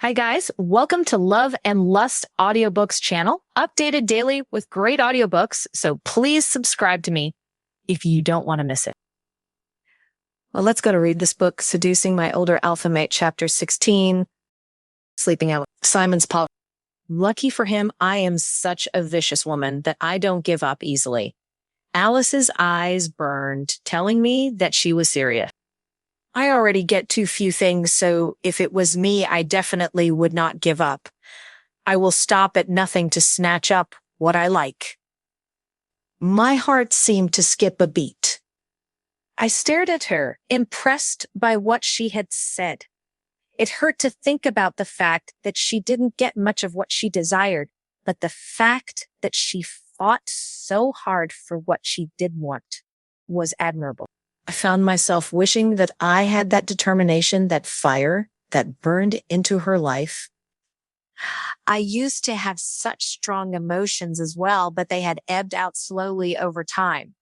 Hi guys, welcome to Love and Lust audiobooks channel, updated daily with great audiobooks. So please subscribe to me if you don't want to miss it. Well, let's go to read this book, Seducing My Older Alpha Mate, Chapter 16, Sleeping Out. Simon's Paul. Lucky for him, I am such a vicious woman that I don't give up easily. Alice's eyes burned, telling me that she was serious. I already get too few things, so if it was me, I definitely would not give up. I will stop at nothing to snatch up what I like. My heart seemed to skip a beat. I stared at her, impressed by what she had said. It hurt to think about the fact that she didn't get much of what she desired, but the fact that she fought so hard for what she did want was admirable. I found myself wishing that I had that determination, that fire that burned into her life. I used to have such strong emotions as well, but they had ebbed out slowly over time.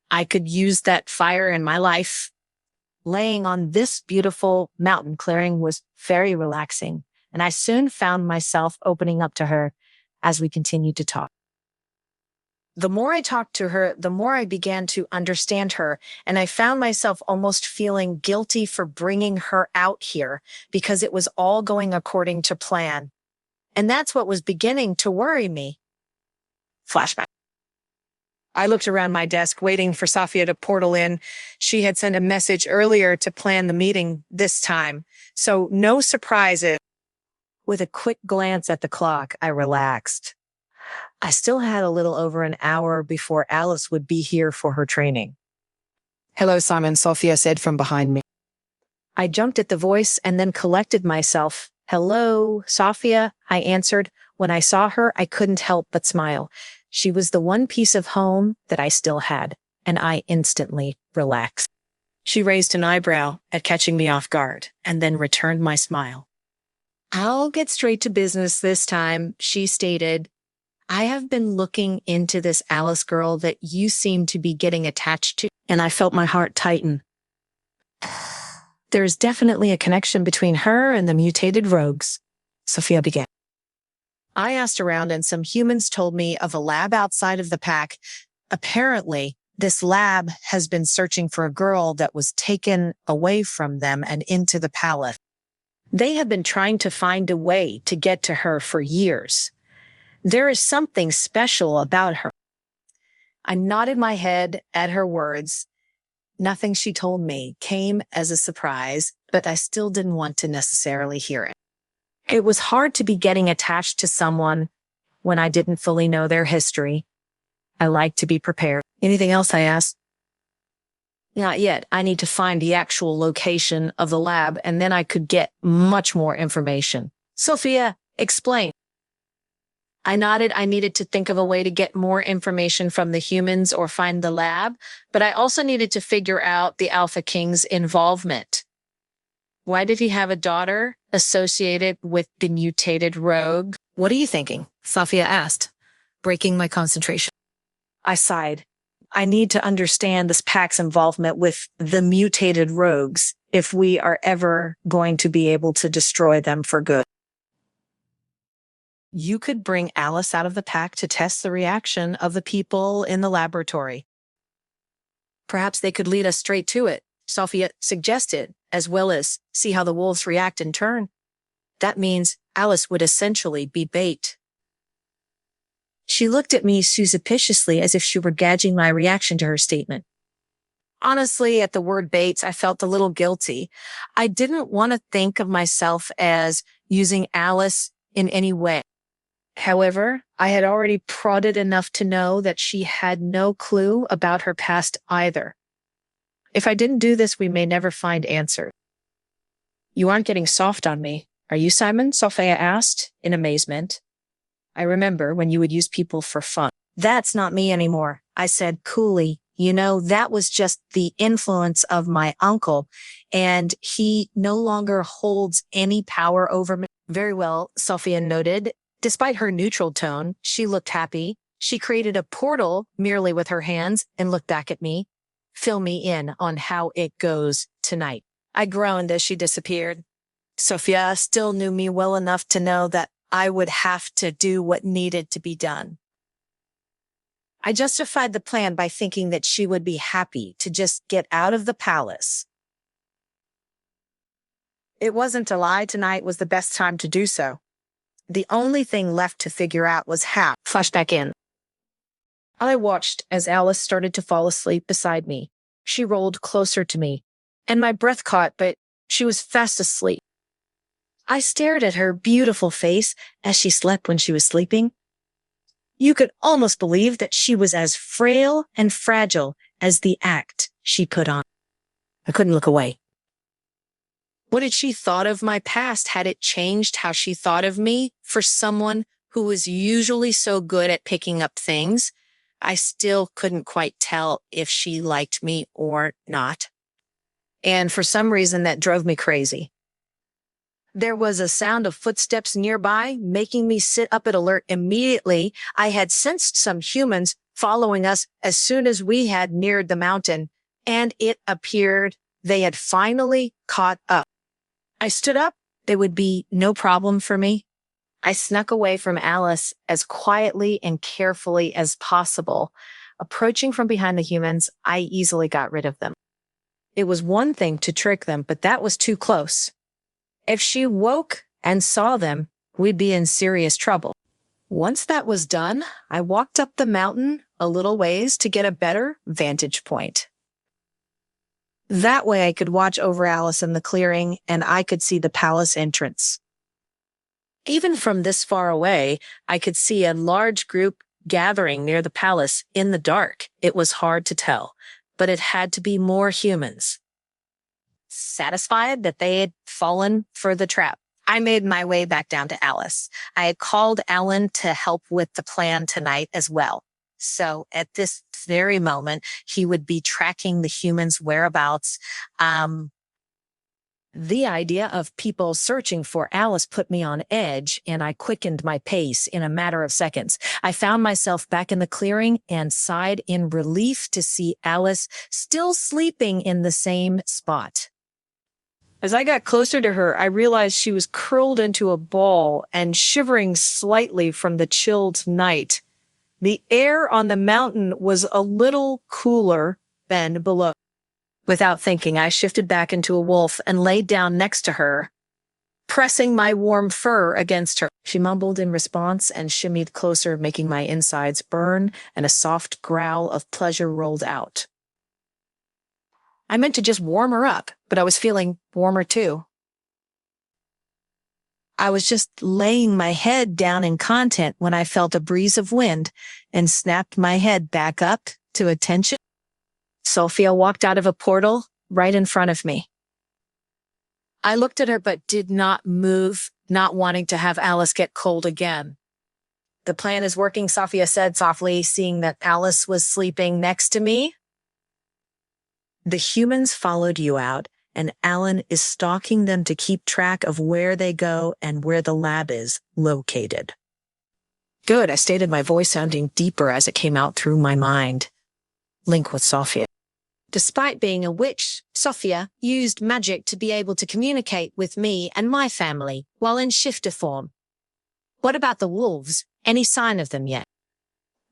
I could use that fire in my life. Laying on this beautiful mountain clearing was very relaxing, and I soon found myself opening up to her as we continued to talk. The more I talked to her, the more I began to understand her, and I found myself almost feeling guilty for bringing her out here because it was all going according to plan. And that's what was beginning to worry me. Flashback. I looked around my desk, waiting for Sophia to portal in. She had sent a message earlier to plan the meeting this time, so no surprises. With a quick glance at the clock, I relaxed. I still had a little over an hour before Alice would be here for her training. "Hello, Simon," Sophia said from behind me. I jumped at the voice and then collected myself. "Hello, Sophia," I answered. When I saw her, I couldn't help but smile. She was the one piece of home that I still had, and I instantly relaxed. She raised an eyebrow at catching me off guard and then returned my smile. "I'll get straight to business this time," she stated. "I have been looking into this Alice girl that you seem to be getting attached to," and I felt my heart tighten. "There's definitely a connection between her and the mutated rogues," Sophia began. "I asked around and some humans told me of a lab outside of the pack. Apparently, this lab has been searching for a girl that was taken away from them and into the palace. They have been trying to find a way to get to her for years. There is something special about her." I nodded my head at her words. Nothing she told me came as a surprise, but I still didn't want to necessarily hear it. It was hard to be getting attached to someone when I didn't fully know their history. I like to be prepared. "Anything else?" I asked. "Not yet. I need to find the actual location of the lab, and then I could get much more information." "Sophia, explain." I nodded. I needed to think of a way to get more information from the humans or find the lab, but I also needed to figure out the Alpha King's involvement. Why did he have a daughter associated with the mutated rogue? "What are you thinking?" Sophia asked, breaking my concentration. I sighed. I need to understand this pack's involvement with the mutated rogues if we are ever going to be able to destroy them for good. "You could bring Alice out of the pack to test the reaction of the people in the laboratory. Perhaps they could lead us straight to it," Sophia suggested, "as well as see how the wolves react in turn. That means Alice would essentially be bait." She looked at me suspiciously as if she were gauging my reaction to her statement. Honestly, at the word baits, I felt a little guilty. I didn't want to think of myself as using Alice in any way. However, I had already prodded enough to know that she had no clue about her past either. If I didn't do this, we may never find answers. "You aren't getting soft on me, are you, Simon?" Sophia asked in amazement. "I remember when you would use people for fun." "That's not me anymore," I said coolly. "You know, that was just the influence of my uncle, and he no longer holds any power over me." "Very well," Sophia noted. Despite her neutral tone, she looked happy. She created a portal merely with her hands and looked back at me. "Fill me in on how it goes tonight." I groaned as she disappeared. Sophia still knew me well enough to know that I would have to do what needed to be done. I justified the plan by thinking that she would be happy to just get out of the palace. It wasn't a lie. Tonight was the best time to do so. The only thing left to figure out was how. Flashback in. I watched as Alice started to fall asleep beside me. She rolled closer to me, and my breath caught, but she was fast asleep. I stared at her beautiful face as she slept when she was sleeping. You could almost believe that she was as frail and fragile as the act she put on. I couldn't look away. What had she thought of my past? Had it changed how she thought of me? For someone who was usually so good at picking up things, I still couldn't quite tell if she liked me or not. And for some reason, that drove me crazy. There was a sound of footsteps nearby, making me sit up at alert immediately. I had sensed some humans following us as soon as we had neared the mountain, and it appeared they had finally caught up. I stood up. They would be no problem for me. I snuck away from Alice as quietly and carefully as possible. Approaching from behind the humans, I easily got rid of them. It was one thing to trick them, but that was too close. If she woke and saw them, we'd be in serious trouble. Once that was done, I walked up the mountain a little ways to get a better vantage point. That way I could watch over Alice in the clearing and I could see the palace entrance. Even from this far away, I could see a large group gathering near the palace in the dark. It was hard to tell, but it had to be more humans. Satisfied that they had fallen for the trap, I made my way back down to Alice. I had called Elwin to help with the plan tonight as well. So at this very moment, he would be tracking the humans' whereabouts. The idea of people searching for Alice put me on edge, and I quickened my pace in a matter of seconds. I found myself back in the clearing and sighed in relief to see Alice still sleeping in the same spot. As I got closer to her, I realized she was curled into a ball and shivering slightly from the chilled night. The air on the mountain was a little cooler than below. Without thinking, I shifted back into a wolf and laid down next to her, pressing my warm fur against her. She mumbled in response and shimmied closer, making my insides burn, and a soft growl of pleasure rolled out. I meant to just warm her up, but I was feeling warmer too. I was just laying my head down in content when I felt a breeze of wind and snapped my head back up to attention. Sophia walked out of a portal right in front of me. I looked at her but did not move, not wanting to have Alice get cold again. The plan is working, Sophia said softly, seeing that Alice was sleeping next to me. The humans followed you out, and Alan is stalking them to keep track of where they go and where the lab is located. Good, I stated, my voice sounding deeper as it came out through my mind. Link with Sophia. Despite being a witch, Sophia used magic to be able to communicate with me and my family while in shifter form. What about the wolves? Any sign of them yet?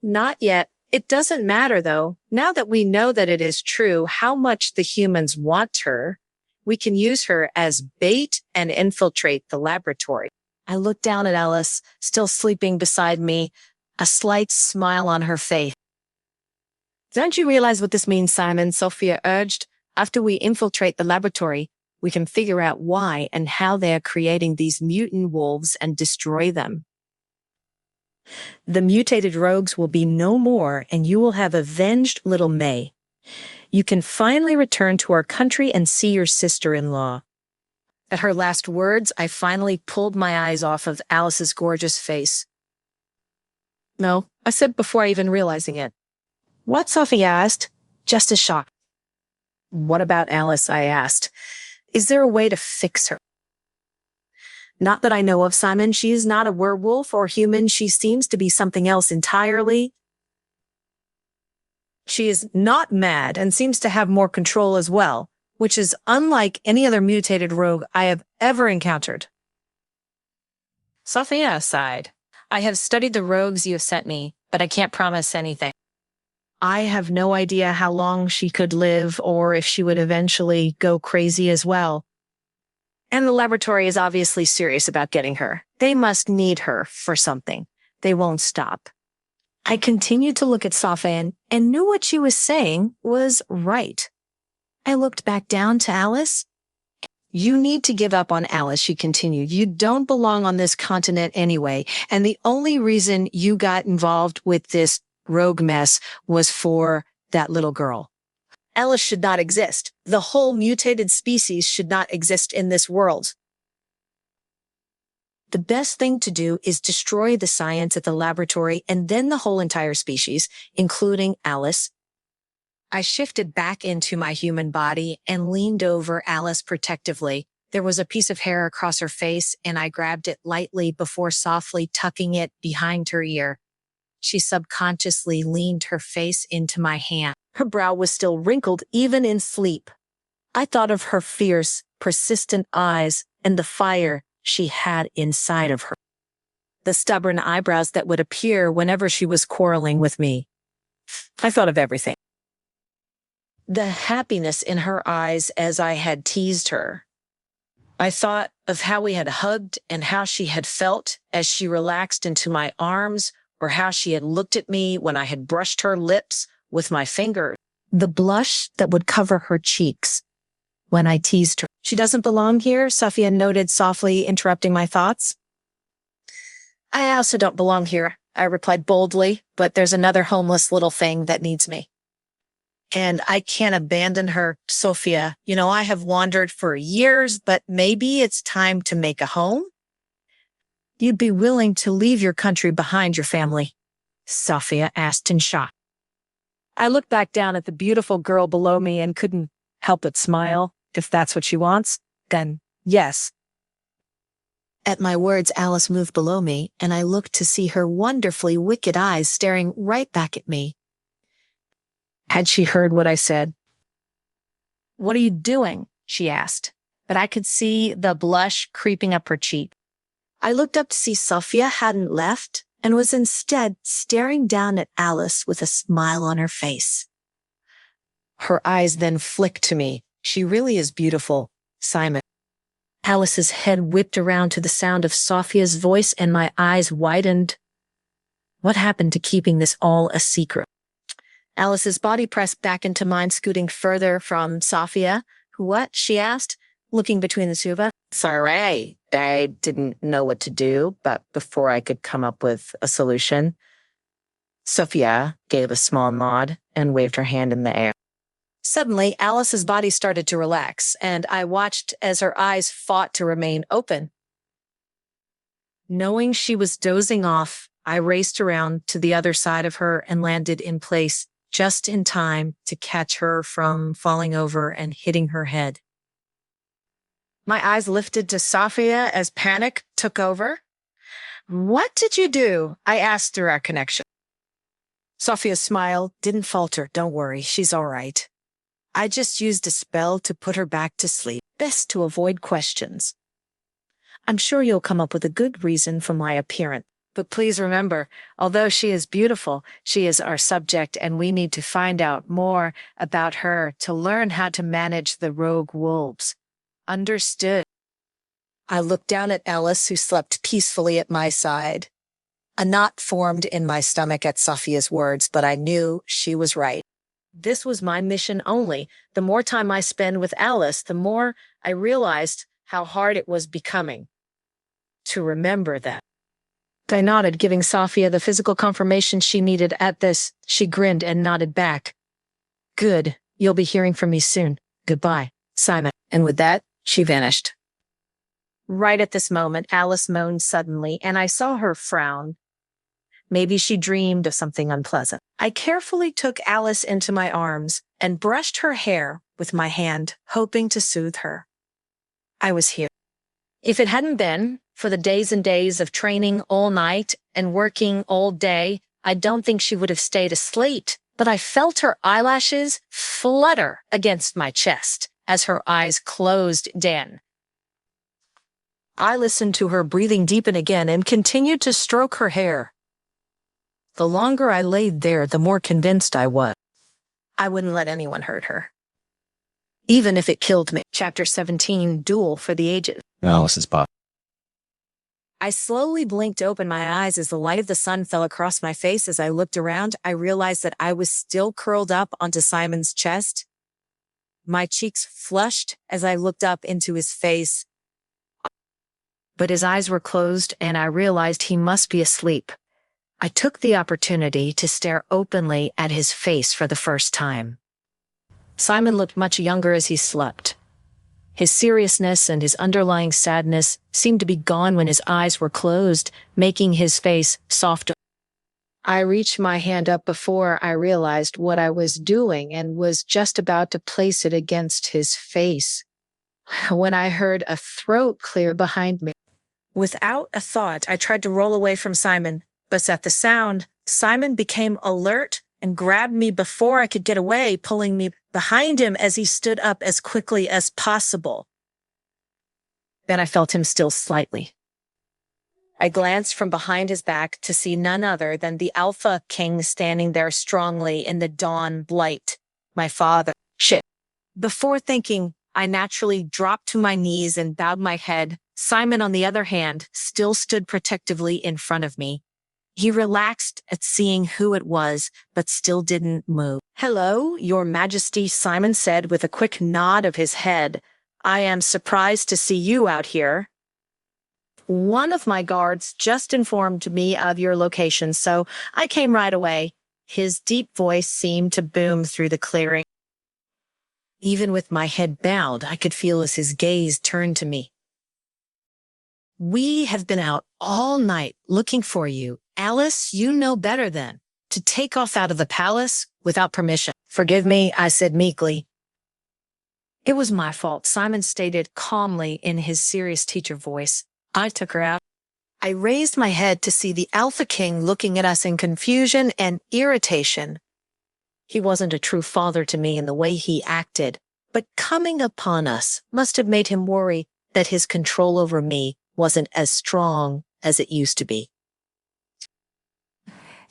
Not yet. It doesn't matter, though. Now that we know that it is true how much the humans want her, we can use her as bait and infiltrate the laboratory. I looked down at Alice, still sleeping beside me, a slight smile on her face. Don't you realize what this means, Simon? Sophia urged. After we infiltrate the laboratory, we can figure out why and how they are creating these mutant wolves and destroy them. The mutated rogues will be no more, and you will have avenged little May. You can finally return to our country and see your sister-in-law. At her last words, I finally pulled my eyes off of Alice's gorgeous face. No, I said before even realizing it. What? Sophia asked, just as shocked. What about Alice? I asked. Is there a way to fix her? Not that I know of, Simon. She is not a werewolf or human. She seems to be something else entirely. She is not mad and seems to have more control as well. which is unlike any other mutated rogue I have ever encountered. Sophia sighed. I have studied the rogues you have sent me, but I can't promise anything. I have no idea how long she could live or if she would eventually go crazy as well. And the laboratory is obviously serious about getting her. They must need her for something. They won't stop. I continued to look at Sophia and knew what she was saying was right. I looked back down to Alice. You need to give up on Alice, she continued. You don't belong on this continent anyway. And the only reason you got involved with this rogue mess was for that little girl. Alice should not exist. The whole mutated species should not exist in this world. The best thing to do is destroy the science at the laboratory and then the whole entire species, including Alice. I shifted back into my human body and leaned over Alice protectively. There was a piece of hair across her face, and I grabbed it lightly before softly tucking it behind her ear. She subconsciously leaned her face into my hand. Her brow was still wrinkled even in sleep. I thought of her fierce, persistent eyes and the fire she had inside of her. The stubborn eyebrows that would appear whenever she was quarreling with me. I thought of everything. The happiness in her eyes as I had teased her. I thought of how we had hugged and how she had felt as she relaxed into my arms, or how she had looked at me when I had brushed her lips with my fingers. The blush that would cover her cheeks when I teased her. She doesn't belong here, Sophia noted softly, interrupting my thoughts. I also don't belong here, I replied boldly, but there's another homeless little thing that needs me. And I can't abandon her, Sophia. You know, I have wandered for years, but maybe it's time to make a home. You'd be willing to leave your country behind your family? Sophia asked in shock. I looked back down at the beautiful girl below me and couldn't help but smile. If that's what she wants, then yes. At my words, Alice moved below me, and I looked to see her wonderfully wicked eyes staring right back at me. Had she heard what I said? What are you doing? She asked, but I could see the blush creeping up her cheek. I looked up to see Sophia hadn't left and was instead staring down at Alice with a smile on her face. Her eyes then flicked to me. She really is beautiful, Simon. Alice's head whipped around to the sound of Sophia's voice and my eyes widened. What happened to keeping this all a secret? Alice's body pressed back into mine, scooting further from Sophia. What? She asked, looking between the two of us. Sorry, I didn't know what to do, but before I could come up with a solution, Sophia gave a small nod and waved her hand in the air. Suddenly, Alice's body started to relax, and I watched as her eyes fought to remain open. Knowing she was dozing off, I raced around to the other side of her and landed in place just in time to catch her from falling over and hitting her head. My eyes lifted to Sophia as panic took over. What did you do? I asked through our connection. Sophia's smile didn't falter. Don't worry, she's all right. I just used a spell to put her back to sleep. Best to avoid questions. I'm sure you'll come up with a good reason for my appearance. But please remember, although she is beautiful, she is our subject, and we need to find out more about her to learn how to manage the rogue wolves. Understood. I looked down at Alice, who slept peacefully at my side. A knot formed in my stomach at Sophia's words, but I knew she was right. This was my mission only. The more time I spend with Alice, the more I realized how hard it was becoming. To remember that. I nodded, giving Sophia the physical confirmation she needed. At this, she grinned and nodded back. Good. You'll be hearing from me soon. Goodbye, Simon. And with that, she vanished. Right at this moment, Alice moaned suddenly, and I saw her frown. Maybe she dreamed of something unpleasant. I carefully took Alice into my arms and brushed her hair with my hand, hoping to soothe her. I was here. If it hadn't been for the days and days of training all night and working all day, I don't think she would have stayed asleep, but I felt her eyelashes flutter against my chest as her eyes closed in. I listened to her breathing deepen again and continued to stroke her hair. The longer I laid there, the more convinced I was. I wouldn't let anyone hurt her, even if it killed me. Chapter 17, Duel for the Ages. Alice's pop. I slowly blinked open my eyes as the light of the sun fell across my face. As I looked around, I realized that I was still curled up onto Simon's chest. My cheeks flushed as I looked up into his face, but his eyes were closed and I realized he must be asleep. I took the opportunity to stare openly at his face for the first time. Simon looked much younger as he slept. His seriousness and his underlying sadness seemed to be gone when his eyes were closed, making his face softer. I reached my hand up before I realized what I was doing and was just about to place it against his face when I heard a throat clear behind me. Without a thought, I tried to roll away from Simon, but at the sound, Simon became alert and grabbed me before I could get away, pulling me behind him as he stood up as quickly as possible. Then I felt him still slightly. I glanced from behind his back to see none other than the Alpha King standing there strongly in the dawn light. My father. Shit. Before thinking, I naturally dropped to my knees and bowed my head. Simon, on the other hand, still stood protectively in front of me. He relaxed at seeing who it was, but still didn't move. "Hello, Your Majesty," Simon said with a quick nod of his head. "I am surprised to see you out here. One of my guards just informed me of your location, so I came right away." His deep voice seemed to boom through the clearing. Even with my head bowed, I could feel as his gaze turned to me. "We have been out all night looking for you. Alice, you know better than to take off out of the palace without permission." "Forgive me," I said meekly. "It was my fault," Simon stated calmly in his serious teacher voice. "I took her out." I raised my head to see the Alpha King looking at us in confusion and irritation. He wasn't a true father to me in the way he acted, but coming upon us must have made him worry that his control over me wasn't as strong as it used to be.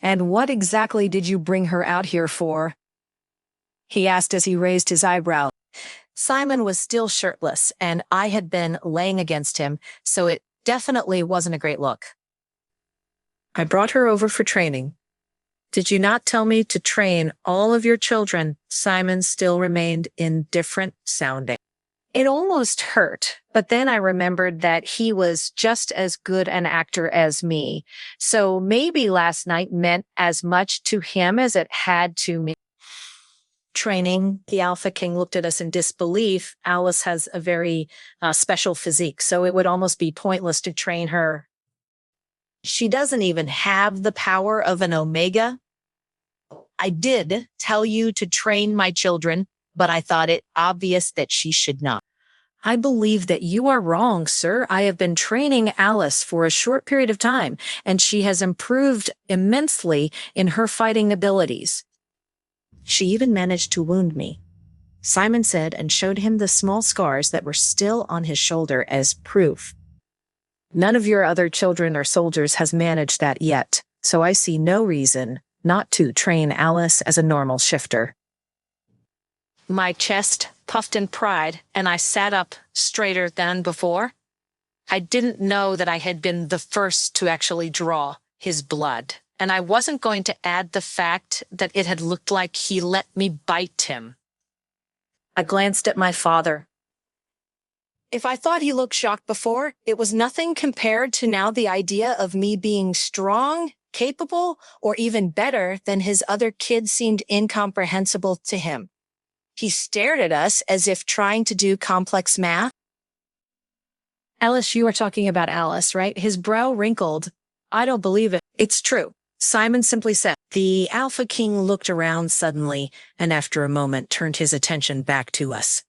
"And what exactly did you bring her out here for?" he asked as he raised his eyebrow. Simon was still shirtless, and I had been laying against him, so it definitely wasn't a great look. "I brought her over for training." "Did you not tell me to train all of your children?" Simon still remained indifferent sounding. It almost hurt, but then I remembered that he was just as good an actor as me, so maybe last night meant as much to him as it had to me. "Training?" The Alpha King looked at us in disbelief. "Alice has a very special physique, so it would almost be pointless to train her. She doesn't even have the power of an Omega." "I did tell you to train my children, but I thought it obvious that she should not." "I believe that you are wrong, sir. I have been training Alice for a short period of time, and she has improved immensely in her fighting abilities. She even managed to wound me," Simon said and showed him the small scars that were still on his shoulder as proof. "None of your other children or soldiers has managed that yet, so I see no reason not to train Alice as a normal shifter." My chest puffed in pride, and I sat up straighter than before. I didn't know that I had been the first to actually draw his blood, and I wasn't going to add the fact that it had looked like he let me bite him. I glanced at my father. If I thought he looked shocked before, it was nothing compared to now the idea of me being strong, capable, or even better than his other kids seemed incomprehensible to him. He stared at us as if trying to do complex math. "Alice, you are talking about Alice, right?" His brow wrinkled. "I don't believe it." "It's true," Simon simply said. The Alpha King looked around suddenly, and after a moment turned his attention back to us.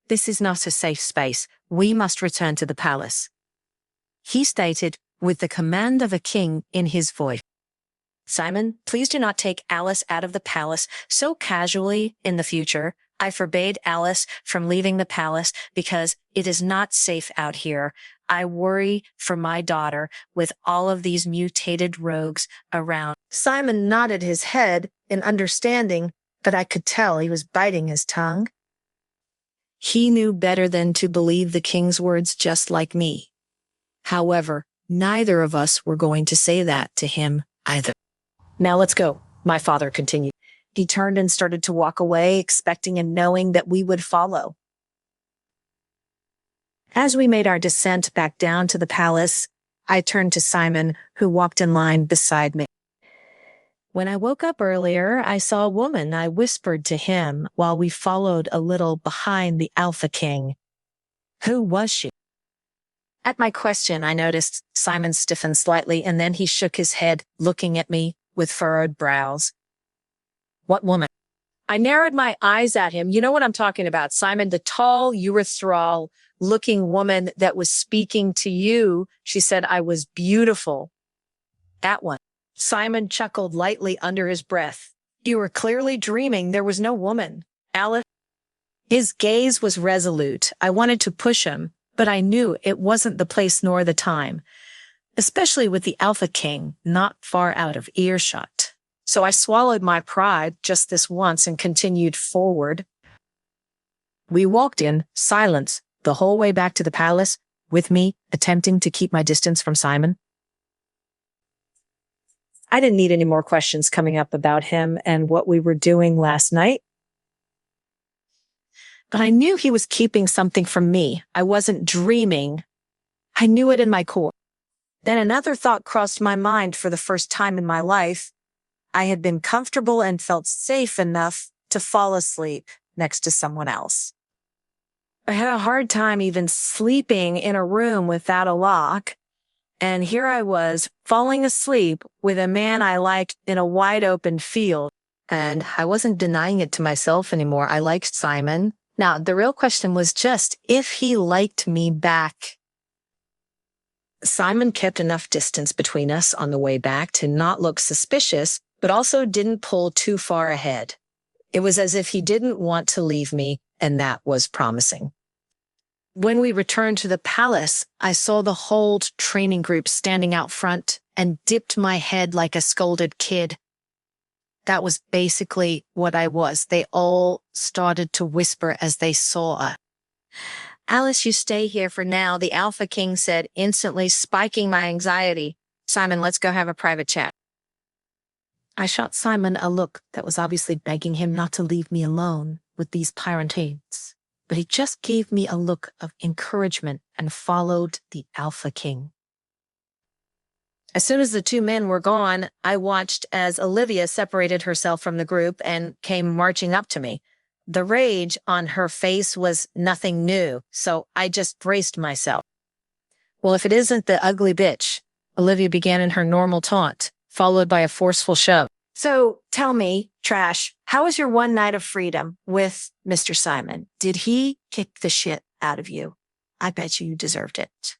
"This is not a safe space. We must return to the palace," he stated with the command of a king in his voice. "Simon, please do not take Alice out of the palace so casually in the future. I forbade Alice from leaving the palace because it is not safe out here. I worry for my daughter with all of these mutated rogues around. Simon nodded his head in understanding, but I could tell he was biting his tongue. He knew better than to believe the king's words, just like me. However, neither of us were going to say that to him either. Now let's go, my father continued. He turned and started to walk away, expecting and knowing that we would follow. As we made our descent back down to the palace, I turned to Simon, who walked in line beside me. When I woke up earlier, I saw a woman. I whispered to him while we followed a little behind the Alpha King. Who was she? At my question, I noticed Simon stiffened slightly, and then he shook his head, looking at me with furrowed brows. What woman? I narrowed my eyes at him. You know what I'm talking about, Simon, the tall, urethral-looking woman that was speaking to you. She said I was beautiful. That one. Simon chuckled lightly under his breath. You were clearly dreaming. There was no woman. Alice? His gaze was resolute. I wanted to push him, but I knew it wasn't the place nor the time, especially with the Alpha King not far out of earshot. So I swallowed my pride just this once and continued forward. We walked in silence the whole way back to the palace, with me attempting to keep my distance from Simon. I didn't need any more questions coming up about him and what we were doing last night. But I knew he was keeping something from me. I wasn't dreaming. I knew it in my core. Then another thought crossed my mind for the first time in my life. I had been comfortable and felt safe enough to fall asleep next to someone else. I had a hard time even sleeping in a room without a lock. And here I was falling asleep with a man I liked in a wide open field. And I wasn't denying it to myself anymore. I liked Simon. Now, the real question was just if he liked me back. Simon kept enough distance between us on the way back to not look suspicious, but also didn't pull too far ahead. It was as if he didn't want to leave me, and that was promising. When we returned to the palace, I saw the whole training group standing out front and dipped my head like a scolded kid. That was basically what I was. They all started to whisper as they saw us. Alice, you stay here for now, the Alpha King said, instantly spiking my anxiety. Simon, let's go have a private chat. I shot Simon a look that was obviously begging him not to leave me alone with these pirates, but he just gave me a look of encouragement and followed the Alpha King. As soon as the two men were gone, I watched as Olivia separated herself from the group and came marching up to me. The rage on her face was nothing new, so I just braced myself. Well, if it isn't the ugly bitch, Olivia began in her normal taunt, followed by a forceful shove. So tell me, Trash, how was your one night of freedom with Mr. Simon? Did he kick the shit out of you? I bet you deserved it.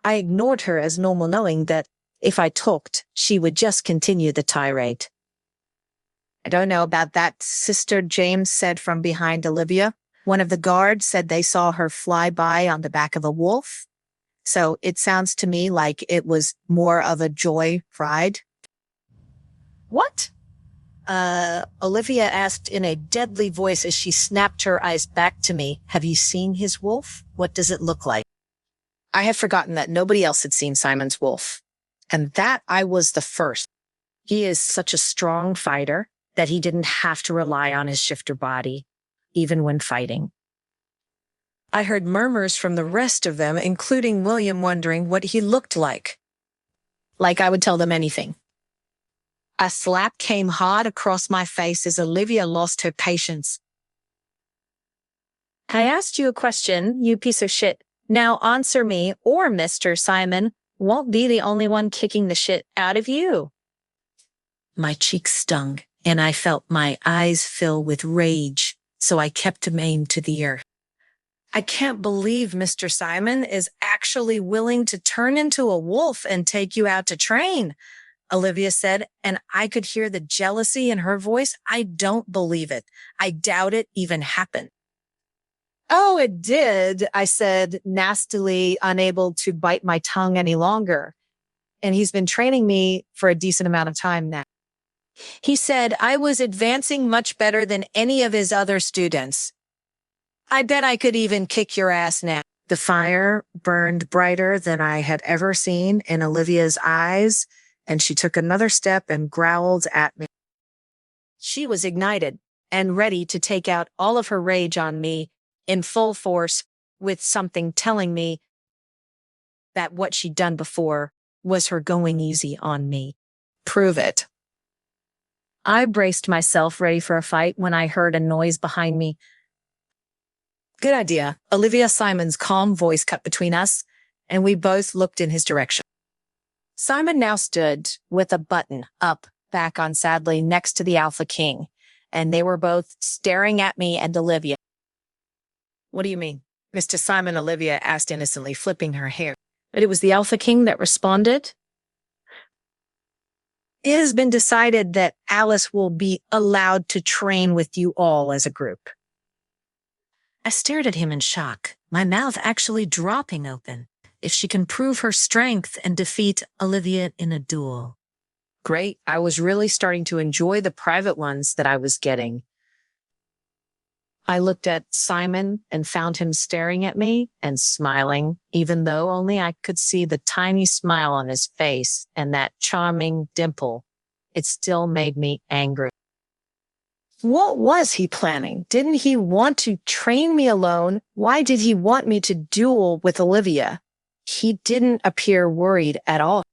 I ignored her as normal, knowing that if I talked, she would just continue the tirade. I don't know about that, Sister James said from behind Olivia. One of the guards said they saw her fly by on the back of a wolf. So it sounds to me like it was more of a joy ride. What? Olivia asked in a deadly voice as she snapped her eyes back to me. Have you seen his wolf? What does it look like? I had forgotten that nobody else had seen Simon's wolf, and that I was the first. He is such a strong fighter that he didn't have to rely on his shifter body, even when fighting. I heard murmurs from the rest of them, including William, wondering what he looked like. Like I would tell them anything. A slap came hard across my face as Olivia lost her patience. I asked you a question, you piece of shit. Now answer me, or Mr. Simon won't be the only one kicking the shit out of you. My cheeks stung, and I felt my eyes fill with rage, so I kept them aimed to the earth. I can't believe Mr. Simon is actually willing to turn into a wolf and take you out to train. Olivia said, and I could hear the jealousy in her voice. I don't believe it. I doubt it even happened. Oh, it did, I said, nastily, unable to bite my tongue any longer. And he's been training me for a decent amount of time now. He said I was advancing much better than any of his other students. I bet I could even kick your ass now. The fire burned brighter than I had ever seen in Olivia's eyes, and she took another step and growled at me. She was ignited and ready to take out all of her rage on me in full force, with something telling me that what she'd done before was her going easy on me. Prove it. I braced myself ready for a fight when I heard a noise behind me. Good idea. Olivia Simon's calm voice cut between us, and we both looked in his direction. Simon now stood with a button up, back on sadly, next to the Alpha King, and they were both staring at me and Olivia. What do you mean? Mr. Simon, Olivia asked innocently, flipping her hair. But it was the Alpha King that responded. It has been decided that Alice will be allowed to train with you all as a group. I stared at him in shock, my mouth actually dropping open. If she can prove her strength and defeat Olivia in a duel. Great. I was really starting to enjoy the private ones that I was getting. I looked at Simon and found him staring at me and smiling, even though only I could see the tiny smile on his face and that charming dimple. It still made me angry. What was he planning? Didn't he want to train me alone? Why did he want me to duel with Olivia? He didn't appear worried at all.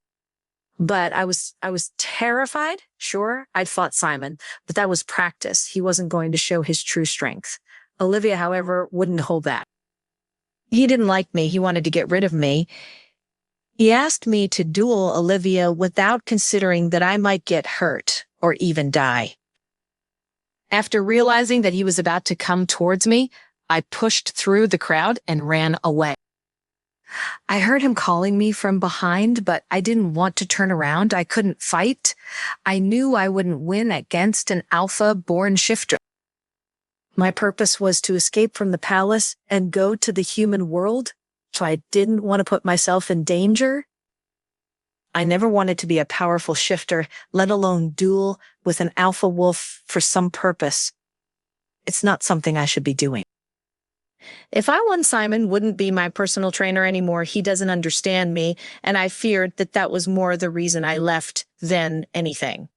But I was terrified. Sure, I'd fought Simon, but that was practice. He wasn't going to show his true strength. Olivia, however, wouldn't hold that. He didn't like me. He wanted to get rid of me. He asked me to duel Olivia without considering that I might get hurt or even die. After realizing that he was about to come towards me, I pushed through the crowd and ran away. I heard him calling me from behind, but I didn't want to turn around. I couldn't fight. I knew I wouldn't win against an alpha-born shifter. My purpose was to escape from the palace and go to the human world, so I didn't want to put myself in danger. I never wanted to be a powerful shifter, let alone duel with an alpha wolf for some purpose. It's not something I should be doing. If I won, Simon wouldn't be my personal trainer anymore. He doesn't understand me, and I feared that that was more the reason I left than anything.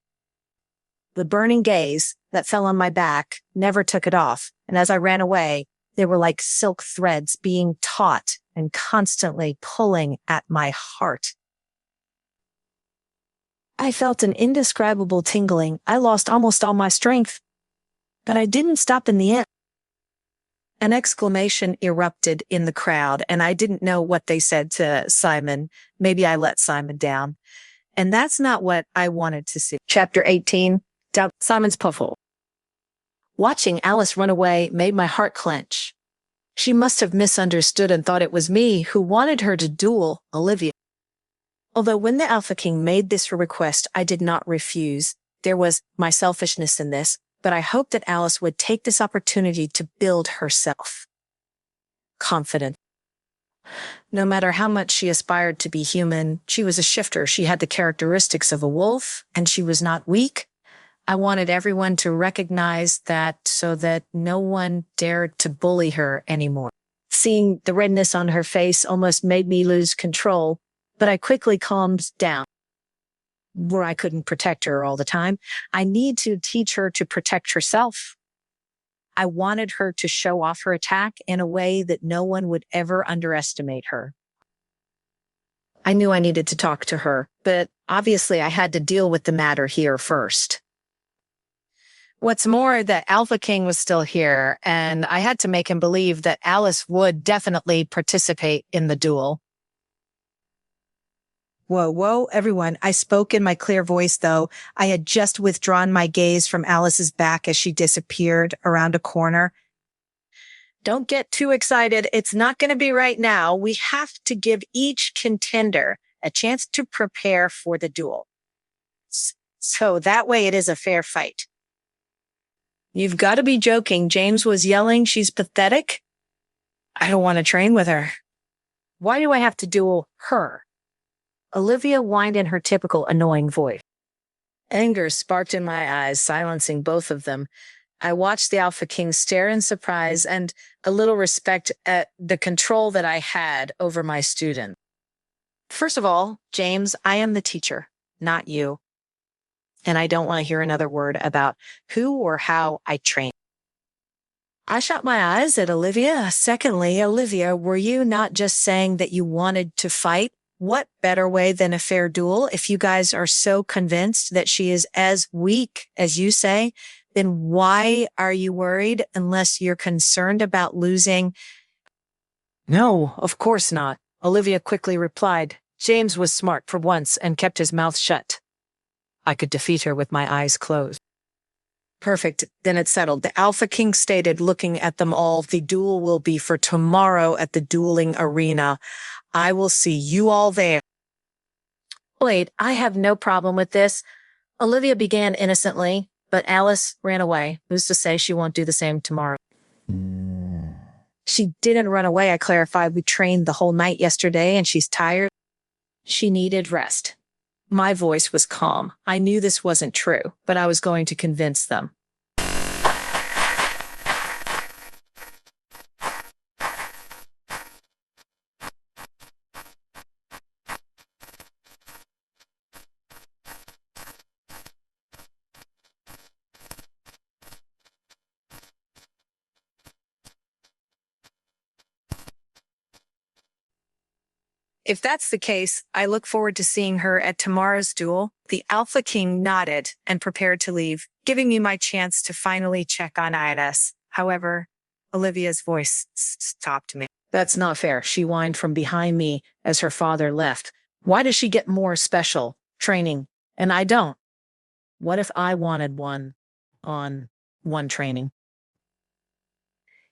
The burning gaze that fell on my back never took it off, and as I ran away, they were like silk threads being taut and constantly pulling at my heart. I felt an indescribable tingling. I lost almost all my strength, but I didn't stop in the end. An exclamation erupted in the crowd, and I didn't know what they said to Simon. Maybe I let Simon down. And that's not what I wanted to see. Chapter 18, Simon's Puffle. Watching Alice run away made my heart clench. She must have misunderstood and thought it was me who wanted her to duel Olivia. Although when the Alpha King made this request, I did not refuse. There was my selfishness in this, but I hoped that Alice would take this opportunity to build herself. Confident. No matter how much she aspired to be human, she was a shifter. She had the characteristics of a wolf, and she was not weak. I wanted everyone to recognize that so that no one dared to bully her anymore. Seeing the redness on her face almost made me lose control, but I quickly calmed down. Where I couldn't protect her all the time, I need to teach her to protect herself. I wanted her to show off her attack in a way that no one would ever underestimate her. I knew I needed to talk to her, but obviously I had to deal with the matter here first. What's more, the Alpha King was still here, and I had to make him believe that Alice would definitely participate in the duel. Whoa, everyone. I spoke in my clear voice, though. I had just withdrawn my gaze from Alice's back as she disappeared around a corner. Don't get too excited. It's not going to be right now. We have to give each contender a chance to prepare for the duel. So that way it is a fair fight. You've got to be joking. James was yelling she's pathetic. I don't want to train with her. Why do I have to duel her? Olivia whined in her typical annoying voice. Anger sparked in my eyes, silencing both of them. I watched the Alpha King stare in surprise and a little respect at the control that I had over my student. First of all, James, I am the teacher, not you. And I don't want to hear another word about who or how I train. I shot my eyes at Olivia. Secondly, Olivia, were you not just saying that you wanted to fight? What better way than a fair duel? If you guys are so convinced that she is as weak as you say, then why are you worried unless you're concerned about losing? No, of course not. Olivia quickly replied. James was smart for once and kept his mouth shut. I could defeat her with my eyes closed. Perfect. Then it's settled. The Alpha King stated, looking at them all, the duel will be for tomorrow at the dueling arena. I will see you all there. Wait, I have no problem with this. Olivia began innocently, but Alice ran away. Who's to say she won't do the same tomorrow? She didn't run away, I clarified. We trained the whole night yesterday and she's tired. She needed rest. My voice was calm. I knew this wasn't true, but I was going to convince them. If that's the case, I look forward to seeing her at tomorrow's duel. The Alpha King nodded and prepared to leave, giving me my chance to finally check on Idas. However, Olivia's voice stopped me. That's not fair, she whined from behind me as her father left. Why does she get more special training and I don't? What if I wanted one-on-one training?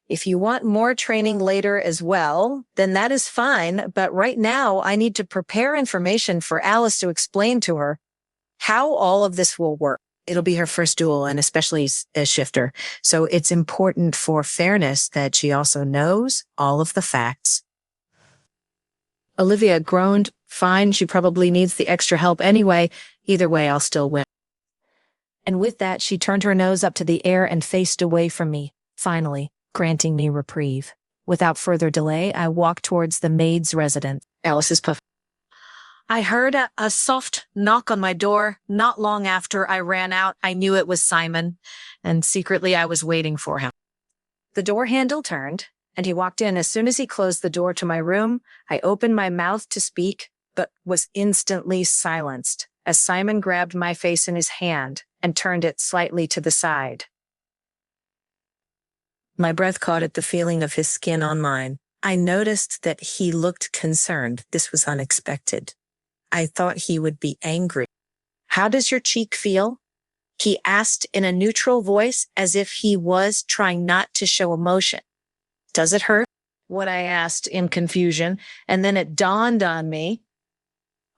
If you want more training later as well, then that is fine. But right now, I need to prepare information for Alice to explain to her how all of this will work. It'll be her first duel, and especially as shifter. So it's important for fairness that she also knows all of the facts. Olivia groaned. Fine, she probably needs the extra help anyway. Either way, I'll still win. And with that, she turned her nose up to the air and faced away from me, finally granting me reprieve. Without further delay, I walked towards the maid's residence. Alice's puff. I heard a soft knock on my door. Not long after I ran out, I knew it was Simon, and secretly I was waiting for him. The door handle turned, and he walked in. As soon as he closed the door to my room, I opened my mouth to speak, but was instantly silenced as Simon grabbed my face in his hand and turned it slightly to the side. My breath caught at the feeling of his skin on mine. I noticed that he looked concerned. This was unexpected. I thought he would be angry. How does your cheek feel? He asked in a neutral voice as if he was trying not to show emotion. Does it hurt? What I asked in confusion, and then it dawned on me.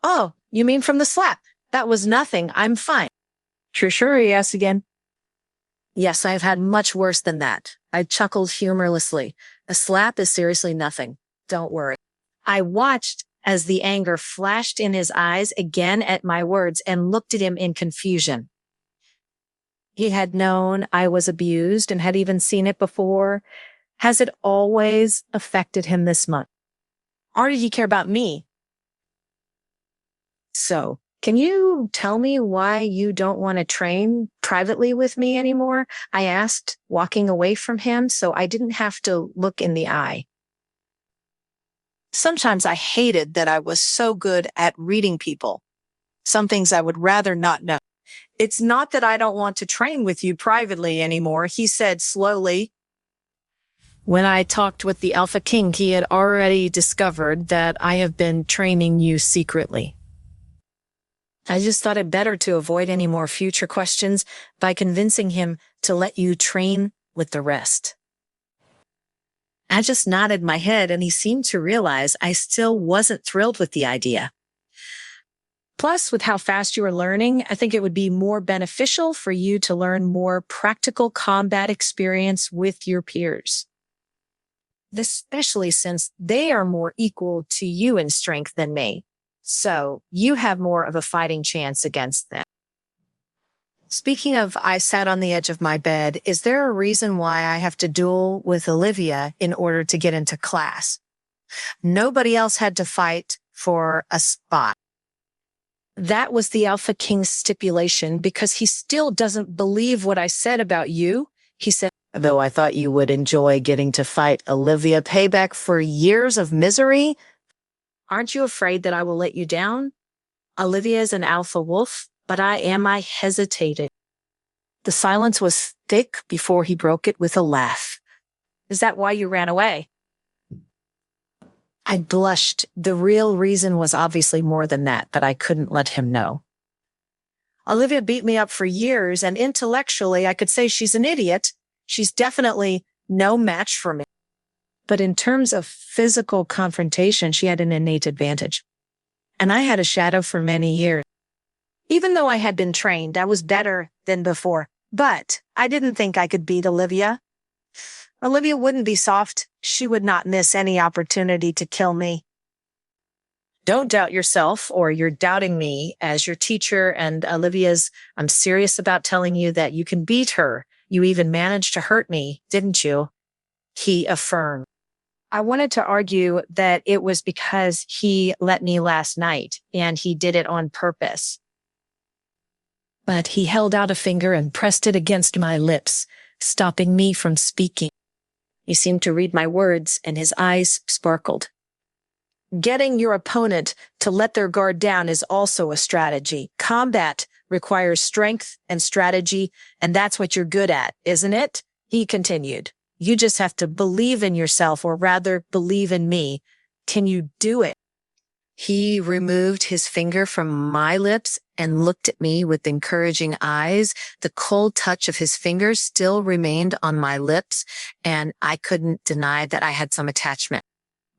Oh, you mean from the slap? That was nothing. I'm fine. Sure, he asked again. Yes, I've had much worse than that. I chuckled humorlessly. A slap is seriously nothing. Don't worry. I watched as the anger flashed in his eyes again at my words and looked at him in confusion. He had known I was abused and had even seen it before. Has it always affected him this much? Or did he care about me? So, can you tell me why you don't want to train privately with me anymore? I asked, walking away from him so I didn't have to look in the eye. Sometimes I hated that I was so good at reading people. Some things I would rather not know. It's not that I don't want to train with you privately anymore, he said slowly. When I talked with the Alpha King, he had already discovered that I have been training you secretly. I just thought it better to avoid any more future questions by convincing him to let you train with the rest. I just nodded my head and he seemed to realize I still wasn't thrilled with the idea. Plus, with how fast you are learning, I think it would be more beneficial for you to learn more practical combat experience with your peers. Especially since they are more equal to you in strength than me. So you have more of a fighting chance against them. Speaking of, I sat on the edge of my bed. Is there a reason why I have to duel with Olivia in order to get into class? Nobody else had to fight for a spot. That was the Alpha King's stipulation because he still doesn't believe what I said about you. He said, though I thought you would enjoy getting to fight Olivia, payback for years of misery. Aren't you afraid that I will let you down? Olivia is an alpha wolf, but I hesitated. The silence was thick before he broke it with a laugh. Is that why you ran away? I blushed. The real reason was obviously more than that, but I couldn't let him know. Olivia beat me up for years, and intellectually, I could say she's an idiot. She's definitely no match for me. But in terms of physical confrontation, she had an innate advantage. And I had a shadow for many years. Even though I had been trained, I was better than before. But I didn't think I could beat Olivia. Olivia wouldn't be soft. She would not miss any opportunity to kill me. Don't doubt yourself, or you're doubting me as your teacher and Olivia's. I'm serious about telling you that you can beat her. You even managed to hurt me, didn't you? He affirmed. I wanted to argue that it was because he let me last night, and he did it on purpose. But he held out a finger and pressed it against my lips, stopping me from speaking. He seemed to read my words, and his eyes sparkled. Getting your opponent to let their guard down is also a strategy. Combat requires strength and strategy, and that's what you're good at, isn't it? He continued. You just have to believe in yourself, or rather, believe in me. Can you do it? He removed his finger from my lips and looked at me with encouraging eyes. The cold touch of his fingers still remained on my lips, and I couldn't deny that I had some attachment.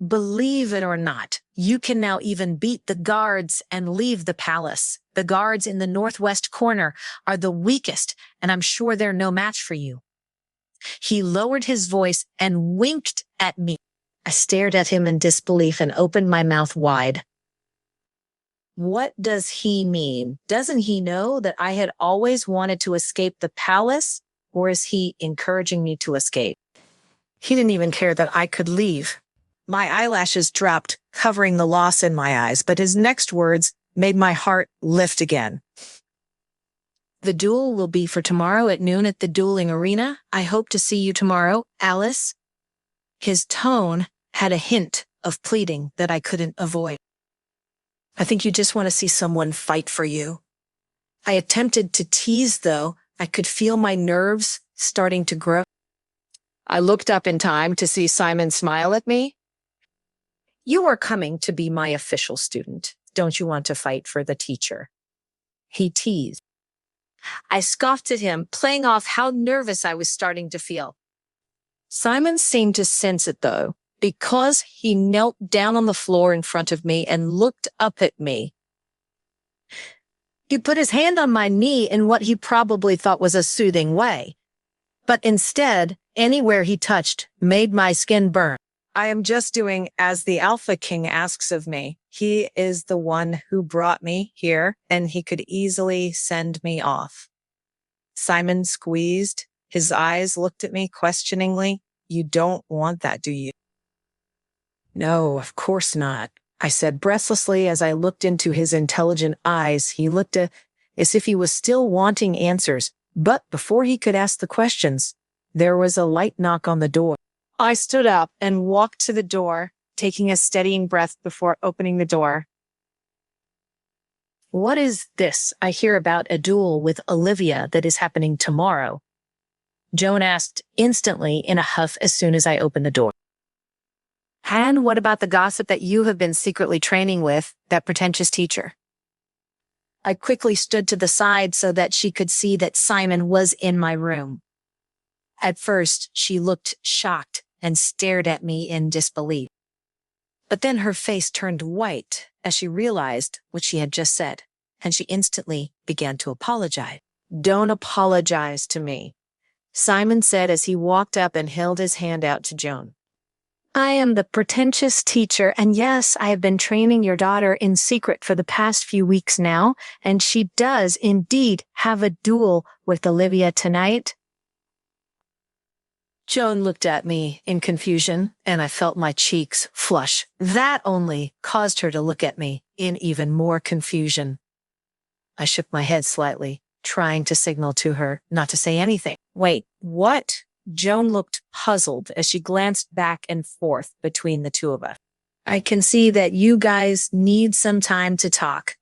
Believe it or not, you can now even beat the guards and leave the palace. The guards in the northwest corner are the weakest, and I'm sure they're no match for you. He lowered his voice and winked at me. I stared at him in disbelief and opened my mouth wide. What does he mean? Doesn't he know that I had always wanted to escape the palace, or is he encouraging me to escape? He didn't even care that I could leave. My eyelashes dropped, covering the loss in my eyes, but his next words made my heart lift again. The duel will be for tomorrow at noon at the dueling arena. I hope to see you tomorrow, Alice. His tone had a hint of pleading that I couldn't avoid. I think you just want to see someone fight for you. I attempted to tease, though. I could feel my nerves starting to grow. I looked up in time to see Simon smile at me. You are coming to be my official student. Don't you want to fight for the teacher? He teased. I scoffed at him, playing off how nervous I was starting to feel. Simon seemed to sense it, though, because he knelt down on the floor in front of me and looked up at me. He put his hand on my knee in what he probably thought was a soothing way. But instead, anywhere he touched made my skin burn. I am just doing as the Alpha King asks of me. He is the one who brought me here, and he could easily send me off. Simon squeezed. His eyes looked at me questioningly. You don't want that, do you? No, of course not, I said breathlessly as I looked into his intelligent eyes. He looked as if he was still wanting answers, but before he could ask the questions, there was a light knock on the door. I stood up and walked to the door, taking a steadying breath before opening the door. What is this I hear about a duel with Olivia that is happening tomorrow? Joan asked instantly in a huff as soon as I opened the door. And what about the gossip that you have been secretly training with that pretentious teacher? I quickly stood to the side so that she could see that Simon was in my room. At first, she looked shocked and stared at me in disbelief. But then her face turned white as she realized what she had just said. and she instantly began to apologize. "Don't apologize to me," Simon said as he walked up and held his hand out to Joan. "I am the pretentious teacher, and yes, I have been training your daughter in secret for the past few weeks now, and she does indeed have a duel with Olivia tonight." Joan looked at me in confusion, and I felt my cheeks flush. That only caused her to look at me in even more confusion. I shook my head slightly, trying to signal to her not to say anything. "Wait, what?" Joan looked puzzled as she glanced back and forth between the two of us. "I can see that you guys need some time to talk,"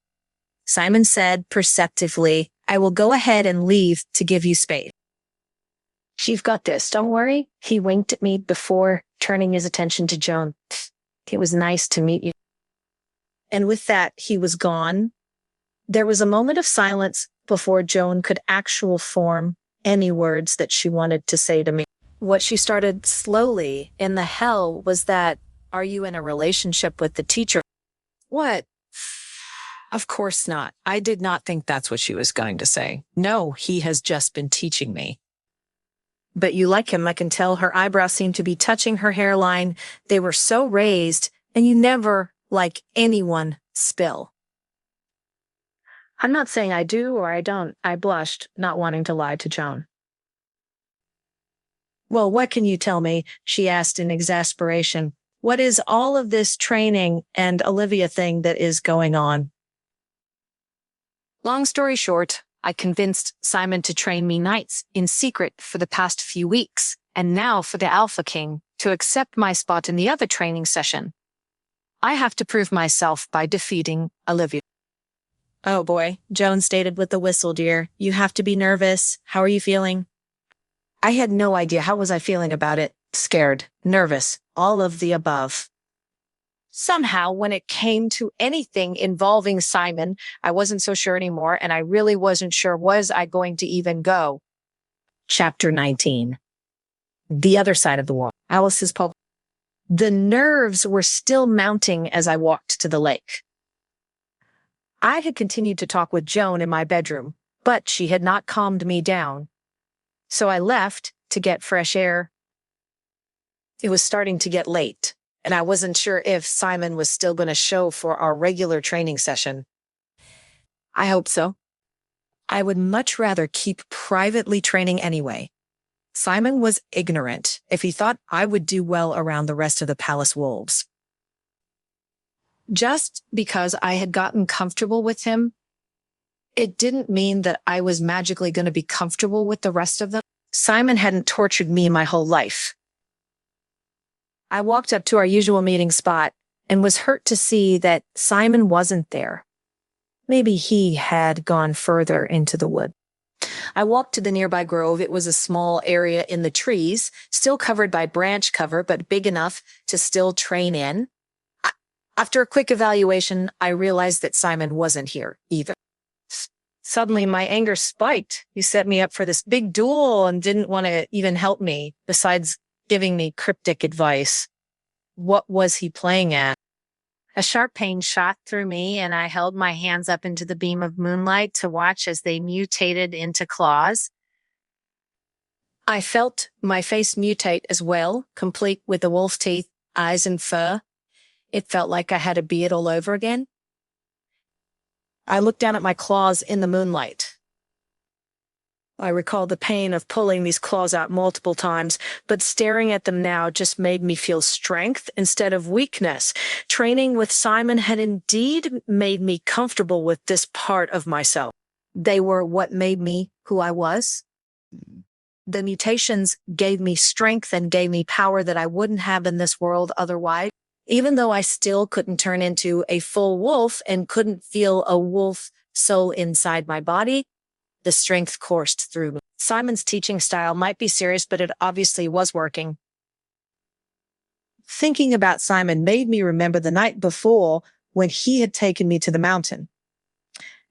Simon said perceptively. "I will go ahead and leave to give you space." "You've got this, don't worry." He winked at me before turning his attention to Joan. "It was nice to meet you." And with that, he was gone. There was a moment of silence before Joan could actually form any words that she wanted to say to me. What she started slowly in the hell was that, "Are you in a relationship with the teacher?" What? Of course not. I did not think that's what she was going to say. No, he has just been teaching me. "But you like him, I can tell." Her eyebrows seemed to be touching her hairline. They were so raised, and you never like anyone spill. "I'm not saying I do or I don't," I blushed, not wanting to lie to Joan. "Well, what can you tell me?" she asked in exasperation. "What is all of this training and Olivia thing that is going on?" Long story short, I convinced Simon to train me knights in secret for the past few weeks, and now for the Alpha King to accept my spot in the other training session. I have to prove myself by defeating Olivia. "Oh boy," Joan stated with a whistle, "dear. You have to be nervous. How are you feeling?" I had no idea. How was I feeling about it? Scared, nervous, all of the above. Somehow, when it came to anything involving Simon, I wasn't so sure anymore, and I really wasn't sure, was I going to even go? Chapter 19. The other side of the wall. Alice's pulse. The nerves were still mounting as I walked to the lake. I had continued to talk with Joan in my bedroom, but she had not calmed me down. So I left to get fresh air. It was starting to get late, and I wasn't sure if Simon was still going to show for our regular training session. I hope so. I would much rather keep privately training anyway. Simon was ignorant if he thought I would do well around the rest of the palace wolves. Just because I had gotten comfortable with him, it didn't mean that I was magically going to be comfortable with the rest of them. Simon hadn't tortured me my whole life. I walked up to our usual meeting spot and was hurt to see that Simon wasn't there. Maybe he had gone further into the wood. I walked to the nearby grove. It was a small area in the trees, still covered by branch cover, but big enough to still train in. After a quick evaluation, I realized that Simon wasn't here either. Suddenly, my anger spiked. He set me up for this big duel and didn't want to even help me, besides giving me cryptic advice. What was he playing at? A sharp pain shot through me, and I held my hands up into the beam of moonlight to watch as they mutated into claws. I felt my face mutate as well, complete with the wolf teeth, eyes, and fur. It felt like I had to be it all over again. I looked down at my claws in the moonlight. I recalled the pain of pulling these claws out multiple times, but staring at them now just made me feel strength instead of weakness. Training with Simon had indeed made me comfortable with this part of myself. They were what made me who I was. The mutations gave me strength and gave me power that I wouldn't have in this world otherwise. Even though I still couldn't turn into a full wolf and couldn't feel a wolf soul inside my body, the strength coursed through me. Simon's teaching style might be serious, but it obviously was working. Thinking about Simon made me remember the night before when he had taken me to the mountain,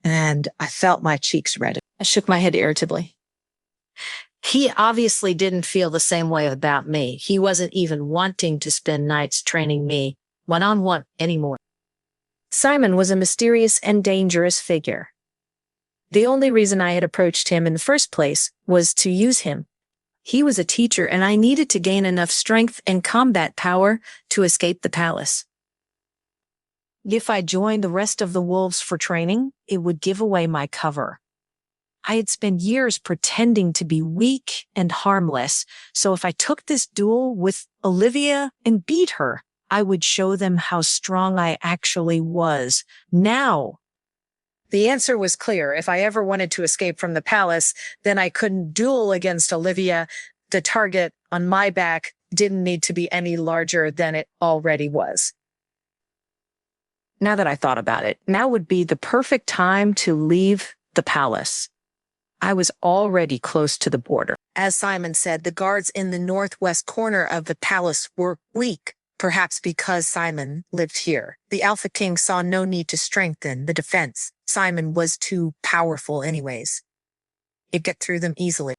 and I felt my cheeks redden. I shook my head irritably. He obviously didn't feel the same way about me. He wasn't even wanting to spend nights training me one-on-one anymore. Simon was a mysterious and dangerous figure. The only reason I had approached him in the first place was to use him. He was a teacher, and I needed to gain enough strength and combat power to escape the palace. If I joined the rest of the wolves for training, it would give away my cover. I had spent years pretending to be weak and harmless, so if I took this duel with Olivia and beat her, I would show them how strong I actually was. Now, the answer was clear. If I ever wanted to escape from the palace, then I couldn't duel against Olivia. The target on my back didn't need to be any larger than it already was. Now that I thought about it, now would be the perfect time to leave the palace. I was already close to the border. As Simon said, the guards in the northwest corner of the palace were weak, perhaps because Simon lived here. The Alpha King saw no need to strengthen the defense. Simon was too powerful anyways. He'd get through them easily.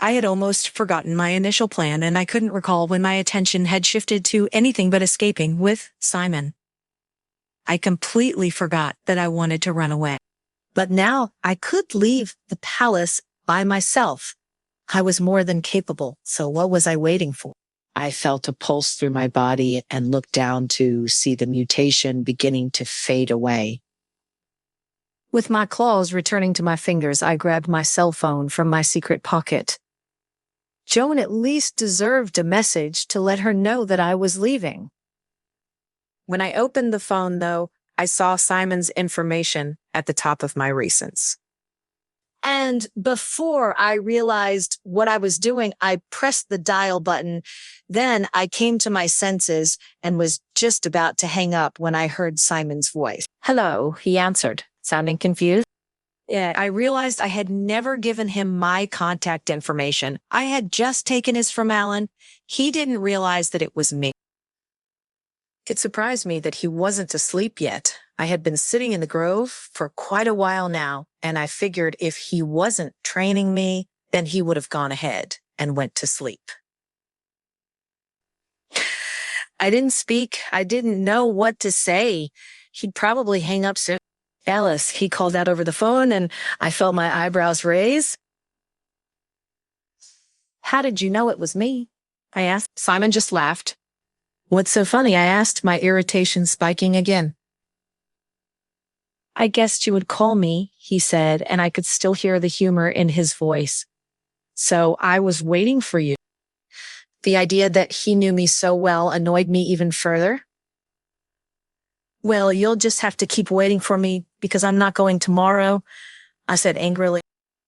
I had almost forgotten my initial plan, and I couldn't recall when my attention had shifted to anything but escaping with Simon. I completely forgot that I wanted to run away. But now I could leave the palace by myself. I was more than capable, so what was I waiting for? I felt a pulse through my body and looked down to see the mutation beginning to fade away. With my claws returning to my fingers, I grabbed my cell phone from my secret pocket. Joan at least deserved a message to let her know that I was leaving. When I opened the phone, though, I saw Simon's information at the top of my recents. And before I realized what I was doing, I pressed the dial button. Then I came to my senses and was just about to hang up when I heard Simon's voice. "Hello," he answered, sounding confused. Yeah, I realized I had never given him my contact information. I had just taken his from Alan. He didn't realize that it was me. It surprised me that he wasn't asleep yet. I had been sitting in the grove for quite a while now, and I figured if he wasn't training me, then he would have gone ahead and went to sleep. I didn't speak. I didn't know what to say. He'd probably hang up soon. "Alice," he called out over the phone, and I felt my eyebrows raise. "How did you know it was me?" I asked. Simon just laughed. "What's so funny?" I asked, my irritation spiking again. "I guessed you would call me," he said, and I could still hear the humor in his voice. "So I was waiting for you." The idea that he knew me so well annoyed me even further. "Well, you'll just have to keep waiting for me because I'm not going tomorrow," I said angrily.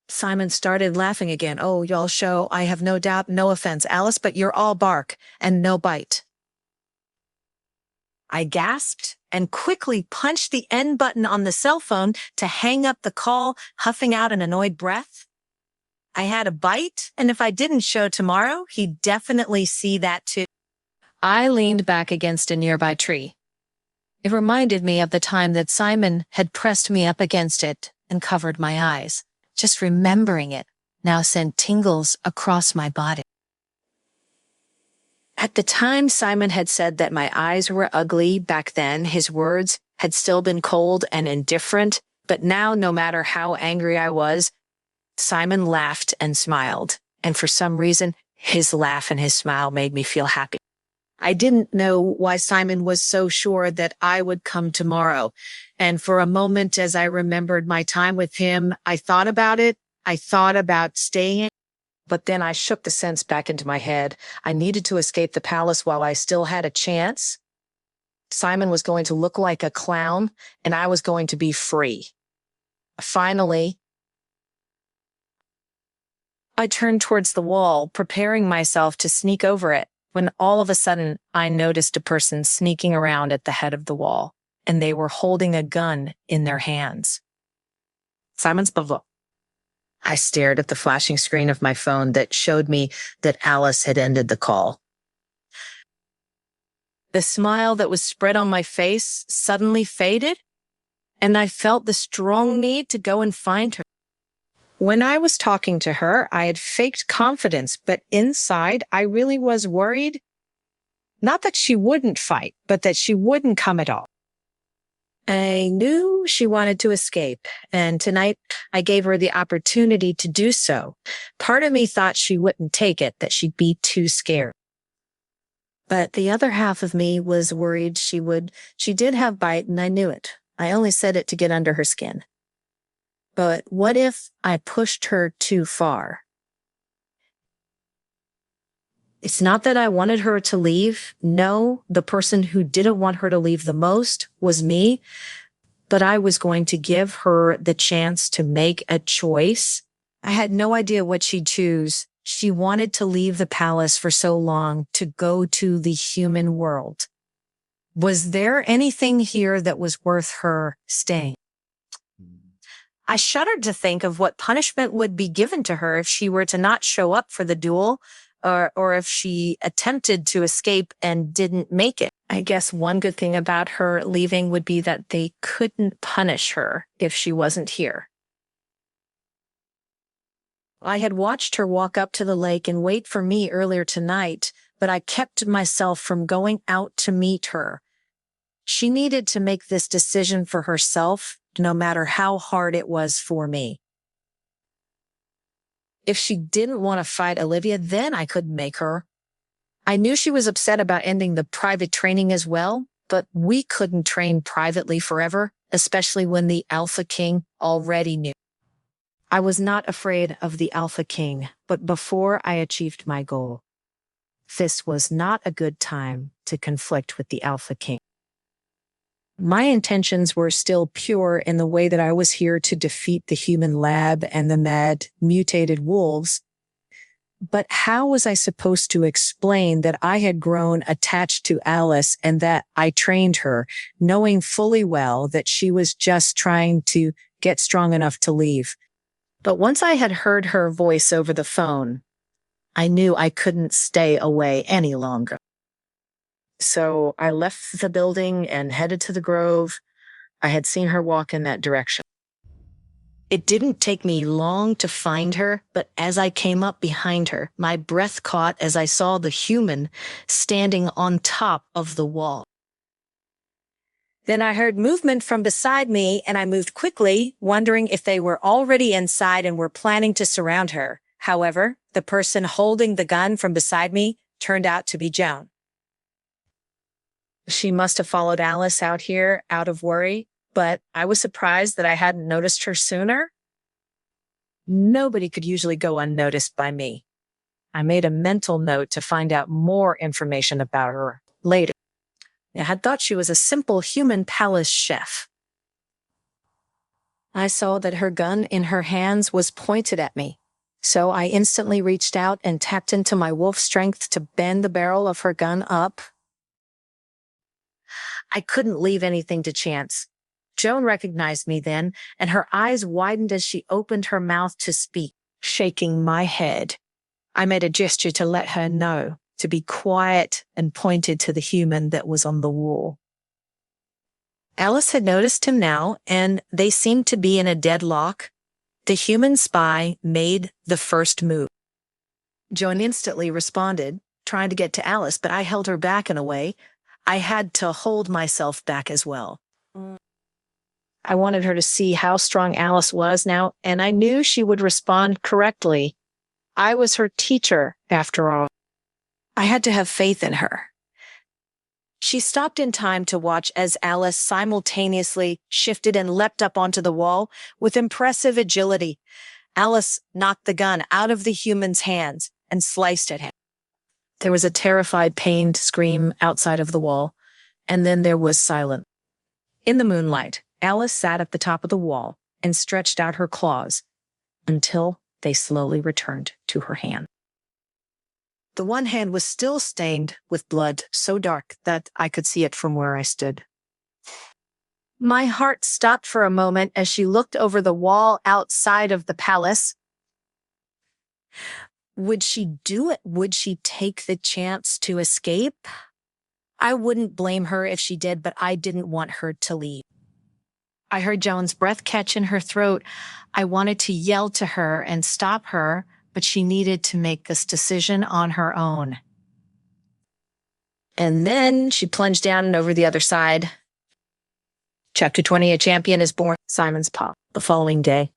Simon started laughing again. "Oh, y'all show. I have no doubt, no offense, Alice, but you're all bark and no bite." I gasped and quickly punched the end button on the cell phone to hang up the call, huffing out an annoyed breath. I had a bite, and if I didn't show tomorrow, he'd definitely see that too. I leaned back against a nearby tree. It reminded me of the time that Simon had pressed me up against it and covered my eyes. Just remembering it now sent tingles across my body. At the time Simon had said that my eyes were ugly back then, his words had still been cold and indifferent, but now, no matter how angry I was, Simon laughed and smiled, and for some reason, his laugh and his smile made me feel happy. I didn't know why Simon was so sure that I would come tomorrow, and for a moment, as I remembered my time with him, I thought about it. I thought about staying. But then I shook the sense back into my head. I needed to escape the palace while I still had a chance. Simon was going to look like a clown, and I was going to be free. Finally, I turned towards the wall, preparing myself to sneak over it, when all of a sudden I noticed a person sneaking around at the head of the wall, and they were holding a gun in their hands. Simon's bavot. I stared at the flashing screen of my phone that showed me that Alice had ended the call. The smile that was spread on my face suddenly faded, and I felt the strong need to go and find her. When I was talking to her, I had faked confidence, but inside I really was worried. Not that she wouldn't fight, but that she wouldn't come at all. I knew she wanted to escape, and tonight I gave her the opportunity to do so. Part of me thought she wouldn't take it, that she'd be too scared. But the other half of me was worried she would. She did have bite, and I knew it. I only said it to get under her skin. But what if I pushed her too far? It's not that I wanted her to leave. No, the person who didn't want her to leave the most was me. But I was going to give her the chance to make a choice. I had no idea what she'd choose. She wanted to leave the palace for so long to go to the human world. Was there anything here that was worth her staying? I shuddered to think of what punishment would be given to her if she were to not show up for the duel, or if she attempted to escape and didn't make it. I guess one good thing about her leaving would be that they couldn't punish her if she wasn't here. I had watched her walk up to the lake and wait for me earlier tonight, but I kept myself from going out to meet her. She needed to make this decision for herself, no matter how hard it was for me. If she didn't want to fight Olivia, then I couldn't make her. I knew she was upset about ending the private training as well, but we couldn't train privately forever, especially when the Alpha King already knew. I was not afraid of the Alpha King, but before I achieved my goal, this was not a good time to conflict with the Alpha King. My intentions were still pure in the way that I was here to defeat the human lab and the mad, mutated wolves. But how was I supposed to explain that I had grown attached to Alice and that I trained her, knowing fully well that she was just trying to get strong enough to leave? But once I had heard her voice over the phone, I knew I couldn't stay away any longer. So I left the building and headed to the grove. I had seen her walk in that direction. It didn't take me long to find her, but as I came up behind her, my breath caught as I saw the human standing on top of the wall. Then I heard movement from beside me, and I moved quickly, wondering if they were already inside and were planning to surround her. However, the person holding the gun from beside me turned out to be Joan. She must have followed Alice out here out of worry, but I was surprised that I hadn't noticed her sooner. Nobody could usually go unnoticed by me. I made a mental note to find out more information about her later. I had thought she was a simple human palace chef. I saw that her gun in her hands was pointed at me, so I instantly reached out and tapped into my wolf strength to bend the barrel of her gun up. I couldn't leave anything to chance. Joan recognized me then, and her eyes widened as she opened her mouth to speak. Shaking my head, I made a gesture to let her know to be quiet and pointed to the human that was on the wall. Alice had noticed him now, and they seemed to be in a deadlock. The human spy made the first move. Joan instantly responded, trying to get to Alice, but I held her back in a way. I had to hold myself back as well. I wanted her to see how strong Alice was now, and I knew she would respond correctly. I was her teacher, after all. I had to have faith in her. She stopped in time to watch as Alice simultaneously shifted and leapt up onto the wall with impressive agility. Alice knocked the gun out of the human's hands and sliced at him. There was a terrified, pained scream outside of the wall, and then there was silence. In the moonlight, Alice sat at the top of the wall and stretched out her claws until they slowly returned to her hand. The one hand was still stained with blood so dark that I could see it from where I stood. My heart stopped for a moment as she looked over the wall outside of the palace. Would she do it? Would she take the chance to escape? I wouldn't blame her if she did, but I didn't want her to leave. I heard Joan's breath catch in her throat. I wanted to yell to her and stop her, but she needed to make this decision on her own. And then she plunged down and over the other side. Chapter 20, a champion is born. Simon's pop. The following day,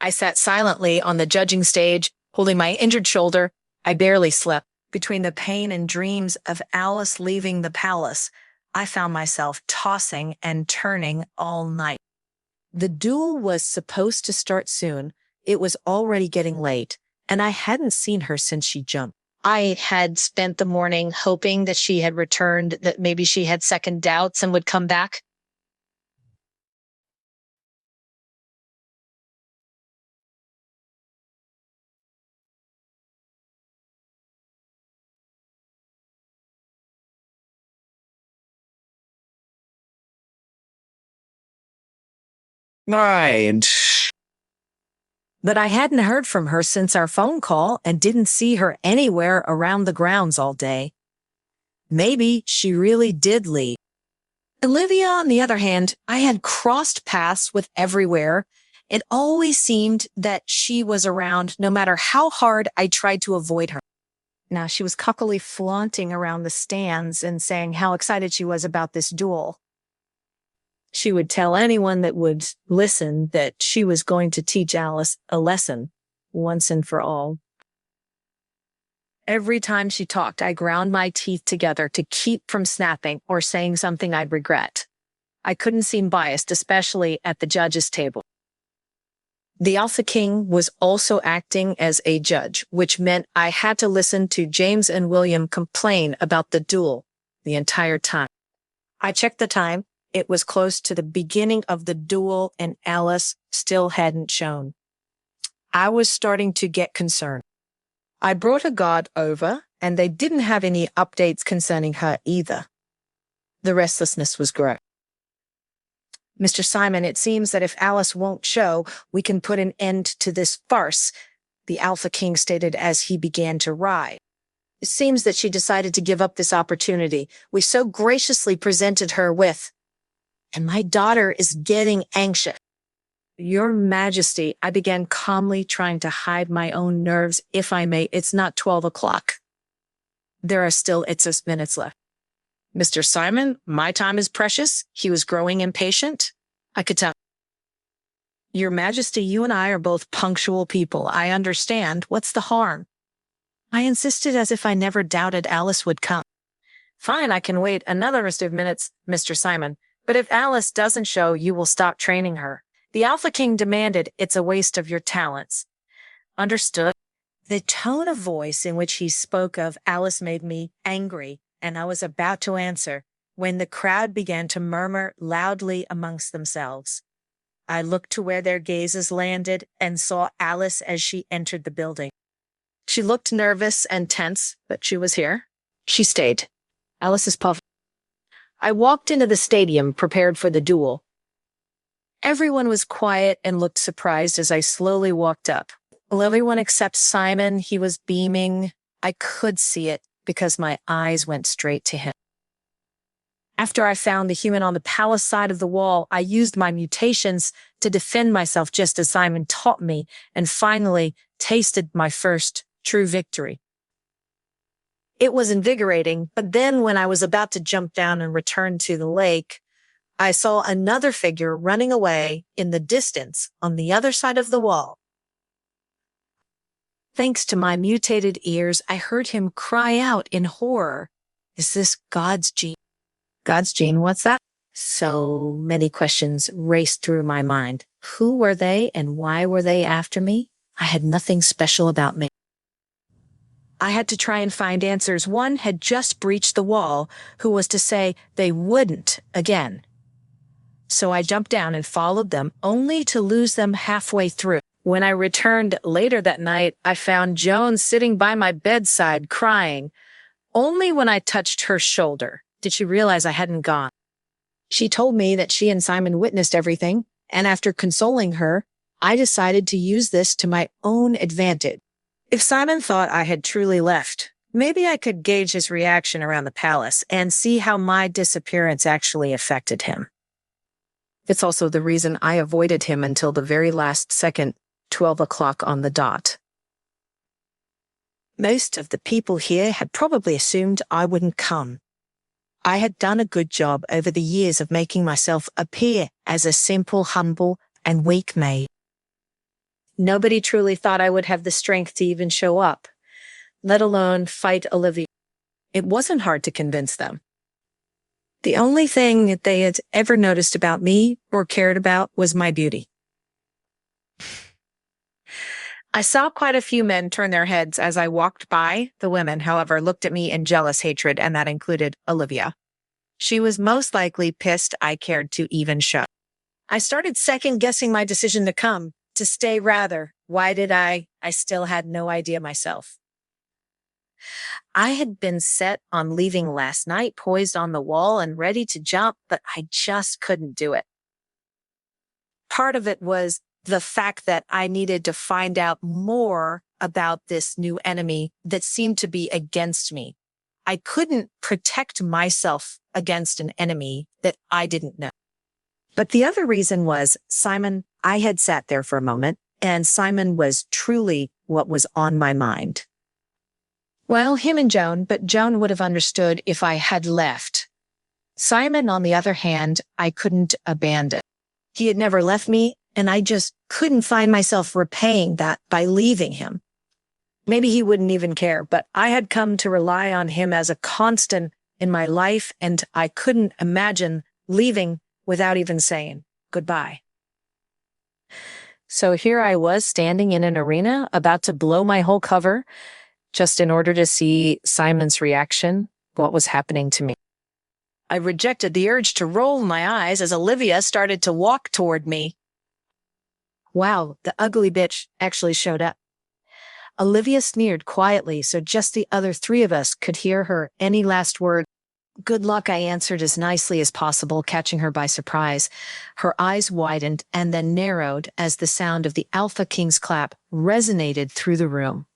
I sat silently on the judging stage, holding my injured shoulder. I barely slept. Between the pain and dreams of Alice leaving the palace, I found myself tossing and turning all night. The duel was supposed to start soon. It was already getting late, and I hadn't seen her since she jumped. I had spent the morning hoping that she had returned, that maybe she had second doubts and would come back. Right. But I hadn't heard from her since our phone call and didn't see her anywhere around the grounds all day. Maybe she really did leave. Olivia, on the other hand, I had crossed paths with everywhere. It always seemed that she was around no matter how hard I tried to avoid her. Now, she was cockily flaunting around the stands and saying how excited she was about this duel. She would tell anyone that would listen that she was going to teach Alice a lesson once and for all. Every time she talked, I ground my teeth together to keep from snapping or saying something I'd regret. I couldn't seem biased, especially at the judges' table. The Alpha King was also acting as a judge, which meant I had to listen to James and William complain about the duel the entire time. I checked the time. It was close to the beginning of the duel, and Alice still hadn't shown. I was starting to get concerned. I brought a guard over, and they didn't have any updates concerning her either. The restlessness was growing. Mr. Simon, it seems that if Alice won't show, we can put an end to this farce, the Alpha King stated as he began to rise. It seems that she decided to give up this opportunity we so graciously presented her with. And my daughter is getting anxious. Your Majesty, I began calmly, trying to hide my own nerves. If I may, it's not 12 o'clock. There are still 8 minutes left. Mr. Simon, my time is precious. He was growing impatient. I could tell. Your Majesty, you and I are both punctual people. I understand. What's the harm? I insisted as if I never doubted Alice would come. Fine, I can wait another rest of minutes, Mr. Simon. But if Alice doesn't show, you will stop training her. The Alpha King demanded, it's a waste of your talents. Understood. The tone of voice in which he spoke of Alice made me angry, and I was about to answer when the crowd began to murmur loudly amongst themselves. I looked to where their gazes landed and saw Alice as she entered the building. She looked nervous and tense, but she was here. She stayed. Alice's puff. I walked into the stadium prepared for the duel. Everyone was quiet and looked surprised as I slowly walked up. Well, everyone except Simon, he was beaming. I could see it because my eyes went straight to him. After I found the human on the palace side of the wall, I used my mutations to defend myself just as Simon taught me, and finally tasted my first true victory. It was invigorating, but then when I was about to jump down and return to the lake, I saw another figure running away in the distance on the other side of the wall. Thanks to my mutated ears, I heard him cry out in horror. Is this God's gene? God's gene, what's that? So many questions raced through my mind. Who were they and why were they after me? I had nothing special about me. I had to try and find answers. One had just breached the wall, who was to say they wouldn't again. So I jumped down and followed them, only to lose them halfway through. When I returned later that night, I found Joan sitting by my bedside crying. Only when I touched her shoulder did she realize I hadn't gone. She told me that she and Simon witnessed everything, and after consoling her, I decided to use this to my own advantage. If Simon thought I had truly left, maybe I could gauge his reaction around the palace and see how my disappearance actually affected him. It's also the reason I avoided him until the very last second, 12 o'clock on the dot. Most of the people here had probably assumed I wouldn't come. I had done a good job over the years of making myself appear as a simple, humble, and weak maid. Nobody truly thought I would have the strength to even show up, let alone fight Olivia. It wasn't hard to convince them. The only thing that they had ever noticed about me or cared about was my beauty. I saw quite a few men turn their heads as I walked by. The women, however, looked at me in jealous hatred, and that included Olivia. She was most likely pissed I cared to even show. I started second-guessing my decision to come, to stay rather. Why did I? I still had no idea myself. I had been set on leaving last night, poised on the wall and ready to jump, but I just couldn't do it. Part of it was the fact that I needed to find out more about this new enemy that seemed to be against me. I couldn't protect myself against an enemy that I didn't know. But the other reason was Simon. I had sat there for a moment, and Simon was truly what was on my mind. Well, him and Joan, but Joan would have understood if I had left. Simon, on the other hand, I couldn't abandon. He had never left me, and I just couldn't find myself repaying that by leaving him. Maybe he wouldn't even care, but I had come to rely on him as a constant in my life, and I couldn't imagine leaving without even saying goodbye. So here I was standing in an arena, about to blow my whole cover, just in order to see Simon's reaction, what was happening to me. I rejected the urge to roll my eyes as Olivia started to walk toward me. Wow, the ugly bitch actually showed up. Olivia sneered quietly, so just the other three of us could hear her any last word. Good luck, I answered as nicely as possible, catching her by surprise. Her eyes widened and then narrowed as the sound of the Alpha King's clap resonated through the room.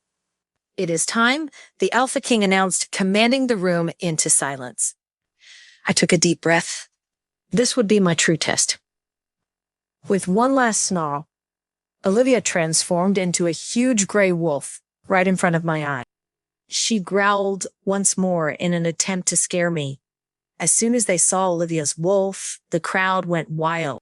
It is time, the Alpha King announced, commanding the room into silence. I took a deep breath. This would be my true test. With one last snarl, Olivia transformed into a huge gray wolf right in front of my eye. She growled once more in an attempt to scare me. As soon as they saw Olivia's wolf, the crowd went wild.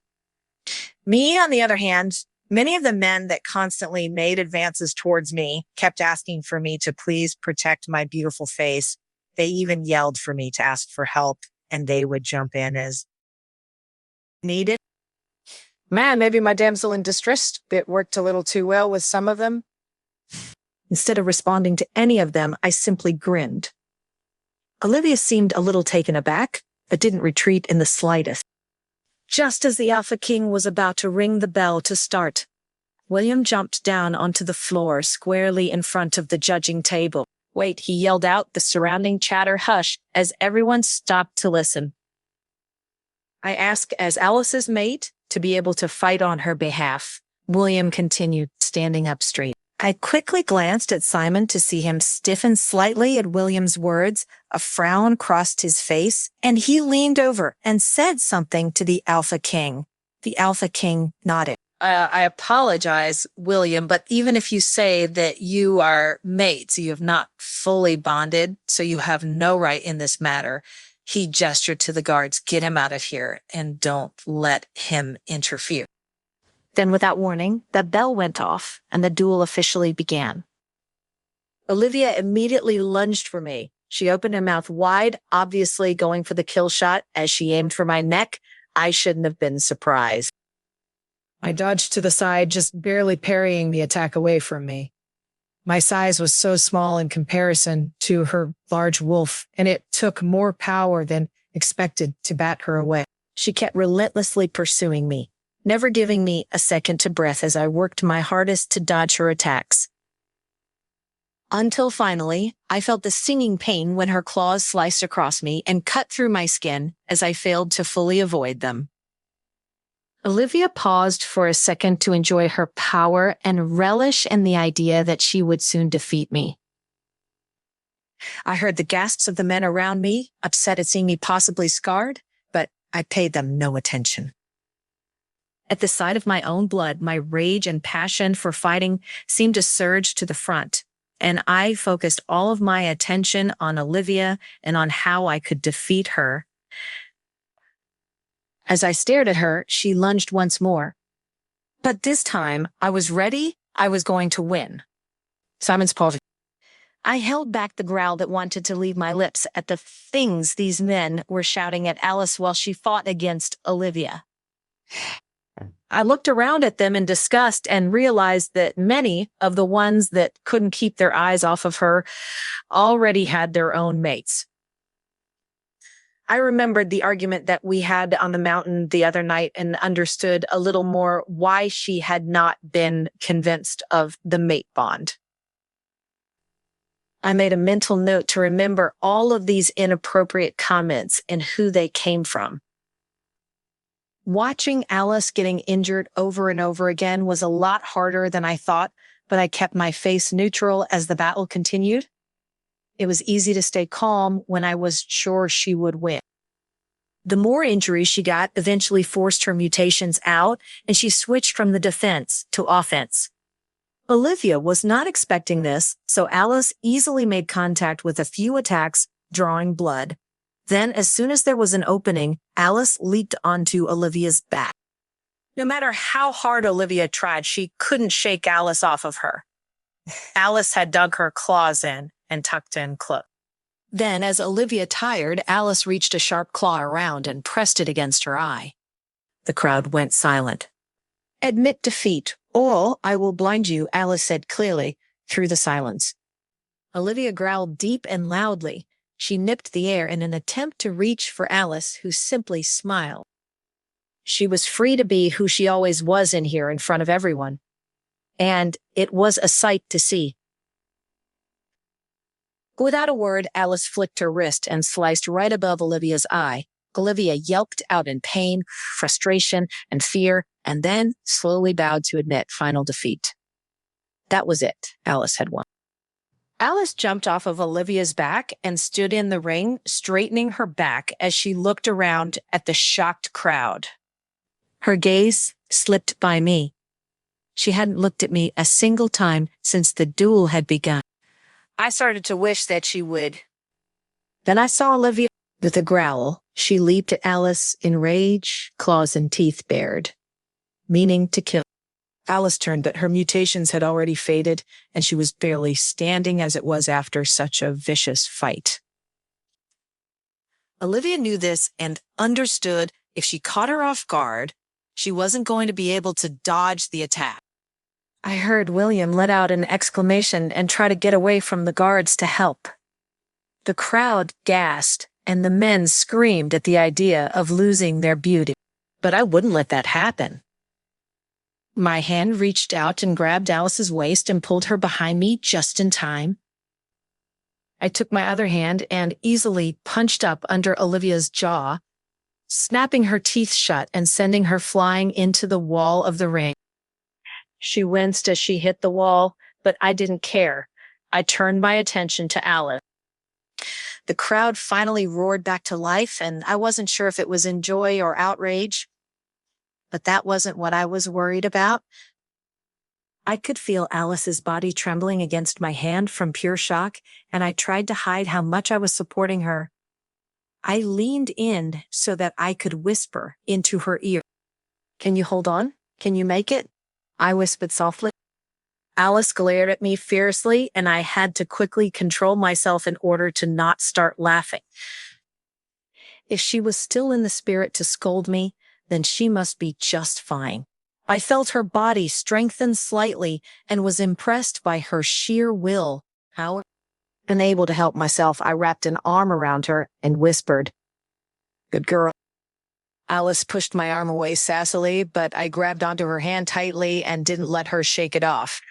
Me, on the other hand, many of the men that constantly made advances towards me kept asking for me to please protect my beautiful face. They even yelled for me to ask for help, and they would jump in as needed. Man, maybe my damsel in distress bit worked a little too well with some of them. Instead of responding to any of them, I simply grinned. Olivia seemed a little taken aback, but didn't retreat in the slightest. Just as the Alpha King was about to ring the bell to start, William jumped down onto the floor squarely in front of the judging table. Wait, he yelled out, the surrounding chatter hushed as everyone stopped to listen. I ask as Alice's mate to be able to fight on her behalf. William continued, standing up straight. I quickly glanced at Simon to see him stiffen slightly at William's words. A frown crossed his face, and he leaned over and said something to the Alpha King. The Alpha King nodded. I apologize, William, but even if you say that you are mates, you have not fully bonded, so you have no right in this matter. He gestured to the guards, get him out of here and don't let him interfere. Then without warning, the bell went off and the duel officially began. Olivia immediately lunged for me. She opened her mouth wide, obviously going for the kill shot. As she aimed for my neck, I shouldn't have been surprised. I dodged to the side, just barely parrying the attack away from me. My size was so small in comparison to her large wolf, and it took more power than expected to bat her away. She kept relentlessly pursuing me, never giving me a second to breath as I worked my hardest to dodge her attacks. Until finally, I felt the stinging pain when her claws sliced across me and cut through my skin as I failed to fully avoid them. Olivia paused for a second to enjoy her power and relish in the idea that she would soon defeat me. I heard the gasps of the men around me, upset at seeing me possibly scarred, but I paid them no attention. At the sight of my own blood, my rage and passion for fighting seemed to surge to the front. and I focused all of my attention on Olivia and on how I could defeat her. As I stared at her, she lunged once more. But this time, I was ready. I was going to win. Simon's paw. I held back the growl that wanted to leave my lips at the things these men were shouting at Alice while she fought against Olivia. I looked around at them in disgust and realized that many of the ones that couldn't keep their eyes off of her already had their own mates. I remembered the argument that we had on the mountain the other night and understood a little more why she had not been convinced of the mate bond. I made a mental note to remember all of these inappropriate comments and who they came from. Watching Alice getting injured over and over again was a lot harder than I thought, but I kept my face neutral as the battle continued. It was easy to stay calm when I was sure she would win. The more injuries she got eventually forced her mutations out, and she switched from the defense to offense. Olivia was not expecting this, so Alice easily made contact with a few attacks, drawing blood. Then, as soon as there was an opening, Alice leaped onto Olivia's back. No matter how hard Olivia tried, she couldn't shake Alice off of her. Alice had dug her claws in and tucked in close. Then, as Olivia tired, Alice reached a sharp claw around and pressed it against her eye. The crowd went silent. "Admit defeat, or I will blind you," Alice said clearly through the silence. Olivia growled deep and loudly. She nipped the air in an attempt to reach for Alice, who simply smiled. She was free to be who she always was in here in front of everyone. And it was a sight to see. Without a word, Alice flicked her wrist and sliced right above Olivia's eye. Olivia yelped out in pain, frustration, and fear, and then slowly bowed to admit final defeat. That was it. Alice had won. Alice jumped off of Olivia's back and stood in the ring, straightening her back as she looked around at the shocked crowd. Her gaze slipped by me. She hadn't looked at me a single time since the duel had begun. I started to wish that she would. Then I saw Olivia with a growl. She leaped at Alice in rage, claws and teeth bared, meaning to kill. Alice turned, but her mutations had already faded, and she was barely standing as it was after such a vicious fight. Olivia knew this and understood if she caught her off guard, she wasn't going to be able to dodge the attack. I heard William let out an exclamation and try to get away from the guards to help. The crowd gasped, and the men screamed at the idea of losing their beauty. But I wouldn't let that happen. My hand reached out and grabbed Alice's waist and pulled her behind me just in time. I took my other hand and easily punched up under Olivia's jaw, snapping her teeth shut and sending her flying into the wall of the ring. She winced as she hit the wall, but I didn't care. I turned my attention to Alice. The crowd finally roared back to life, and I wasn't sure if it was in joy or outrage. But that wasn't what I was worried about. I could feel Alice's body trembling against my hand from pure shock, and I tried to hide how much I was supporting her. I leaned in so that I could whisper into her ear. "Can you hold on? Can you make it?" I whispered softly. Alice glared at me fiercely, and I had to quickly control myself in order to not start laughing. If she was still in the spirit to scold me, then she must be just fine. I felt her body strengthen slightly and was impressed by her sheer will. However, unable to help myself, I wrapped an arm around her and whispered, "Good girl." Alice pushed my arm away sassily, but I grabbed onto her hand tightly and didn't let her shake it off.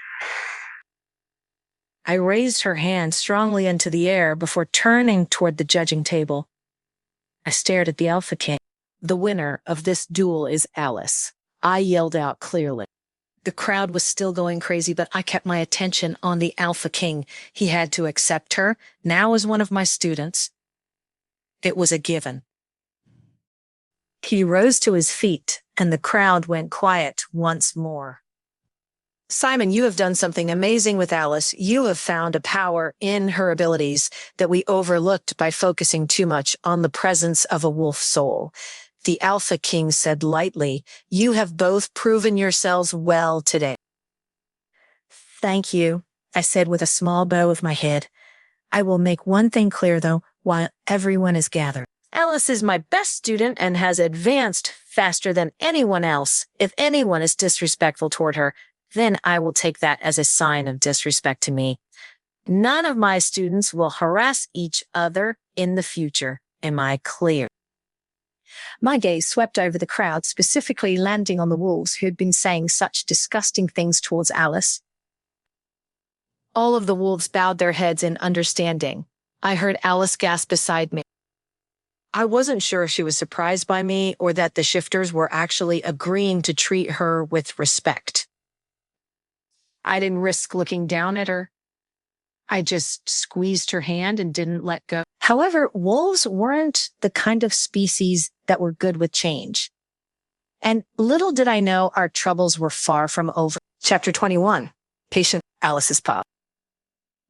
I raised her hand strongly into the air before turning toward the judging table. I stared at the Alpha King. "The winner of this duel is Alice," I yelled out clearly. The crowd was still going crazy, but I kept my attention on the Alpha King. He had to accept her, now as one of my students. It was a given. He rose to his feet, and the crowd went quiet once more. Simon, you have done something amazing with Alice. You have found a power in her abilities that we overlooked by focusing too much on the presence of a wolf soul. The Alpha King said lightly, "You have both proven yourselves well today." Thank you, I said with a small bow of my head. I will make one thing clear, though, while everyone is gathered. Alice is my best student and has advanced faster than anyone else. If anyone is disrespectful toward her, then I will take that as a sign of disrespect to me. None of my students will harass each other in the future. Am I clear? My gaze swept over the crowd, specifically landing on the wolves who had been saying such disgusting things towards Alice. All of the wolves bowed their heads in understanding. I heard Alice gasp beside me. I wasn't sure if she was surprised by me or that the shifters were actually agreeing to treat her with respect. I didn't risk looking down at her. I just squeezed her hand and didn't let go. However, wolves weren't the kind of species that were good with change. And little did I know our troubles were far from over. Chapter 21. Patient Alice's Pop.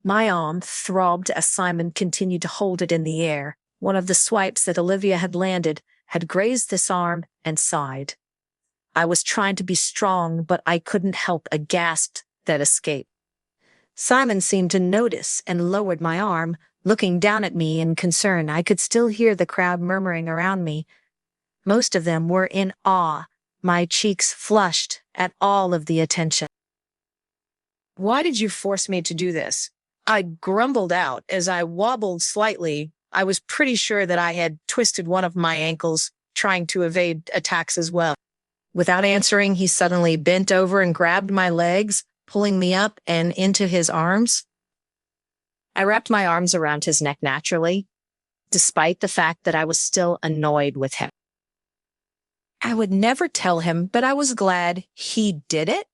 My arm throbbed as Simon continued to hold it in the air. One of the swipes that Olivia had landed had grazed this arm and sighed. I was trying to be strong, but I couldn't help a gasp that escaped. Simon seemed to notice and lowered my arm, looking down at me in concern. I could still hear the crowd murmuring around me. Most of them were in awe, my cheeks flushed at all of the attention. "Why did you force me to do this?" I grumbled out as I wobbled slightly. I was pretty sure that I had twisted one of my ankles, trying to evade attacks as well. Without answering, he suddenly bent over and grabbed my legs, pulling me up and into his arms. I wrapped my arms around his neck naturally, despite the fact that I was still annoyed with him. I would never tell him, but I was glad he did it.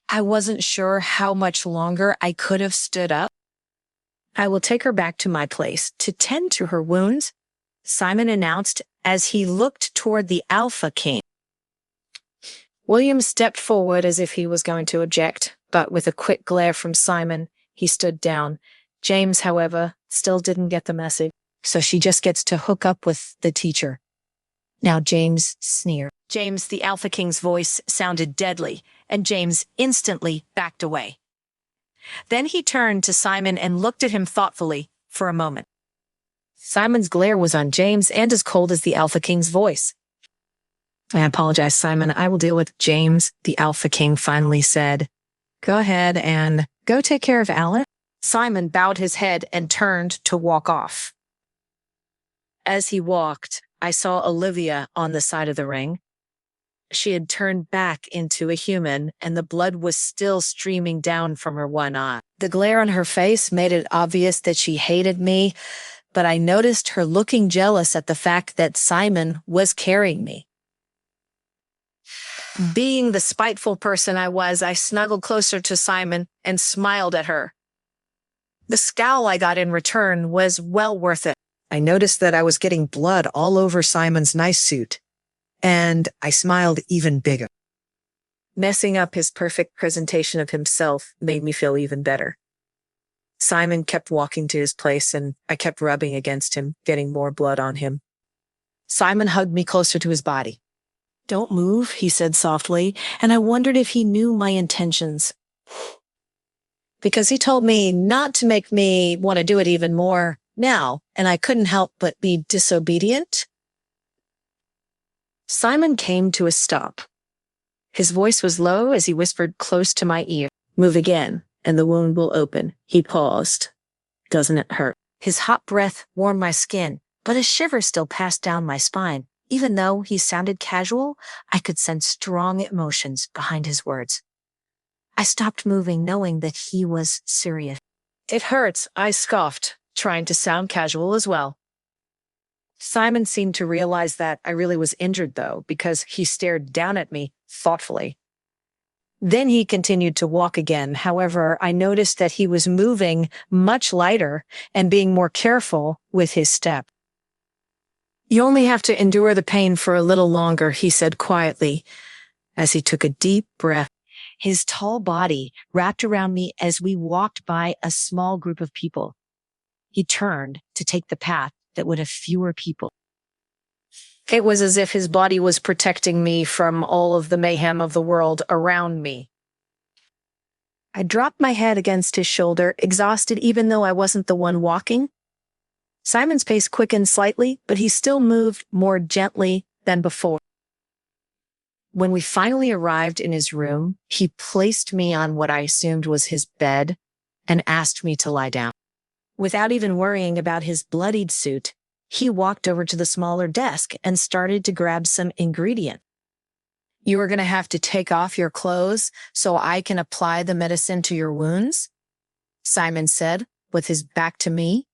I wasn't sure how much longer I could have stood up. "I will take her back to my place to tend to her wounds," Simon announced as he looked toward the Alpha King. William stepped forward as if he was going to object, but with a quick glare from Simon, he stood down. James, however, still didn't get the message, so she just gets to hook up with the teacher. Now James sneered. James, the Alpha King's voice sounded deadly, and James instantly backed away. Then he turned to Simon and looked at him thoughtfully for a moment. Simon's glare was on James and as cold as the Alpha King's voice. "I apologize, Simon. I will deal with James," the Alpha King finally said. "Go ahead and go take care of Alice." Simon bowed his head and turned to walk off. As he walked, I saw Olivia on the side of the ring. She had turned back into a human, and the blood was still streaming down from her one eye. The glare on her face made it obvious that she hated me, but I noticed her looking jealous at the fact that Simon was carrying me. Being the spiteful person I was, I snuggled closer to Simon and smiled at her. The scowl I got in return was well worth it. I noticed that I was getting blood all over Simon's nice suit, and I smiled even bigger. Messing up his perfect presentation of himself made me feel even better. Simon kept walking to his place, and I kept rubbing against him, getting more blood on him. Simon hugged me closer to his body. "Don't move," he said softly, and I wondered if he knew my intentions. Because he told me not to make me want to do it even more now, and I couldn't help but be disobedient. Simon came to a stop. His voice was low as he whispered close to my ear. "Move again, and the wound will open." He paused. "Doesn't it hurt?" His hot breath warmed my skin, but a shiver still passed down my spine. Even though he sounded casual, I could sense strong emotions behind his words. I stopped moving, knowing that he was serious. "It hurts," I scoffed, trying to sound casual as well. Simon seemed to realize that I really was injured, though, because he stared down at me thoughtfully. Then he continued to walk again. However, I noticed that he was moving much lighter and being more careful with his step. "You only have to endure the pain for a little longer," he said quietly, as he took a deep breath. his tall body wrapped around me as we walked by a small group of people. He turned to take the path that would have fewer people. It was as if his body was protecting me from all of the mayhem of the world around me. I dropped my head against his shoulder, exhausted even though I wasn't the one walking. Simon's pace quickened slightly, but he still moved more gently than before. When we finally arrived in his room, he placed me on what I assumed was his bed and asked me to lie down. Without even worrying about his bloodied suit, he walked over to the smaller desk and started to grab some ingredient. "You are going to have to take off your clothes so I can apply the medicine to your wounds," Simon said, with his back to me.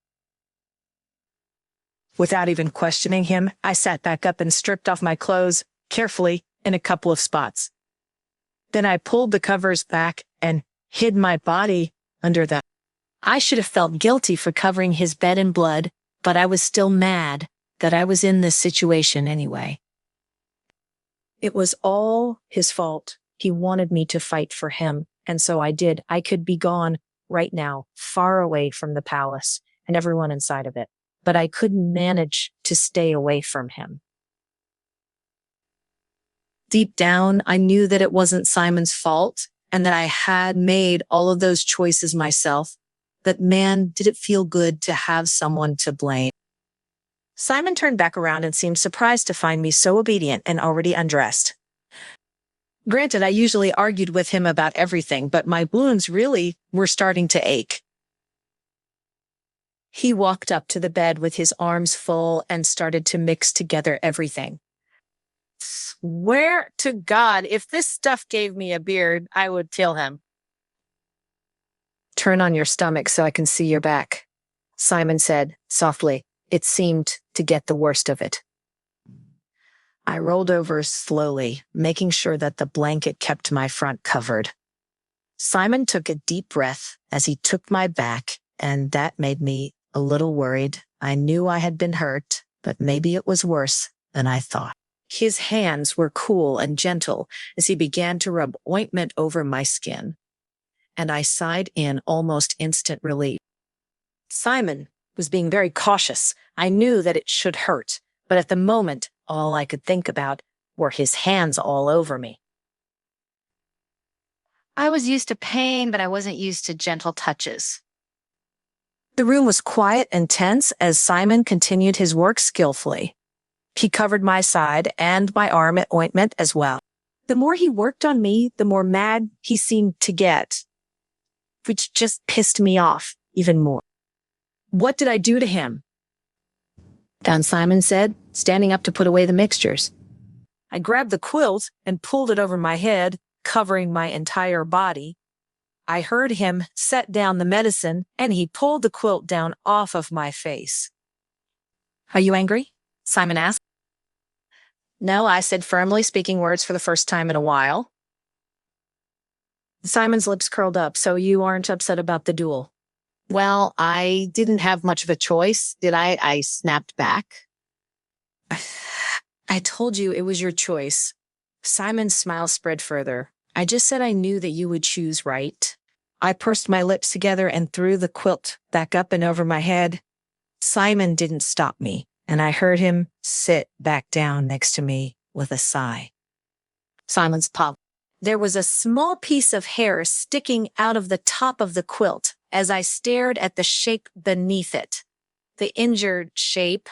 Without even questioning him, I sat back up and stripped off my clothes carefully in a couple of spots. Then I pulled the covers back and hid my body under them. I should have felt guilty for covering his bed in blood, but I was still mad that I was in this situation anyway. It was all his fault. He wanted me to fight for him, and so I did. I could be gone right now, far away from the palace and everyone inside of it, but I couldn't manage to stay away from him. Deep down, I knew that it wasn't Simon's fault and that I had made all of those choices myself, but man, did it feel good to have someone to blame. Simon turned back around and seemed surprised to find me so obedient and already undressed. Granted, I usually argued with him about everything, but my wounds really were starting to ache. He walked up to the bed with his arms full and started to mix together everything. Swear to God, if this stuff gave me a beard, I would kill him. "Turn on your stomach so I can see your back," Simon said softly. It seemed to get the worst of it. I rolled over slowly, making sure that the blanket kept my front covered. Simon took a deep breath as he took my back, and that made me a little worried. I knew I had been hurt, but maybe it was worse than I thought. His hands were cool and gentle as he began to rub ointment over my skin, and I sighed in almost instant relief. Simon was being very cautious. I knew that it should hurt, but at the moment, all I could think about were his hands all over me. I was used to pain, but I wasn't used to gentle touches. The room was quiet and tense as Simon continued his work skillfully. He covered my side and my arm in ointment as well. The more he worked on me, the more mad he seemed to get, which just pissed me off even more. "What did I do to him?" Don Simon said, standing up to put away the mixtures. I grabbed the quilt and pulled it over my head, covering my entire body. I heard him set down the medicine, and he pulled the quilt down off of my face. "Are you angry?" Simon asked. "No," I said firmly, speaking words for the first time in a while. Simon's lips curled up. "So you aren't upset about the duel?" "Well, I didn't have much of a choice, did I?" I snapped back. "I told you it was your choice." Simon's smile spread further. "I just said I knew that you would choose right." I pursed my lips together and threw the quilt back up and over my head. Simon didn't stop me, and I heard him sit back down next to me with a sigh. Simon's paused. There was a small piece of hair sticking out of the top of the quilt as I stared at the shape beneath it. The injured shape.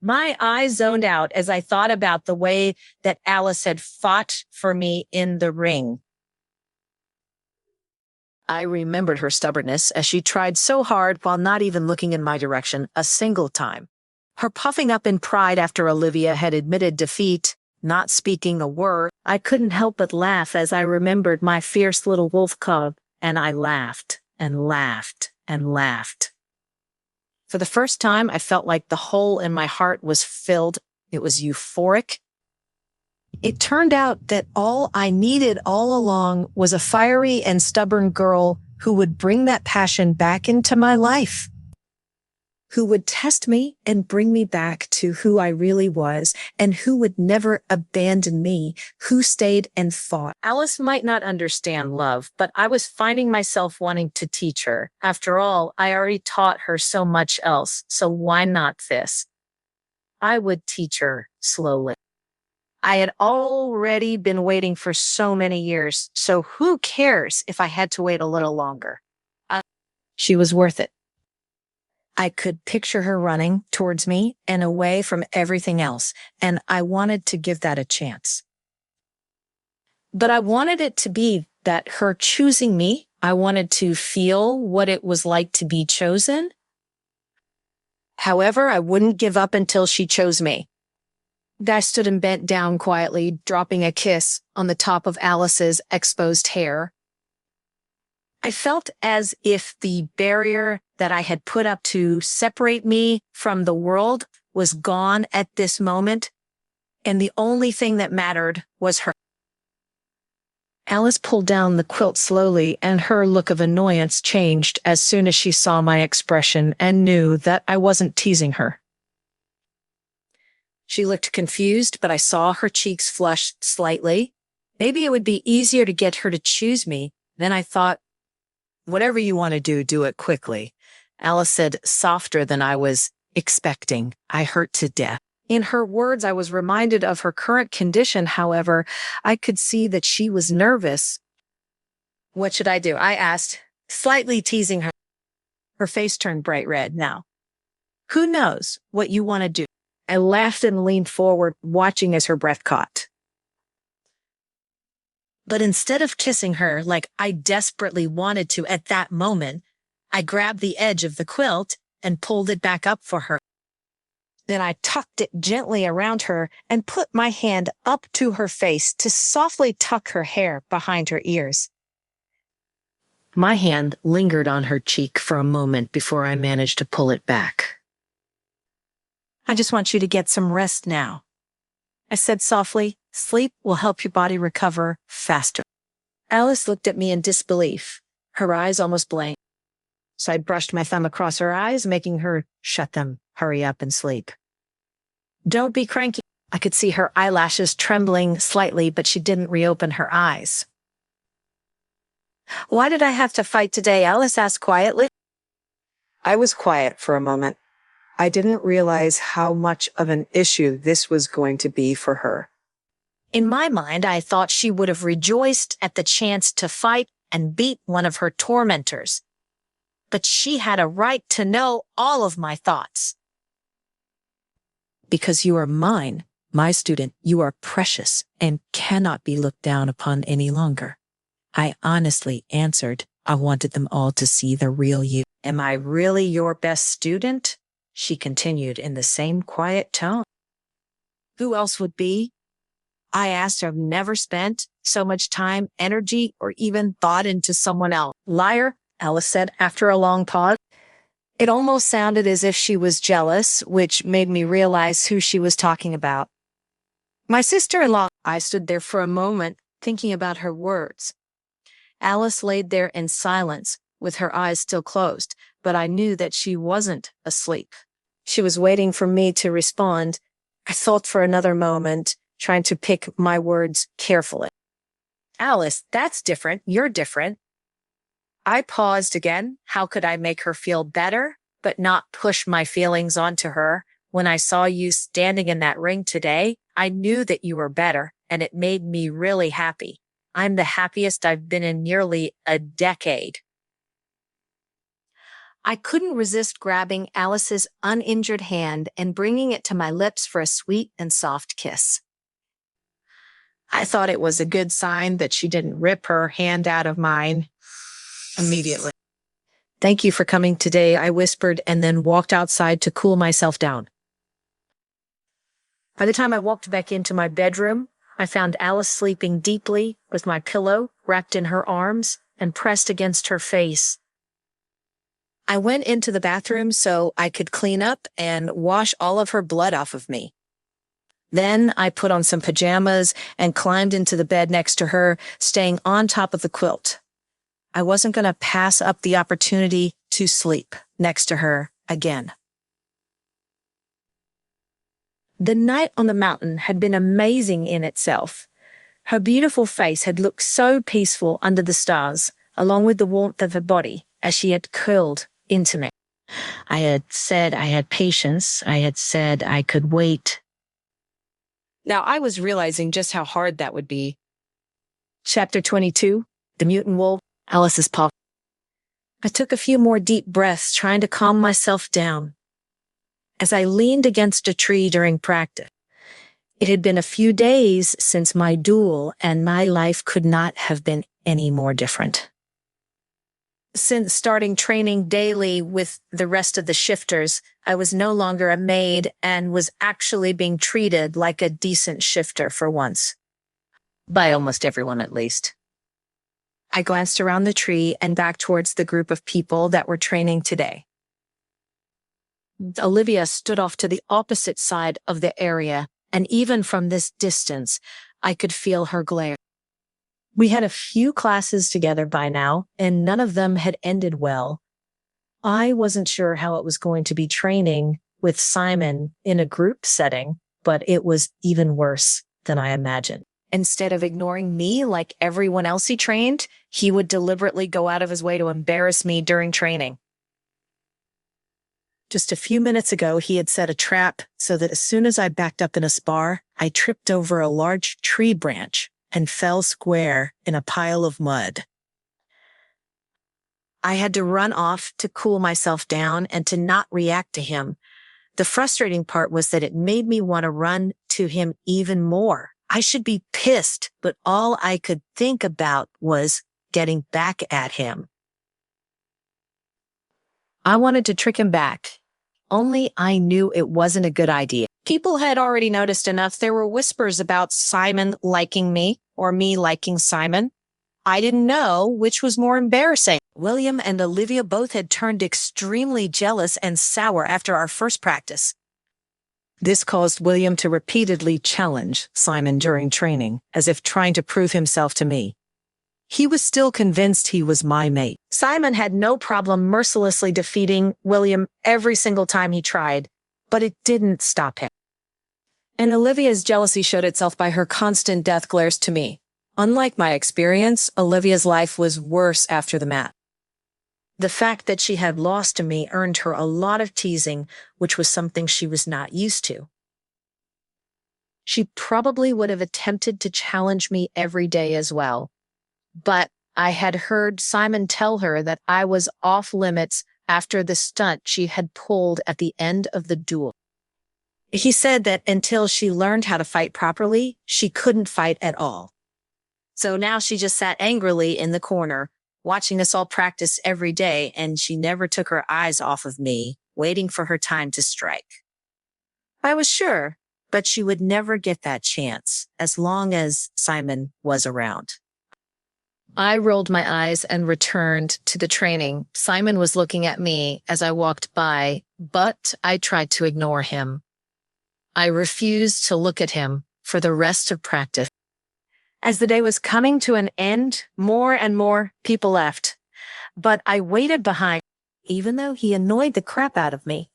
My eyes zoned out as I thought about the way that Alice had fought for me in the ring. I remembered her stubbornness as she tried so hard while not even looking in my direction a single time. Her puffing up in pride after Olivia had admitted defeat, not speaking a word. I couldn't help but laugh as I remembered my fierce little wolf cub, and I laughed and laughed and laughed. For the first time, I felt like the hole in my heart was filled. It was euphoric. It turned out that all I needed all along was a fiery and stubborn girl who would bring that passion back into my life. who would test me and bring me back to who I really was, and who would never abandon me, who stayed and fought. Alice might not understand love, but I was finding myself wanting to teach her. After all, I already taught her so much else, so why not this? I would teach her slowly. I had already been waiting for so many years, so who cares if I had to wait a little longer? She was worth it. I could picture her running towards me and away from everything else, and I wanted to give that a chance. But I wanted it to be that her choosing me, I wanted to feel what it was like to be chosen. However, I wouldn't give up until she chose me. I stood and bent down quietly, dropping a kiss on the top of Alice's exposed hair. I felt as if the barrier that I had put up to separate me from the world was gone at this moment, and the only thing that mattered was her. Alice pulled down the quilt slowly, and her look of annoyance changed as soon as she saw my expression and knew that I wasn't teasing her. She looked confused, but I saw her cheeks flush slightly. Maybe it would be easier to get her to choose me. Then I thought, whatever you want to do it quickly. Alice said, softer than I was expecting. I hurt to death. In her words, I was reminded of her current condition. However, I could see that she was nervous. What should I do? I asked, slightly teasing her. Her face turned bright red now. Who knows what you want to do? I laughed and leaned forward, watching as her breath caught. But instead of kissing her like I desperately wanted to at that moment, I grabbed the edge of the quilt and pulled it back up for her. Then I tucked it gently around her and put my hand up to her face to softly tuck her hair behind her ears. My hand lingered on her cheek for a moment before I managed to pull it back. I just want you to get some rest now, I said softly. Sleep will help your body recover faster. Alice looked at me in disbelief, her eyes almost blank. So I brushed my thumb across her eyes, making her shut them, hurry up and sleep. Don't be cranky. I could see her eyelashes trembling slightly, but she didn't reopen her eyes. Why did I have to fight today? Alice asked quietly. I was quiet for a moment. I didn't realize how much of an issue this was going to be for her. In my mind, I thought she would have rejoiced at the chance to fight and beat one of her tormentors. But she had a right to know all of my thoughts. Because you are mine, my student, you are precious and cannot be looked down upon any longer. I honestly answered, I wanted them all to see the real you. Am I really your best student? She continued in the same quiet tone. Who else would be? I asked her. I've never spent so much time, energy, or even thought into someone else. Liar, Alice said after a long pause. It almost sounded as if she was jealous, which made me realize who she was talking about. My sister-in-law. I stood there for a moment, thinking about her words. Alice laid there in silence, with her eyes still closed, but I knew that she wasn't asleep. She was waiting for me to respond. I thought for another moment, trying to pick my words carefully. Alice, that's different. You're different. I paused again. How could I make her feel better, but not push my feelings onto her? When I saw you standing in that ring today, I knew that you were better, and it made me really happy. I'm the happiest I've been in nearly a decade. I couldn't resist grabbing Alice's uninjured hand and bringing it to my lips for a sweet and soft kiss. I thought it was a good sign that she didn't rip her hand out of mine immediately. Thank you for coming today, I whispered, and then walked outside to cool myself down. By the time I walked back into my bedroom, I found Alice sleeping deeply with my pillow wrapped in her arms and pressed against her face. I went into the bathroom so I could clean up and wash all of her blood off of me. Then I put on some pajamas and climbed into the bed next to her, staying on top of the quilt. I wasn't going to pass up the opportunity to sleep next to her again. The night on the mountain had been amazing in itself. Her beautiful face had looked so peaceful under the stars, along with the warmth of her body as she had curled into me. I had said I had patience. I had said I could wait. Now I was realizing just how hard that would be. Chapter 22, The Mutant Wolf, Alice's Paw. I took a few more deep breaths, trying to calm myself down. As I leaned against a tree during practice, it had been a few days since my duel, and my life could not have been any more different. Since starting training daily with the rest of the shifters, I was no longer a maid and was actually being treated like a decent shifter for once. By almost everyone, at least. I glanced around the tree and back towards the group of people that were training today. Olivia stood off to the opposite side of the area, and even from this distance, I could feel her glare. We had a few classes together by now, and none of them had ended well. I wasn't sure how it was going to be training with Simon in a group setting, but it was even worse than I imagined. Instead of ignoring me like everyone else he trained, he would deliberately go out of his way to embarrass me during training. Just a few minutes ago, he had set a trap so that as soon as I backed up in a spar, I tripped over a large tree branch and fell square in a pile of mud. I had to run off to cool myself down and to not react to him. The frustrating part was that it made me want to run to him even more. I should be pissed, but all I could think about was getting back at him. I wanted to trick him back, only I knew it wasn't a good idea. People had already noticed enough. There were whispers about Simon liking me or me liking Simon. I didn't know which was more embarrassing. William and Olivia both had turned extremely jealous and sour after our first practice. This caused William to repeatedly challenge Simon during training, as if trying to prove himself to me. He was still convinced he was my mate. Simon had no problem mercilessly defeating William every single time he tried, but it didn't stop him. And Olivia's jealousy showed itself by her constant death glares to me. Unlike my experience, Olivia's life was worse after the match. The fact that she had lost to me earned her a lot of teasing, which was something she was not used to. She probably would have attempted to challenge me every day as well. But I had heard Simon tell her that I was off limits after the stunt she had pulled at the end of the duel. He said that until she learned how to fight properly, she couldn't fight at all. So now she just sat angrily in the corner, watching us all practice every day, and she never took her eyes off of me, waiting for her time to strike. I was sure, but she would never get that chance as long as Simon was around. I rolled my eyes and returned to the training. Simon was looking at me as I walked by, but I tried to ignore him. I refused to look at him for the rest of practice. As the day was coming to an end, more and more people left. But I waited behind, even though he annoyed the crap out of me.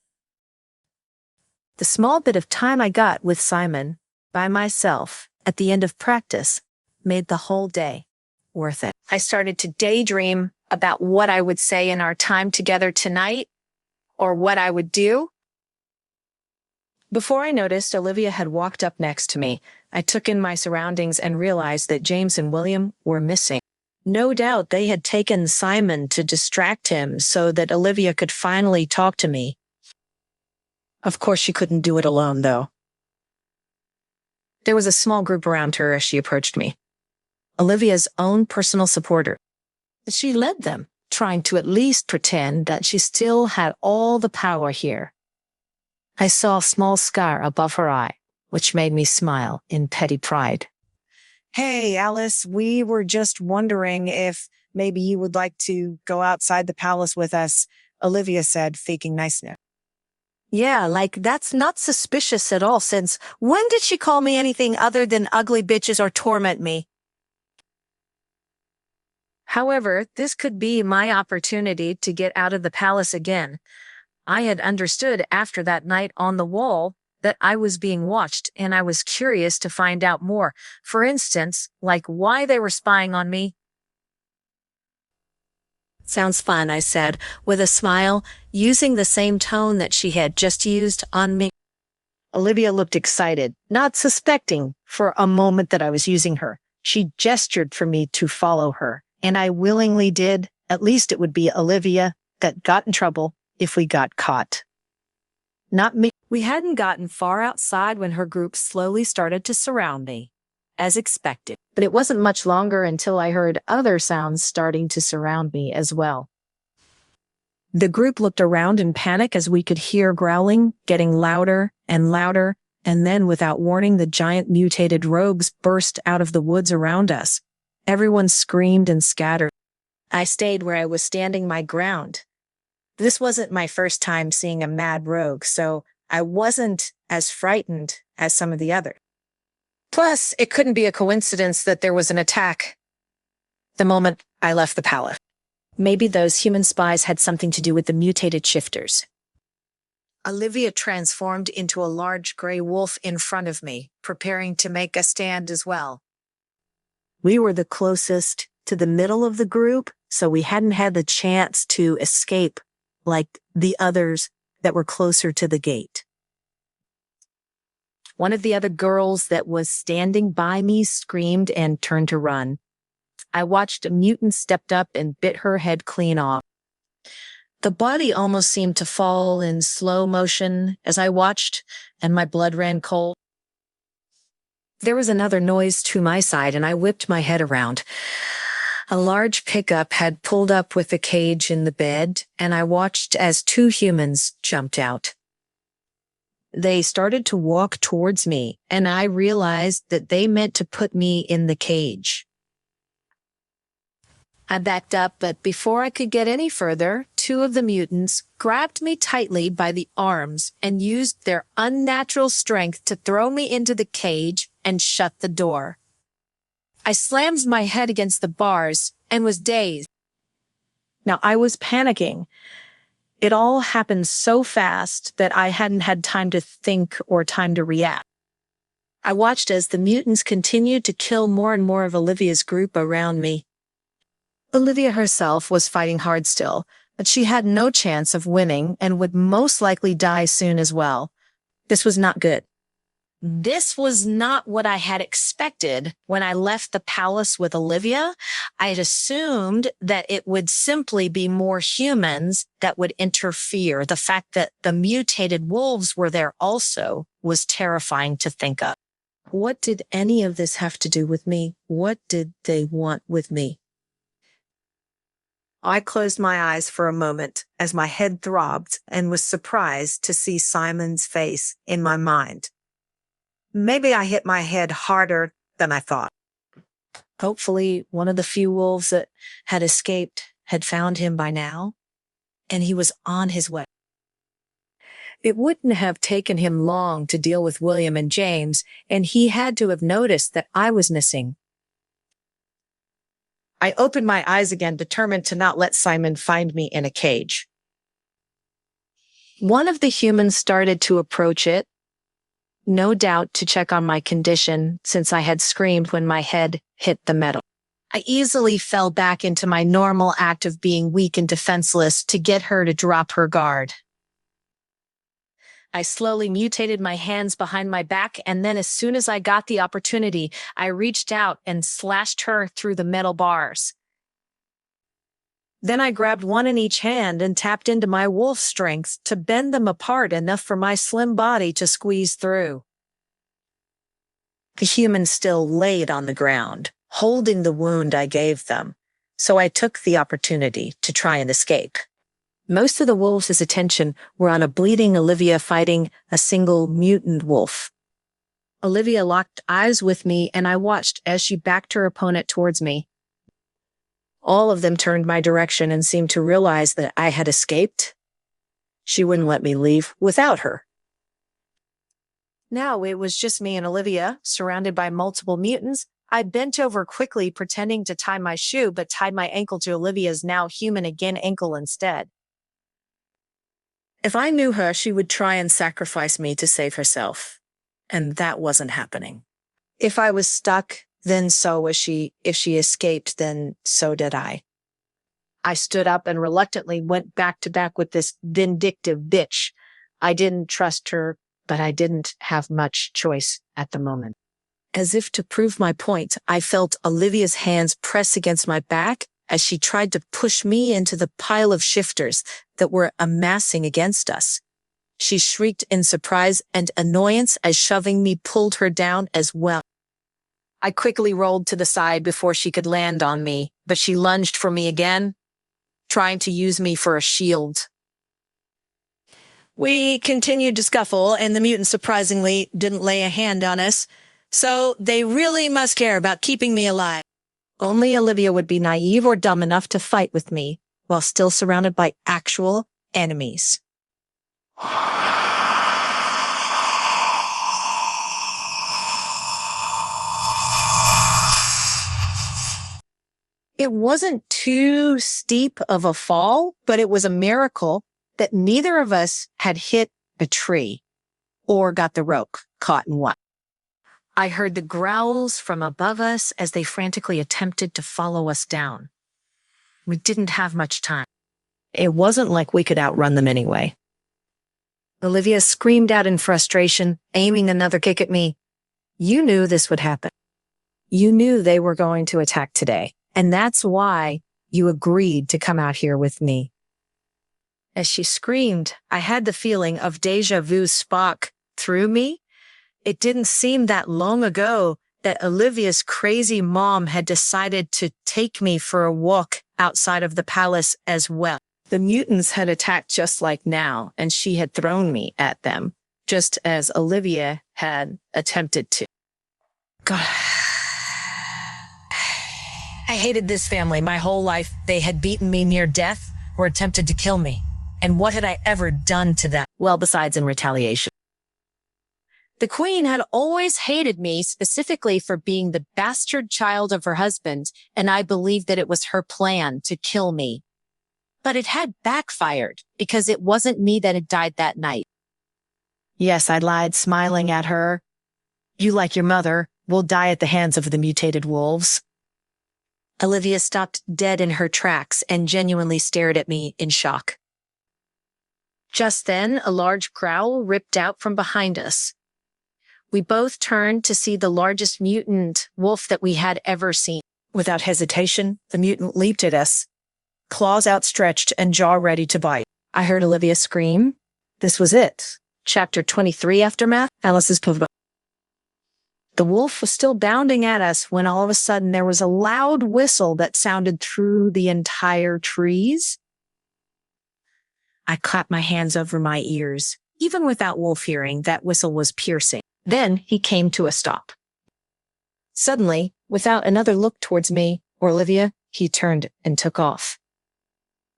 The small bit of time I got with Simon, by myself, at the end of practice, made the whole day worth it. I started to daydream about what I would say in our time together tonight, or what I would do. Before I noticed, Olivia had walked up next to me. I took in my surroundings and realized that James and William were missing. No doubt they had taken Simon to distract him so that Olivia could finally talk to me. Of course, she couldn't do it alone, though. There was a small group around her as she approached me. Olivia's own personal supporter. She led them, trying to at least pretend that she still had all the power here. I saw a small scar above her eye, which made me smile in petty pride. Hey, Alice, we were just wondering if maybe you would like to go outside the palace with us, Olivia said, faking niceness. Yeah, like that's not suspicious at all, since when did she call me anything other than ugly bitches or torment me? However, this could be my opportunity to get out of the palace again. I had understood after that night on the wall that I was being watched, and I was curious to find out more. For instance, like why they were spying on me. Sounds fun, I said, with a smile, using the same tone that she had just used on me. Olivia looked excited, not suspecting for a moment that I was using her. She gestured for me to follow her, and I willingly did. At least it would be Olivia that got in trouble if we got caught. Not me. We hadn't gotten far outside when her group slowly started to surround me, as expected. But it wasn't much longer until I heard other sounds starting to surround me as well. The group looked around in panic as we could hear growling, getting louder and louder, and then without warning, the giant mutated rogues burst out of the woods around us. Everyone screamed and scattered. I stayed where I was standing my ground. This wasn't my first time seeing a mad rogue, so I wasn't as frightened as some of the others. Plus, it couldn't be a coincidence that there was an attack the moment I left the palace. Maybe those human spies had something to do with the mutated shifters. Olivia transformed into a large gray wolf in front of me, preparing to make a stand as well. We were the closest to the middle of the group, so we hadn't had the chance to escape like the others that were closer to the gate. One of the other girls that was standing by me screamed and turned to run. I watched a mutant stepped up and bit her head clean off. The body almost seemed to fall in slow motion as I watched, and my blood ran cold. There was another noise to my side, and I whipped my head around. A large pickup had pulled up with a cage in the bed, and I watched as two humans jumped out. They started to walk towards me, and I realized that they meant to put me in the cage. I backed up, but before I could get any further, two of the mutants grabbed me tightly by the arms and used their unnatural strength to throw me into the cage and shut the door. I slammed my head against the bars and was dazed. Now, I was panicking. It all happened so fast that I hadn't had time to think or time to react. I watched as the mutants continued to kill more and more of Olivia's group around me. Olivia herself was fighting hard still, but she had no chance of winning and would most likely die soon as well. This was not good. This was not what I had expected when I left the palace with Olivia. I had assumed that it would simply be more humans that would interfere. The fact that the mutated wolves were there also was terrifying to think of. What did any of this have to do with me? What did they want with me? I closed my eyes for a moment as my head throbbed and was surprised to see Simon's face in my mind. Maybe I hit my head harder than I thought. Hopefully, one of the few wolves that had escaped had found him by now, and he was on his way. It wouldn't have taken him long to deal with William and James, and he had to have noticed that I was missing. I opened my eyes again, determined to not let Simon find me in a cage. One of the humans started to approach it, no doubt to check on my condition since I had screamed when my head hit the metal. I easily fell back into my normal act of being weak and defenseless to get her to drop her guard. I slowly mutated my hands behind my back, and then as soon as I got the opportunity, I reached out and slashed her through the metal bars. Then I grabbed one in each hand and tapped into my wolf strength to bend them apart enough for my slim body to squeeze through. The humans still laid on the ground, holding the wound I gave them, so I took the opportunity to try and escape. Most of the wolves' attention were on a bleeding Olivia fighting a single mutant wolf. Olivia locked eyes with me, and I watched as she backed her opponent towards me. All of them turned my direction and seemed to realize that I had escaped. She wouldn't let me leave without her. Now it was just me and Olivia, surrounded by multiple mutants. I bent over quickly, pretending to tie my shoe, but tied my ankle to Olivia's now human again ankle instead. If I knew her, she would try and sacrifice me to save herself. And that wasn't happening. If I was stuck, then so was she. If she escaped, then so did I. I stood up and reluctantly went back to back with this vindictive bitch. I didn't trust her, but I didn't have much choice at the moment. As if to prove my point, I felt Olivia's hands press against my back as she tried to push me into the pile of shifters that were amassing against us. She shrieked in surprise and annoyance as shoving me pulled her down as well. I quickly rolled to the side before she could land on me, but she lunged for me again, trying to use me for a shield. We continued to scuffle, and the mutants surprisingly didn't lay a hand on us, so they really must care about keeping me alive. Only Olivia would be naive or dumb enough to fight with me while still surrounded by actual enemies. It wasn't too steep of a fall, but it was a miracle that neither of us had hit a tree or got the rope caught in one. I heard the growls from above us as they frantically attempted to follow us down. We didn't have much time. It wasn't like we could outrun them anyway. Olivia screamed out in frustration, aiming another kick at me. You knew this would happen. You knew they were going to attack today, and that's why you agreed to come out here with me. As she screamed, I had the feeling of deja vu spark through me. It didn't seem that long ago that Olivia's crazy mom had decided to take me for a walk outside of the palace as well. The mutants had attacked just like now, and she had thrown me at them, just as Olivia had attempted to. God. I hated this family my whole life. They had beaten me near death or attempted to kill me. And what had I ever done to them? Well, besides in retaliation. The queen had always hated me specifically for being the bastard child of her husband, and I believed that it was her plan to kill me. But it had backfired because it wasn't me that had died that night. Yes, I lied, smiling at her. You, like your mother, will die at the hands of the mutated wolves. Olivia stopped dead in her tracks and genuinely stared at me in shock. Just then, a large growl ripped out from behind us. We both turned to see the largest mutant wolf that we had ever seen. Without hesitation, the mutant leaped at us, claws outstretched and jaw ready to bite. I heard Olivia scream. This was it. Chapter 23 Aftermath, Alice's Pova. The wolf was still bounding at us when all of a sudden there was a loud whistle that sounded through the entire trees. I clapped my hands over my ears. Even without wolf hearing, that whistle was piercing. Then he came to a stop. Suddenly, without another look towards me or Olivia, he turned and took off.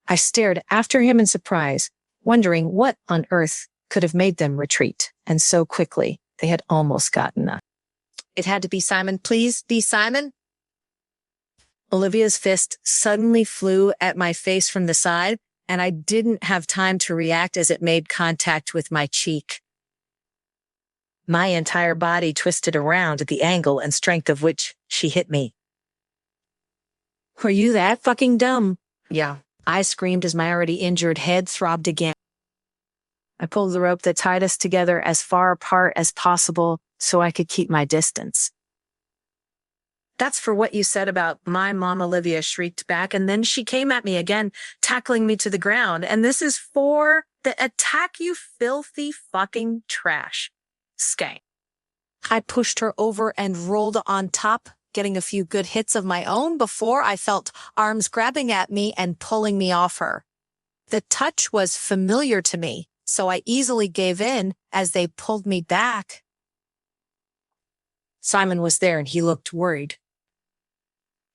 I stared after him in surprise, wondering what on earth could have made them retreat, and so quickly they had almost gotten us. It had to be Simon. Please be Simon. Olivia's fist suddenly flew at my face from the side, and I didn't have time to react as it made contact with my cheek. My entire body twisted around at the angle and strength of which she hit me. Were you that fucking dumb? Yeah, I screamed as my already injured head throbbed again. I pulled the rope that tied us together as far apart as possible so I could keep my distance. That's for what you said about my mom, Olivia shrieked back, and then she came at me again, tackling me to the ground. And this is for the attack, you filthy fucking trash. Skank. I pushed her over and rolled on top, getting a few good hits of my own before I felt arms grabbing at me and pulling me off her. The touch was familiar to me, so I easily gave in as they pulled me back. Simon was there and he looked worried.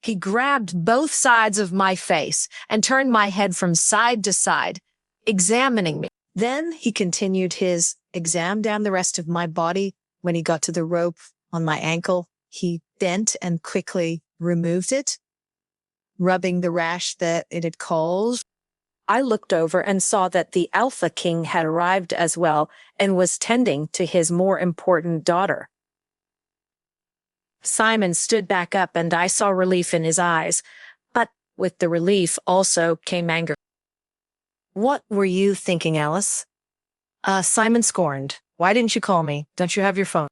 He grabbed both sides of my face and turned my head from side to side, examining me. Then he continued his exam down the rest of my body. When he got to the rope on my ankle, he bent and quickly removed it, rubbing the rash that it had caused. I looked over and saw that the Alpha King had arrived as well and was tending to his more important daughter. Simon stood back up and I saw relief in his eyes, but with the relief also came anger. What were you thinking, Alice? Simon scorned. Why didn't you call me? Don't you have your phone?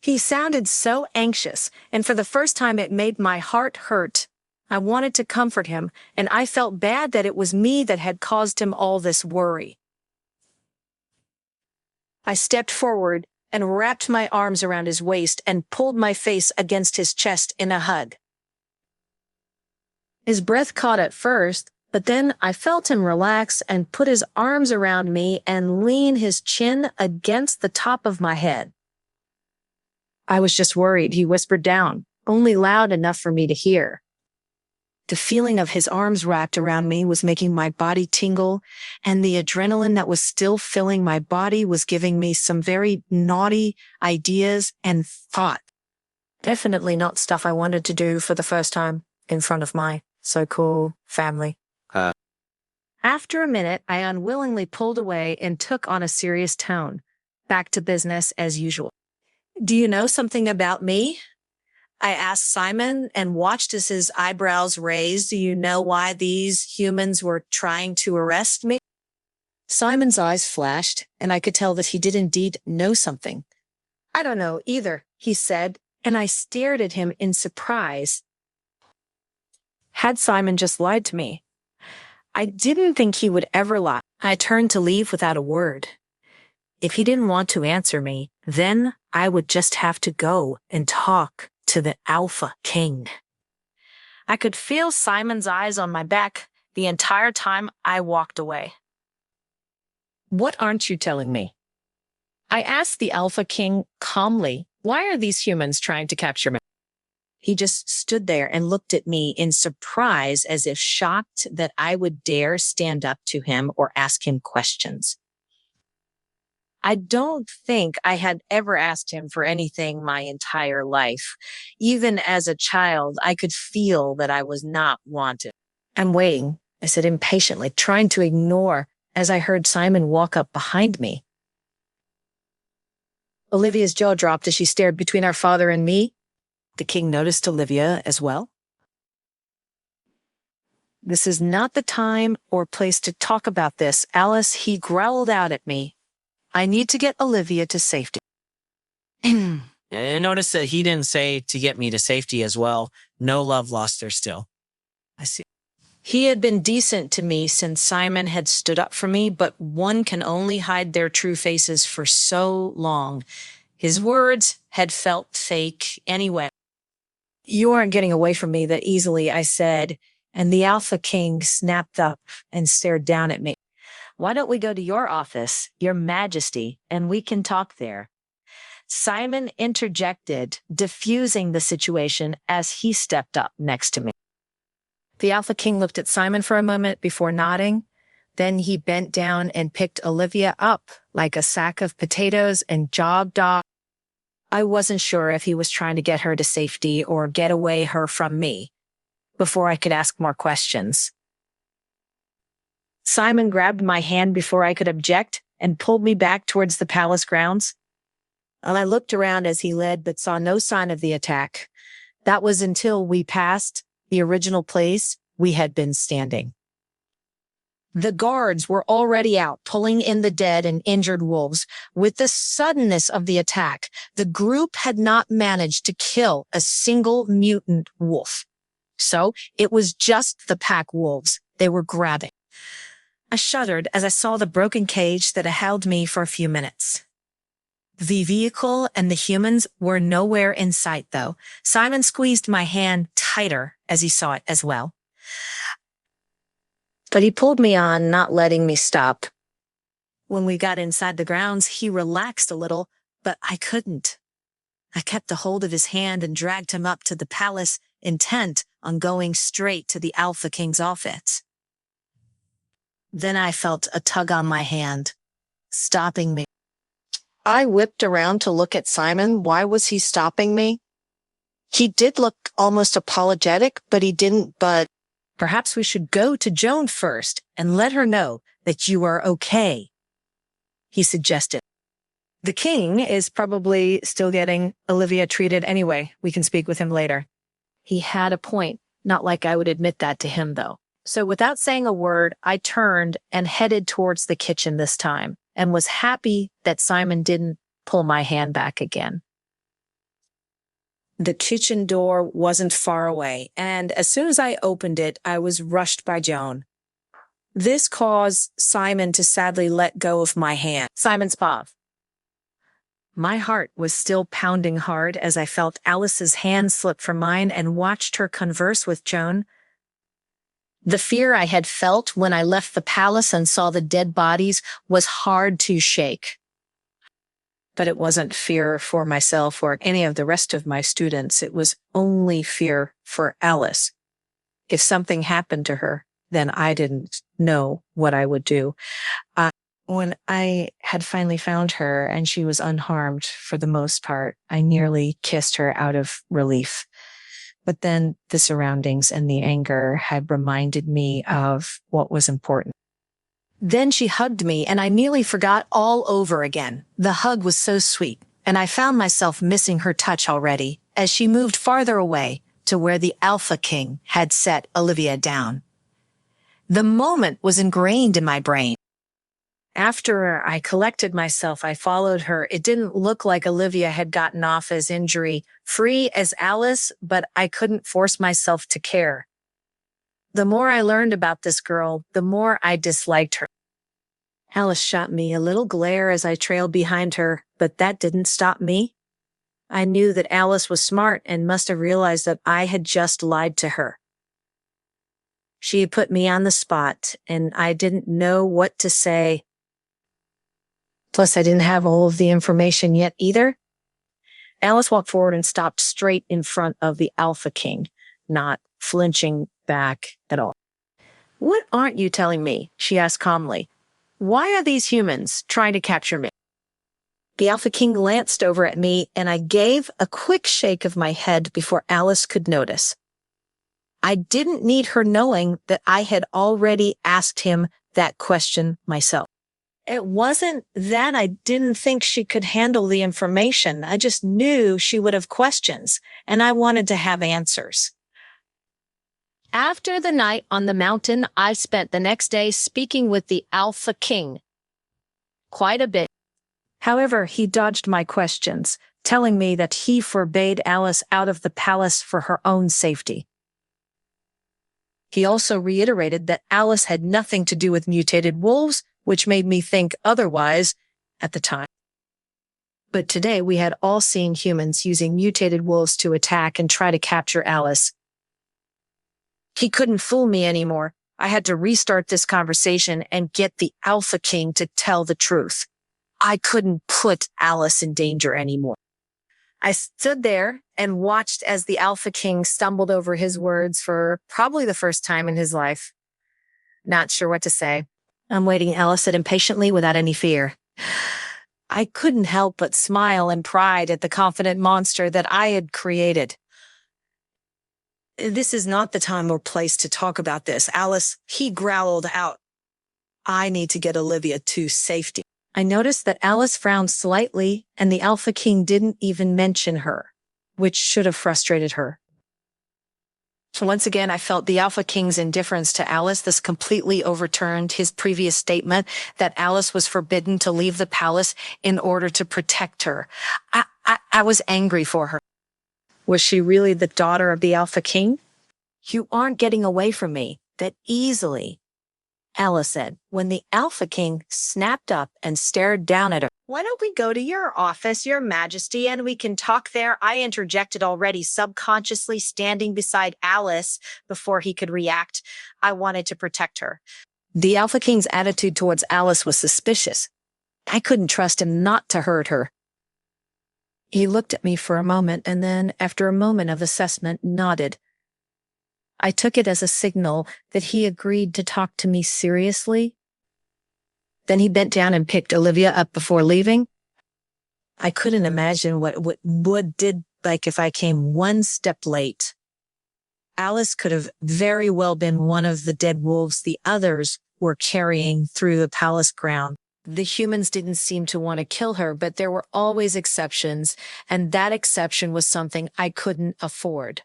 He sounded so anxious, and for the first time it made my heart hurt. I wanted to comfort him, and I felt bad that it was me that had caused him all this worry. I stepped forward and wrapped my arms around his waist and pulled my face against his chest in a hug. His breath caught at first, but then I felt him relax and put his arms around me and lean his chin against the top of my head. I was just worried, he whispered down, only loud enough for me to hear. The feeling of his arms wrapped around me was making my body tingle, and the adrenaline that was still filling my body was giving me some very naughty ideas and thought. Definitely not stuff I wanted to do for the first time in front of my so-called family. After a minute, I unwillingly pulled away and took on a serious tone. Back to business as usual. Do you know something about me? I asked Simon and watched as his eyebrows raised. Do you know why these humans were trying to arrest me? Simon's eyes flashed, and I could tell that he did indeed know something. I don't know either, he said, and I stared at him in surprise. Had Simon just lied to me? I didn't think he would ever lie. I turned to leave without a word. If he didn't want to answer me, then I would just have to go and talk to the Alpha King. I could feel Simon's eyes on my back the entire time I walked away. What aren't you telling me? I asked the Alpha King calmly, why are these humans trying to capture me? He just stood there and looked at me in surprise, as if shocked that I would dare stand up to him or ask him questions. I don't think I had ever asked him for anything my entire life. Even as a child, I could feel that I was not wanted. I'm waiting, I said impatiently, trying to ignore as I heard Simon walk up behind me. Olivia's jaw dropped as she stared between our father and me. The king noticed Olivia as well. This is not the time or place to talk about this, Alice, he growled out at me. I need to get Olivia to safety. I noticed that he didn't say to get me to safety as well. No love lost there still. I see. He had been decent to me since Simon had stood up for me, but one can only hide their true faces for so long. His words had felt fake anyway. You aren't getting away from me that easily, I said, and the Alpha King snapped up and stared down at me. Why don't we go to your office, Your Majesty, and we can talk there? Simon interjected, diffusing the situation as he stepped up next to me. The Alpha King looked at Simon for a moment before nodding. Then he bent down and picked Olivia up like a sack of potatoes and jogged off. I wasn't sure if he was trying to get her to safety or get away her from me before I could ask more questions. Simon grabbed my hand before I could object and pulled me back towards the palace grounds. And I looked around as he led, but saw no sign of the attack. That was until we passed the original place we had been standing. The guards were already out, pulling in the dead and injured wolves. With the suddenness of the attack, the group had not managed to kill a single mutant wolf. So it was just the pack wolves they were grabbing. I shuddered as I saw the broken cage that held me for a few minutes. The vehicle and the humans were nowhere in sight, though. Simon squeezed my hand tighter as he saw it as well. But he pulled me on, not letting me stop. When we got inside the grounds, he relaxed a little, but I couldn't. I kept a hold of his hand and dragged him up to the palace, intent on going straight to the Alpha King's office. Then I felt a tug on my hand, stopping me. I whipped around to look at Simon. Why was he stopping me? He did look almost apologetic, but he didn't budge. Perhaps we should go to Joan first and let her know that you are okay, he suggested. The king is probably still getting Olivia treated anyway. We can speak with him later. He had a point. Not like I would admit that to him, though. So without saying a word, I turned and headed towards the kitchen this time and was happy that Simon didn't pull my hand back again. The kitchen door wasn't far away, and as soon as I opened it, I was rushed by Joan. This caused Simon to sadly let go of my hand. Simon's paw. My heart was still pounding hard as I felt Alice's hand slip from mine and watched her converse with Joan. The fear I had felt when I left the palace and saw the dead bodies was hard to shake. But it wasn't fear for myself or any of the rest of my students. It was only fear for Alice. If something happened to her, then I didn't know what I would do. When I had finally found her and she was unharmed for the most part, I nearly kissed her out of relief. But then the surroundings and the anger had reminded me of what was important. Then she hugged me and I nearly forgot all over again. The hug was so sweet, and I found myself missing her touch already as she moved farther away to where the Alpha King had set Olivia down. The moment was ingrained in my brain. After I collected myself, I followed her. It didn't look like Olivia had gotten off as injury-free as Alice, but I couldn't force myself to care. The more I learned about this girl, the more I disliked her. Alice shot me a little glare as I trailed behind her, but that didn't stop me. I knew that Alice was smart and must have realized that I had just lied to her. She had put me on the spot, and I didn't know what to say. Plus, I didn't have all of the information yet either. Alice walked forward and stopped straight in front of the Alpha King, not flinching back at all. "What aren't you telling me?" she asked calmly. "Why are these humans trying to capture me?" The Alpha King glanced over at me, and I gave a quick shake of my head before Alice could notice. I didn't need her knowing that I had already asked him that question myself. It wasn't that I didn't think she could handle the information. I just knew she would have questions, and I wanted to have answers. After the night on the mountain, I spent the next day speaking with the Alpha King. Quite a bit. However, he dodged my questions, telling me that he forbade Alice out of the palace for her own safety. He also reiterated that Alice had nothing to do with mutated wolves, which made me think otherwise at the time. But today we had all seen humans using mutated wolves to attack and try to capture Alice. He couldn't fool me anymore. I had to restart this conversation and get the Alpha King to tell the truth. I couldn't put Alice in danger anymore. I stood there and watched as the Alpha King stumbled over his words for probably the first time in his life. Not sure what to say. I'm waiting, Alice said impatiently without any fear. I couldn't help but smile in pride at the confident monster that I had created. This is not the time or place to talk about this, Alice, he growled out. I need to get Olivia to safety. I noticed that Alice frowned slightly and the Alpha King didn't even mention her, which should have frustrated her. So once again, I felt the Alpha King's indifference to Alice. This completely overturned his previous statement that Alice was forbidden to leave the palace in order to protect her. I was angry for her. Was she really the daughter of the Alpha King? You aren't getting away from me that easily, Alice said, when the Alpha King snapped up and stared down at her. Why don't we go to your office, Your Majesty, and we can talk there? I interjected already, subconsciously standing beside Alice before he could react. I wanted to protect her. The Alpha King's attitude towards Alice was suspicious. I couldn't trust him not to hurt her. He looked at me for a moment and then, after a moment of assessment, nodded. I took it as a signal that he agreed to talk to me seriously. Then he bent down and picked Olivia up before leaving. I couldn't imagine what it would did like if I came one step late. Alice could have very well been one of the dead wolves the others were carrying through the palace ground. The humans didn't seem to want to kill her, but there were always exceptions, and that exception was something I couldn't afford.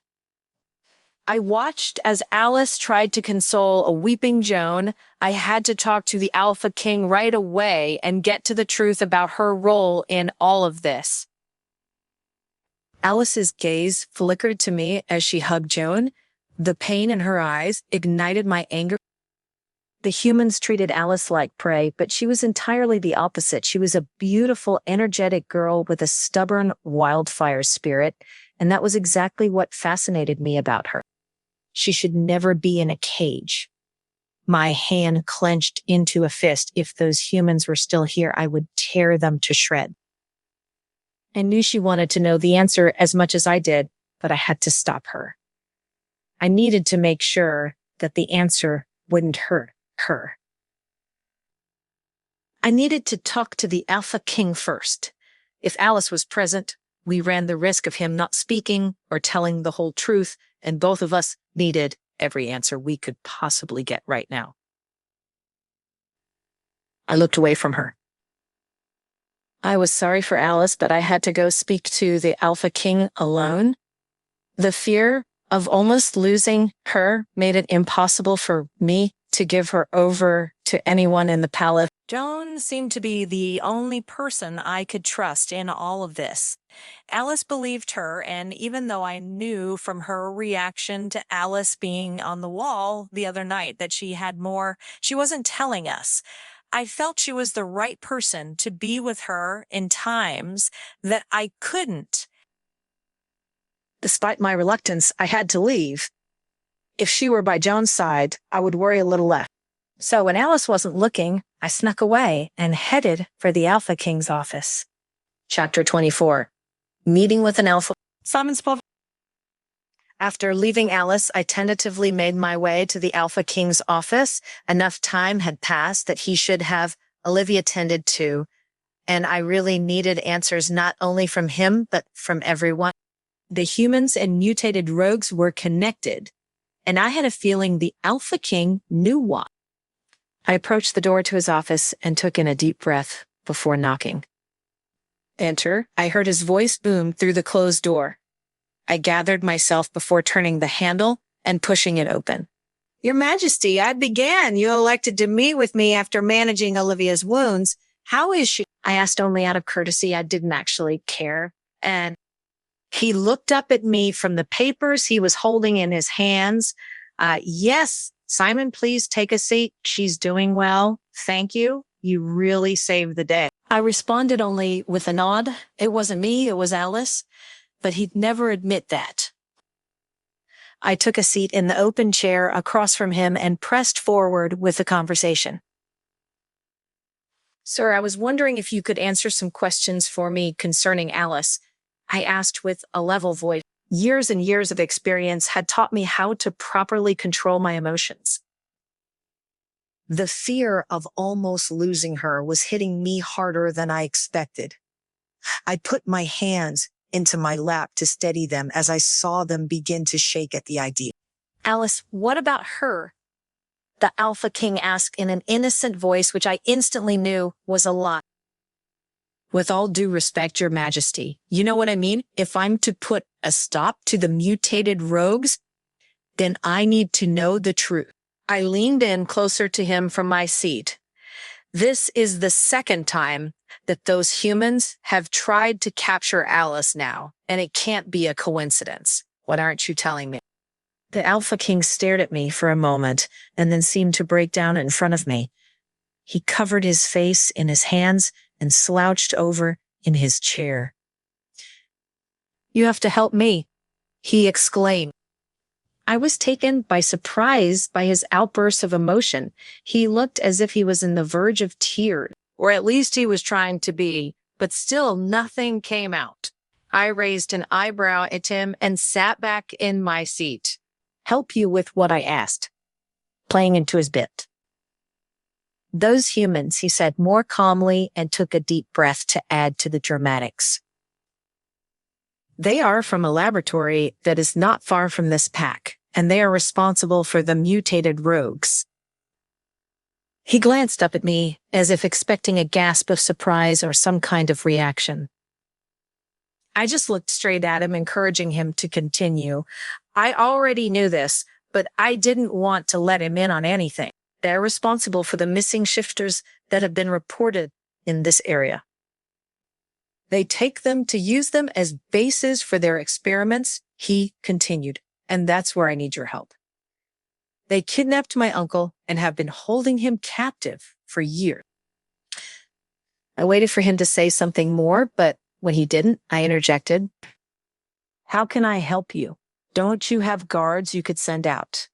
I watched as Alice tried to console a weeping Joan. I had to talk to the Alpha King right away and get to the truth about her role in all of this. Alice's gaze flickered to me as she hugged Joan. The pain in her eyes ignited my anger. The humans treated Alice like prey, but she was entirely the opposite. She was a beautiful, energetic girl with a stubborn wildfire spirit, and that was exactly what fascinated me about her. She should never be in a cage. My hand clenched into a fist. If those humans were still here, I would tear them to shreds. I knew she wanted to know the answer as much as I did, but I had to stop her. I needed to make sure that the answer wouldn't hurt her. I needed to talk to the Alpha King first. If Alice was present, we ran the risk of him not speaking or telling the whole truth, and both of us needed every answer we could possibly get right now. I looked away from her. I was sorry for Alice, but I had to go speak to the Alpha King alone. The fear of almost losing her made it impossible for me to give her over to anyone in the palace. Joan seemed to be the only person I could trust in all of this. Alice believed her, and even though I knew from her reaction to Alice being on the wall the other night that she had more, she wasn't telling us. I felt she was the right person to be with her in times that I couldn't. Despite my reluctance, I had to leave. If she were by Joan's side, I would worry a little less. So when Alice wasn't looking, I snuck away and headed for the Alpha King's office. Chapter 24. Meeting with an Alpha. Simon's Pub. After leaving Alice, I tentatively made my way to the Alpha King's office. Enough time had passed that he should have Olivia tended to, and I really needed answers not only from him, but from everyone. The humans and mutated rogues were connected, and I had a feeling the Alpha King knew why. I approached the door to his office and took in a deep breath before knocking. Enter. I heard his voice boom through the closed door. I gathered myself before turning the handle and pushing it open. Your Majesty, I began. You elected to meet with me after managing Olivia's wounds. How is she? I asked only out of courtesy. I didn't actually care. And he looked up at me from the papers he was holding in his hands. Yes, Simon, please take a seat. She's doing well. Thank you. You really saved the day. I responded only with a nod. It wasn't me, it was Alice. But he'd never admit that. I took a seat in the open chair across from him and pressed forward with the conversation. Sir, I was wondering if you could answer some questions for me concerning Alice. I asked with a level voice. Years and years of experience had taught me how to properly control my emotions. The fear of almost losing her was hitting me harder than I expected. I put my hands into my lap to steady them as I saw them begin to shake at the idea. Alice, what about her? The Alpha King asked in an innocent voice, which I instantly knew was a lie. With all due respect, Your Majesty, you know what I mean? If I'm to put a stop to the mutated rogues, then I need to know the truth. I leaned in closer to him from my seat. This is the second time that those humans have tried to capture Alice now, and it can't be a coincidence. What aren't you telling me? The Alpha King stared at me for a moment and then seemed to break down in front of me. He covered his face in his hands and slouched over in his chair. You have to help me, he exclaimed. I was taken by surprise by his outbursts of emotion. He looked as if he was on the verge of tears, or at least he was trying to be, but still nothing came out. I raised an eyebrow at him and sat back in my seat. Help you with what I asked, playing into his bit. Those humans, he said more calmly and took a deep breath to add to the dramatics. They are from a laboratory that is not far from this pack, and they are responsible for the mutated rogues. He glanced up at me as if expecting a gasp of surprise or some kind of reaction. I just looked straight at him, encouraging him to continue. I already knew this, but I didn't want to let him in on anything. They're responsible for the missing shifters that have been reported in this area. They take them to use them as bases for their experiments, he continued, and that's where I need your help. They kidnapped my uncle and have been holding him captive for years. I waited for him to say something more, but when he didn't, I interjected. How can I help you? Don't you have guards you could send out?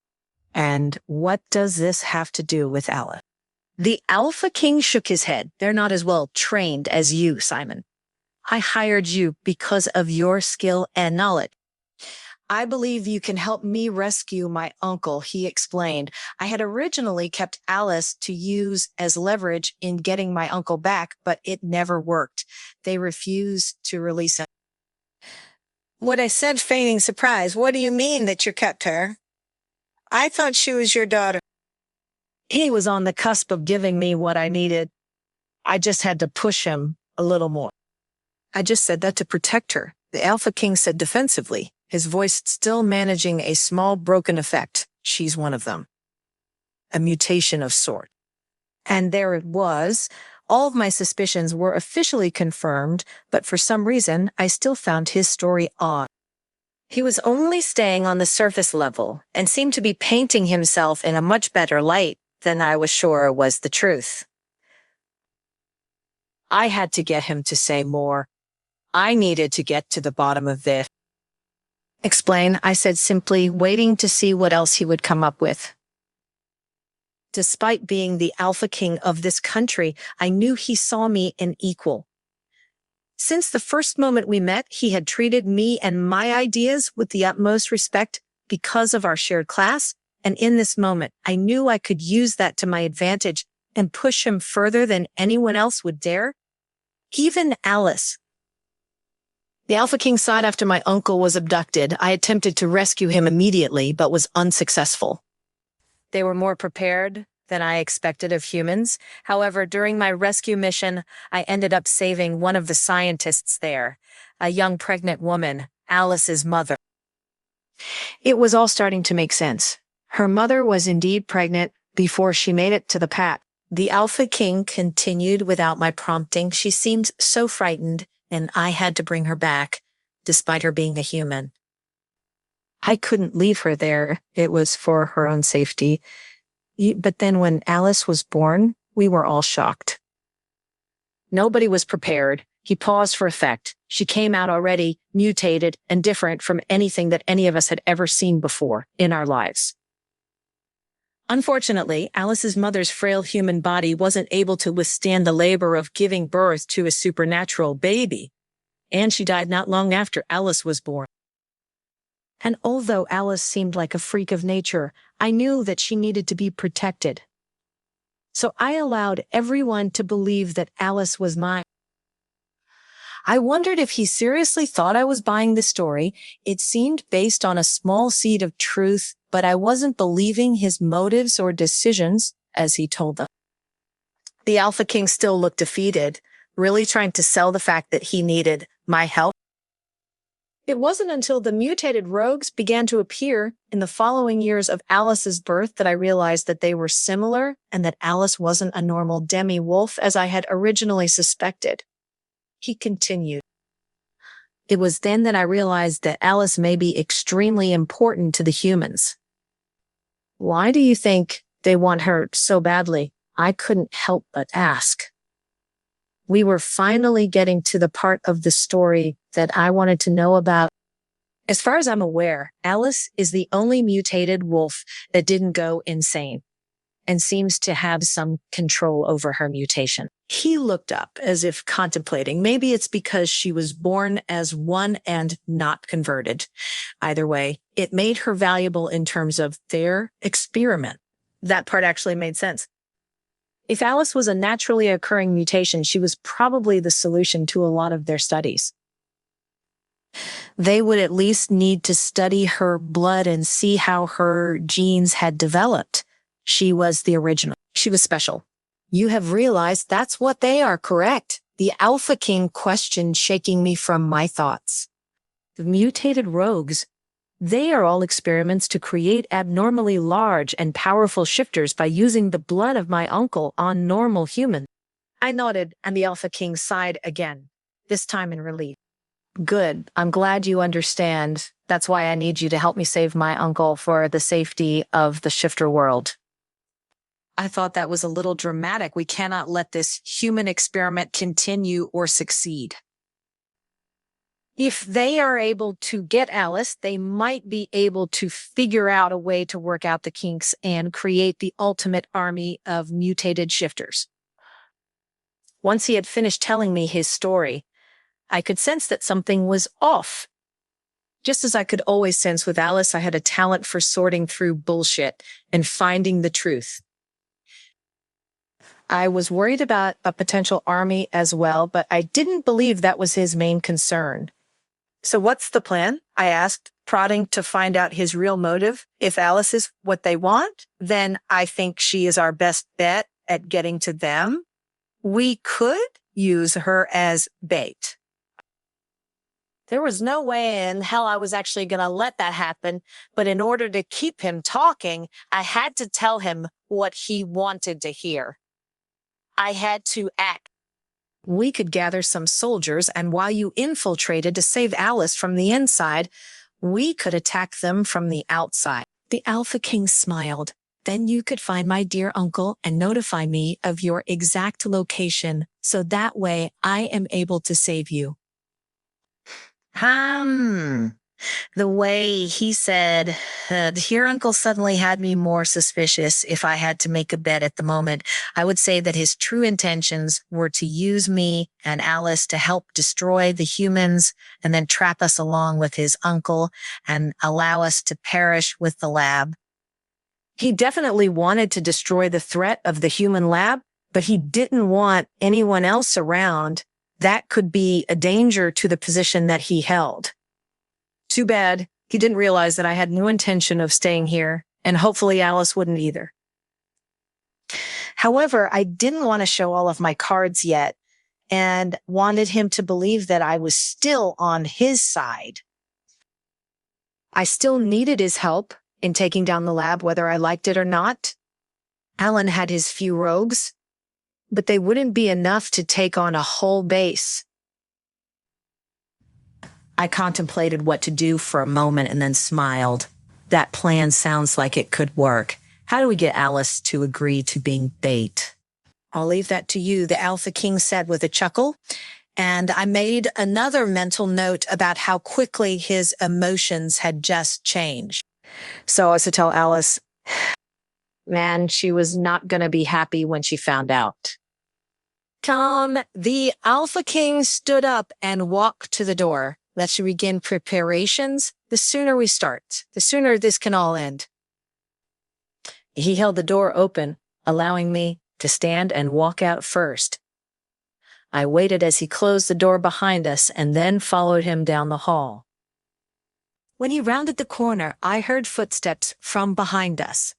And what does this have to do with Alice? The Alpha King shook his head. They're not as well trained as you, Simon. I hired you because of your skill and knowledge. I believe you can help me rescue my uncle, he explained. I had originally kept Alice to use as leverage in getting my uncle back, but it never worked. They refused to release him. What I said, feigning surprise. What do you mean that you kept her? I thought she was your daughter. He was on the cusp of giving me what I needed. I just had to push him a little more. I just said that to protect her, the Alpha King said defensively, his voice still managing a small broken effect. She's one of them. A mutation of sort. And there it was. All of my suspicions were officially confirmed, but for some reason, I still found his story odd. He was only staying on the surface level and seemed to be painting himself in a much better light than I was sure was the truth. I had to get him to say more. I needed to get to the bottom of this. Explain, I said simply, waiting to see what else he would come up with. Despite being the Alpha King of this country, I knew he saw me an equal. Since the first moment we met, he had treated me and my ideas with the utmost respect because of our shared class, and in this moment, I knew I could use that to my advantage and push him further than anyone else would dare. Even Alice. The Alpha King sighed after my uncle was abducted. I attempted to rescue him immediately, but was unsuccessful. They were more prepared than I expected of humans. However, during my rescue mission, I ended up saving one of the scientists there, a young pregnant woman, Alice's mother. It was all starting to make sense. Her mother was indeed pregnant before she made it to the pack. The Alpha King continued without my prompting. She seemed so frightened, and I had to bring her back, despite her being a human. I couldn't leave her there. It was for her own safety. But then when Alice was born, we were all shocked. Nobody was prepared. He paused for effect. She came out already mutated and different from anything that any of us had ever seen before in our lives. Unfortunately, Alice's mother's frail human body wasn't able to withstand the labor of giving birth to a supernatural baby, and she died not long after Alice was born. And although Alice seemed like a freak of nature, I knew that she needed to be protected. So I allowed everyone to believe that Alice was mine. I wondered if he seriously thought I was buying the story. It seemed based on a small seed of truth, but I wasn't believing his motives or decisions, as he told them. The Alpha King still looked defeated, really trying to sell the fact that he needed my help. It wasn't until the mutated rogues began to appear in the following years of Alice's birth that I realized that they were similar and that Alice wasn't a normal demi-wolf as I had originally suspected. He continued. It was then that I realized that Alice may be extremely important to the humans. Why do you think they want her so badly? I couldn't help but ask. We were finally getting to the part of the story that I wanted to know about. As far as I'm aware, Alice is the only mutated wolf that didn't go insane and seems to have some control over her mutation. He looked up as if contemplating. Maybe it's because she was born as one and not converted. Either way, it made her valuable in terms of their experiment. That part actually made sense. If Alice was a naturally occurring mutation, she was probably the solution to a lot of their studies. They would at least need to study her blood and see how her genes had developed. She was the original. She was special. You have realized that's what they are, correct? The Alpha King questioned, shaking me from my thoughts. The mutated rogues. They are all experiments to create abnormally large and powerful shifters by using the blood of my uncle on normal humans. I nodded, and the Alpha King sighed again, this time in relief. Good. I'm glad you understand. That's why I need you to help me save my uncle for the safety of the shifter world. I thought that was a little dramatic. We cannot let this human experiment continue or succeed. If they are able to get Alice, they might be able to figure out a way to work out the kinks and create the ultimate army of mutated shifters. Once he had finished telling me his story, I could sense that something was off. Just as I could always sense with Alice, I had a talent for sorting through bullshit and finding the truth. I was worried about a potential army as well, but I didn't believe that was his main concern. So what's the plan? I asked, prodding to find out his real motive. If Alice is what they want, then I think she is our best bet at getting to them. We could use her as bait. There was no way in hell I was actually going to let that happen, but in order to keep him talking, I had to tell him what he wanted to hear. I had to act. We could gather some soldiers, and while you infiltrated to save Alice from the inside, we could attack them from the outside. The Alpha King smiled. Then you could find my dear uncle and notify me of your exact location, so that way I am able to save you. The way he said, your uncle suddenly had me more suspicious. If I had to make a bet at the moment, I would say that his true intentions were to use me and Alice to help destroy the humans and then trap us along with his uncle and allow us to perish with the lab. He definitely wanted to destroy the threat of the human lab, but he didn't want anyone else around. That could be a danger to the position that he held. Too bad he didn't realize that I had no intention of staying here, and hopefully Alice wouldn't either. However, I didn't want to show all of my cards yet and wanted him to believe that I was still on his side. I still needed his help in taking down the lab, whether I liked it or not. Alan had his few rogues, but they wouldn't be enough to take on a whole base. I contemplated what to do for a moment and then smiled. That plan sounds like it could work. How do we get Alice to agree to being bait? I'll leave that to you, the Alpha King said with a chuckle. And I made another mental note about how quickly his emotions had just changed. So I was to tell Alice, man, she was not going to be happy when she found out. Tom, the Alpha King stood up and walked to the door. Let's begin preparations. The sooner we start, the sooner this can all end. He held the door open, allowing me to stand and walk out first. I waited as he closed the door behind us and then followed him down the hall. When he rounded the corner, I heard footsteps from behind us.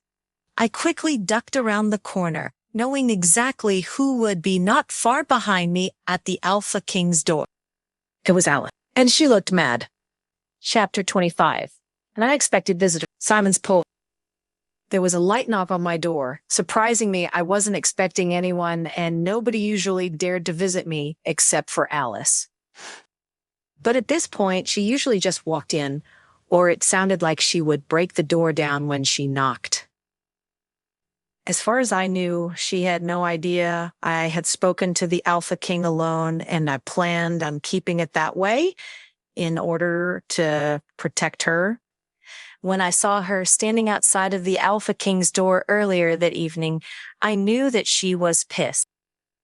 I quickly ducked around the corner, knowing exactly who would be not far behind me at the Alpha King's door. It was Alice, and she looked mad. Chapter 25. An unexpected visitor. Simon's pull. There was a light knock on my door. Surprising me, I wasn't expecting anyone, and nobody usually dared to visit me except for Alice. But at this point, she usually just walked in, or it sounded like she would break the door down when she knocked. As far as I knew, she had no idea I had spoken to the Alpha King alone, and I planned on keeping it that way in order to protect her. When I saw her standing outside of the Alpha King's door earlier that evening, I knew that she was pissed.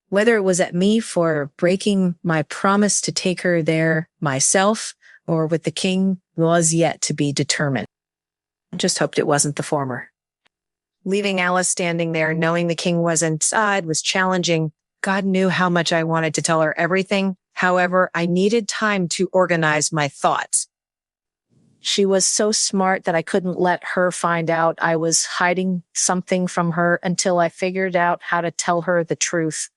Whether it was at me for breaking my promise to take her there myself or with the king was yet to be determined. I just hoped it wasn't the former. Leaving Alice standing there, knowing the king was inside, was challenging. God knew how much I wanted to tell her everything. However, I needed time to organize my thoughts. She was so smart that I couldn't let her find out I was hiding something from her until I figured out how to tell her the truth.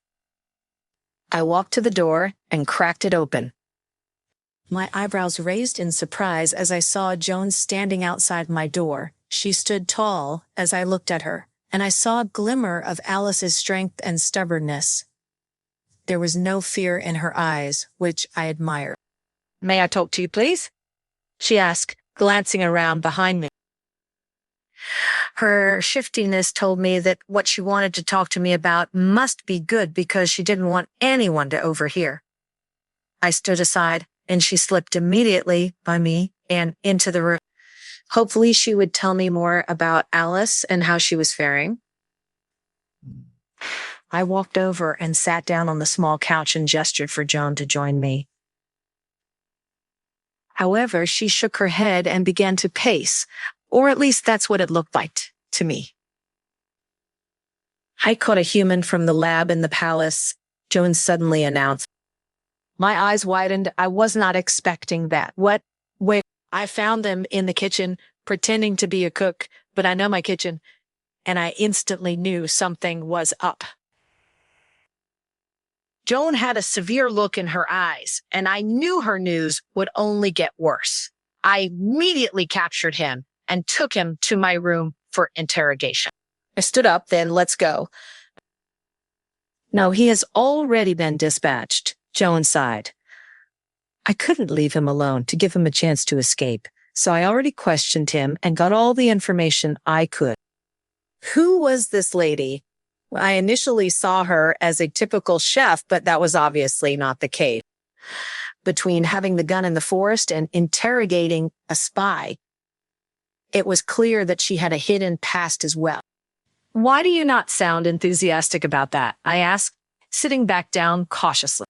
I walked to the door and cracked it open. My eyebrows raised in surprise as I saw Joan standing outside my door. She stood tall as I looked at her, and I saw a glimmer of Alice's strength and stubbornness. There was no fear in her eyes, which I admired. "May I talk to you, please?" she asked, glancing around behind me. Her shiftiness told me that what she wanted to talk to me about must be good because she didn't want anyone to overhear. I stood aside, and she slipped immediately by me and into the room. Hopefully she would tell me more about Alice and how she was faring. I walked over and sat down on the small couch and gestured for Joan to join me. However, she shook her head and began to pace, or at least that's what it looked like to me. "I caught a human from the lab in the palace," Joan suddenly announced. My eyes widened. I was not expecting that. "What? Wait." "I found them in the kitchen, pretending to be a cook, but I know my kitchen," and I instantly knew something was up. Joan had a severe look in her eyes, and I knew her news would only get worse. I immediately captured him and took him to my room for interrogation. I stood up, "Then let's go." "No, he has already been dispatched," Joan sighed. I couldn't leave him alone to give him a chance to escape, so I already questioned him and got all the information I could. Who was this lady? I initially saw her as a typical chef, but that was obviously not the case. Between having the gun in the forest and interrogating a spy, it was clear that she had a hidden past as well. "Why do you not sound enthusiastic about that?" I asked, sitting back down cautiously.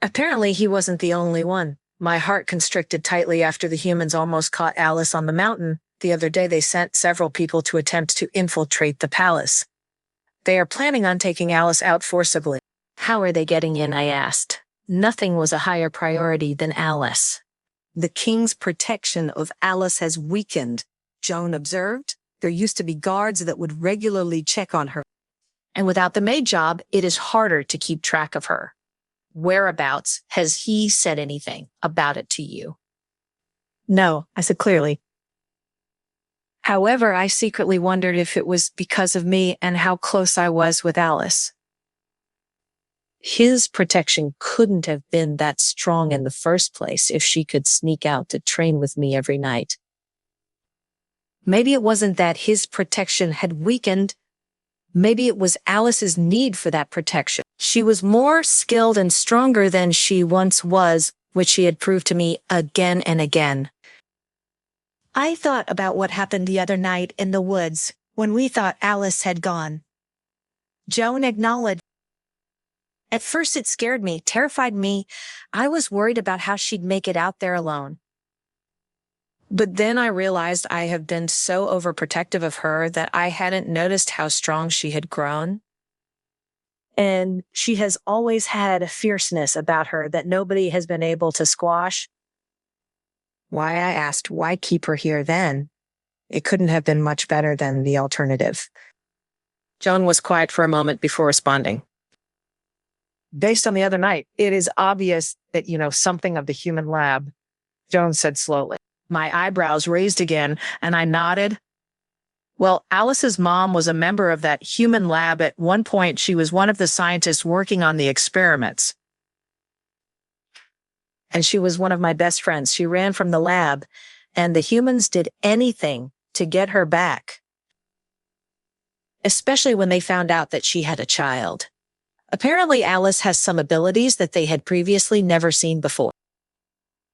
Apparently, he wasn't the only one. My heart constricted tightly after the humans almost caught Alice on the mountain. The other day, they sent several people to attempt to infiltrate the palace. They are planning on taking Alice out forcibly. "How are they getting in?" I asked. Nothing was a higher priority than Alice. "The king's protection of Alice has weakened," Joan observed. "There used to be guards that would regularly check on her. And without the maid job, it is harder to keep track of her. Whereabouts? Has he said anything about it to you?" "No," I said clearly. However, I secretly wondered if it was because of me and how close I was with Alice. His protection couldn't have been that strong in the first place if she could sneak out to train with me every night. Maybe it wasn't that his protection had weakened. Maybe it was Alice's need for that protection. She was more skilled and stronger than she once was, which she had proved to me again and again. I thought about what happened the other night in the woods when we thought Alice had gone. Joan acknowledged. At first it scared me, terrified me. I was worried about how she'd make it out there alone. But then I realized I have been so overprotective of her that I hadn't noticed how strong she had grown. And she has always had a fierceness about her that nobody has been able to squash. Why, I asked, why keep her here then? It couldn't have been much better than the alternative. Joan was quiet for a moment before responding. Based on the other night, it is obvious that, something of the human lab, Joan said slowly. My eyebrows raised again, and I nodded. Well, Alice's mom was a member of that human lab. At one point, she was one of the scientists working on the experiments. And she was one of my best friends. She ran from the lab, and the humans did anything to get her back, especially when they found out that she had a child. Apparently, Alice has some abilities that they had previously never seen before.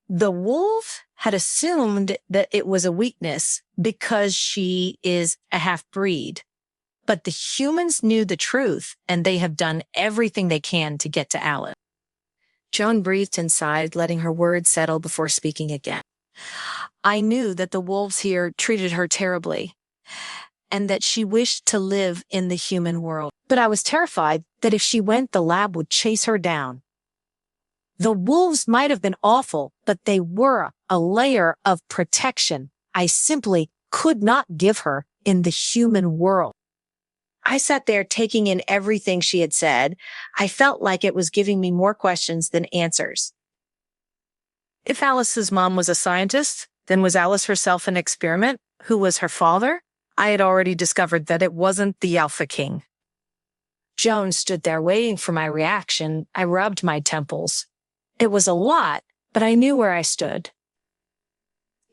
The wolf had assumed that it was a weakness because she is a half-breed. But the humans knew the truth, and they have done everything they can to get to Alice. Joan breathed and sighed, letting her words settle before speaking again. I knew that the wolves here treated her terribly, and that she wished to live in the human world. But I was terrified that if she went, the lab would chase her down. The wolves might have been awful, but they were a layer of protection I simply could not give her in the human world. I sat there taking in everything she had said. I felt like it was giving me more questions than answers. If Alice's mom was a scientist, then was Alice herself an experiment? Who was her father? I had already discovered that it wasn't the Alpha King. Joan stood there waiting for my reaction. I rubbed my temples. It was a lot, but I knew where I stood.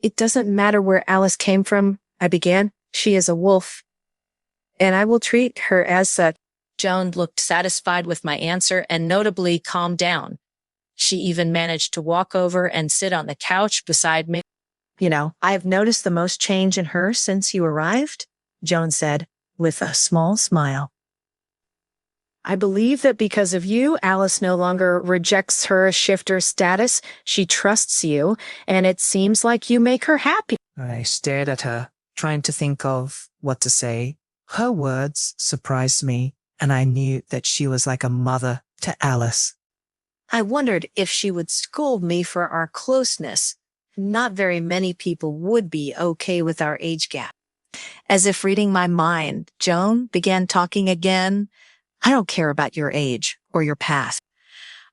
It doesn't matter where Alice came from, I began. She is a wolf, and I will treat her as such. Joan looked satisfied with my answer and notably calmed down. She even managed to walk over and sit on the couch beside me. You know, I have noticed the most change in her since you arrived, Joan said with a small smile. I believe that because of you, Alice no longer rejects her shifter status. She trusts you, and it seems like you make her happy. I stared at her, trying to think of what to say. Her words surprised me, and I knew that she was like a mother to Alice. I wondered if she would scold me for our closeness. Not very many people would be okay with our age gap. As if reading my mind, Joan began talking again. I don't care about your age or your past.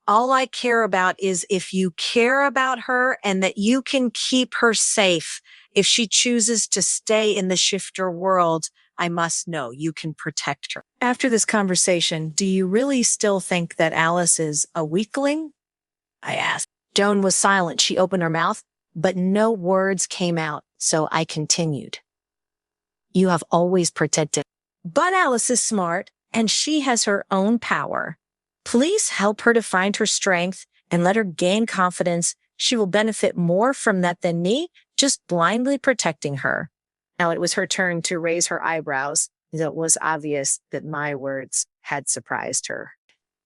All I care about is if you care about her and that you can keep her safe. If she chooses to stay in the shifter world, I must know you can protect her. After this conversation, do you really still think that Alice is a weakling? I asked. Joan was silent. She opened her mouth, but no words came out, so I continued. You have always protected. But Alice is smart, and she has her own power. Please help her to find her strength and let her gain confidence. She will benefit more from that than me, just blindly protecting her. Now it was her turn to raise her eyebrows. It was obvious that my words had surprised her.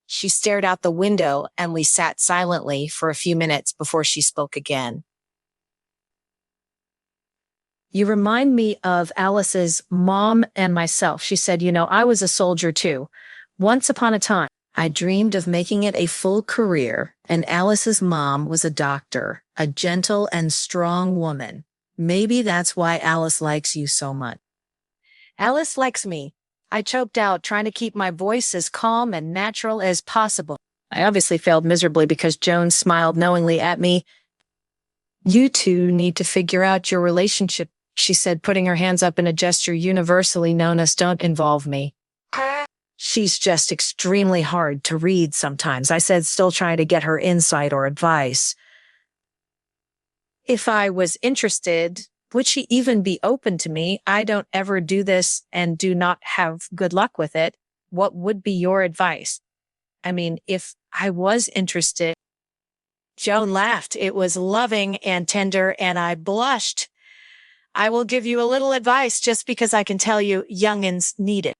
She stared out the window, and we sat silently for a few minutes before she spoke again. You remind me of Alice's mom and myself. She said, I was a soldier too. Once upon a time, I dreamed of making it a full career, and Alice's mom was a doctor, a gentle and strong woman. Maybe that's why Alice likes you so much. Alice likes me. I choked out, trying to keep my voice as calm and natural as possible. I obviously failed miserably because Joan smiled knowingly at me. You two need to figure out your relationship, she said, putting her hands up in a gesture universally known as "don't involve me." She's just extremely hard to read sometimes, I said, still trying to get her insight or advice. If I was interested, would she even be open to me? I don't ever do this and do not have good luck with it. What would be your advice? I mean, if I was interested. Joan laughed. It was loving and tender, and I blushed. I will give you a little advice just because I can tell you youngins need it.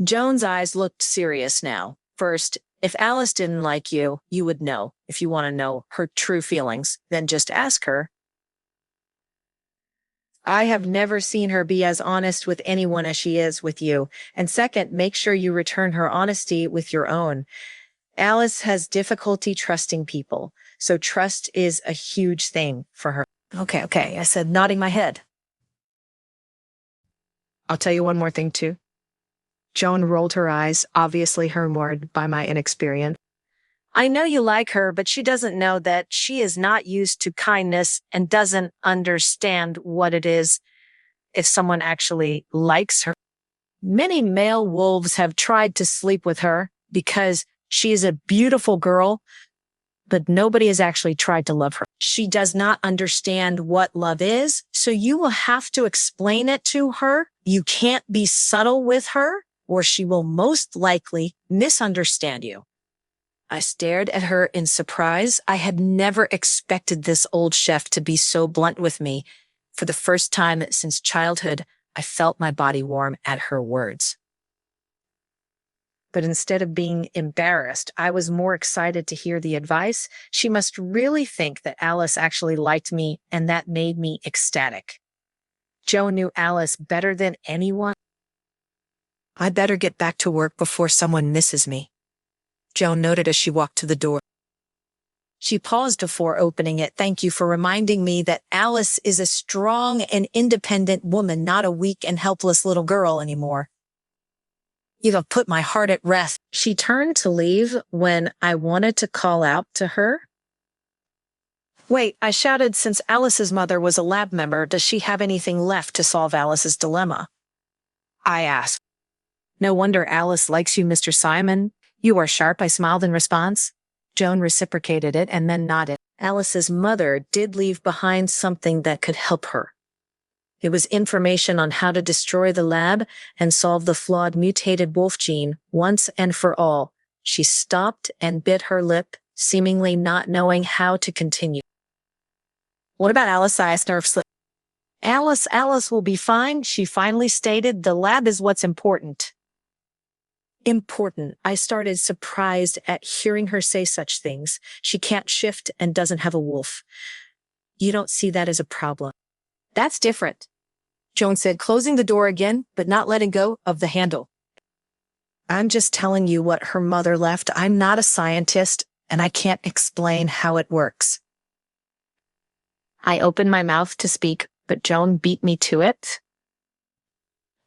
Joan's eyes looked serious now. First, if Alice didn't like you, you would know. If you want to know her true feelings, then just ask her. I have never seen her be as honest with anyone as she is with you. And second, make sure you return her honesty with your own. Alice has difficulty trusting people, so trust is a huge thing for her. Okay, I said, nodding my head. I'll tell you one more thing, too. Joan rolled her eyes, obviously harmed by my inexperience. I know you like her, but she doesn't know that she is not used to kindness and doesn't understand what it is if someone actually likes her. Many male wolves have tried to sleep with her because she is a beautiful girl, but nobody has actually tried to love her. She does not understand what love is, so you will have to explain it to her. You can't be subtle with her, or she will most likely misunderstand you. I stared at her in surprise. I had never expected this old chef to be so blunt with me. For the first time since childhood, I felt my body warm at her words. But instead of being embarrassed, I was more excited to hear the advice. She must really think that Alice actually liked me, and that made me ecstatic. Joan knew Alice better than anyone. I better get back to work before someone misses me, Joan noted as she walked to the door. She paused before opening it. Thank you for reminding me that Alice is a strong and independent woman, not a weak and helpless little girl anymore. You have put my heart at rest. She turned to leave when I wanted to call out to her. Wait, I shouted, since Alice's mother was a lab member, does she have anything left to solve Alice's dilemma? I asked. No wonder Alice likes you, Mr. Simon. You are sharp, I smiled in response. Joan reciprocated it and then nodded. Alice's mother did leave behind something that could help her. It was information on how to destroy the lab and solve the flawed mutated wolf gene once and for all. She stopped and bit her lip, seemingly not knowing how to continue. What about Alice? I asked nervously. Alice will be fine, she finally stated. The lab is what's important. Important. I started, surprised at hearing her say such things. She can't shift and doesn't have a wolf. You don't see that as a problem. That's different, Joan said, closing the door again, but not letting go of the handle. I'm just telling you what her mother left. I'm not a scientist, and I can't explain how it works. I opened my mouth to speak, but Joan beat me to it.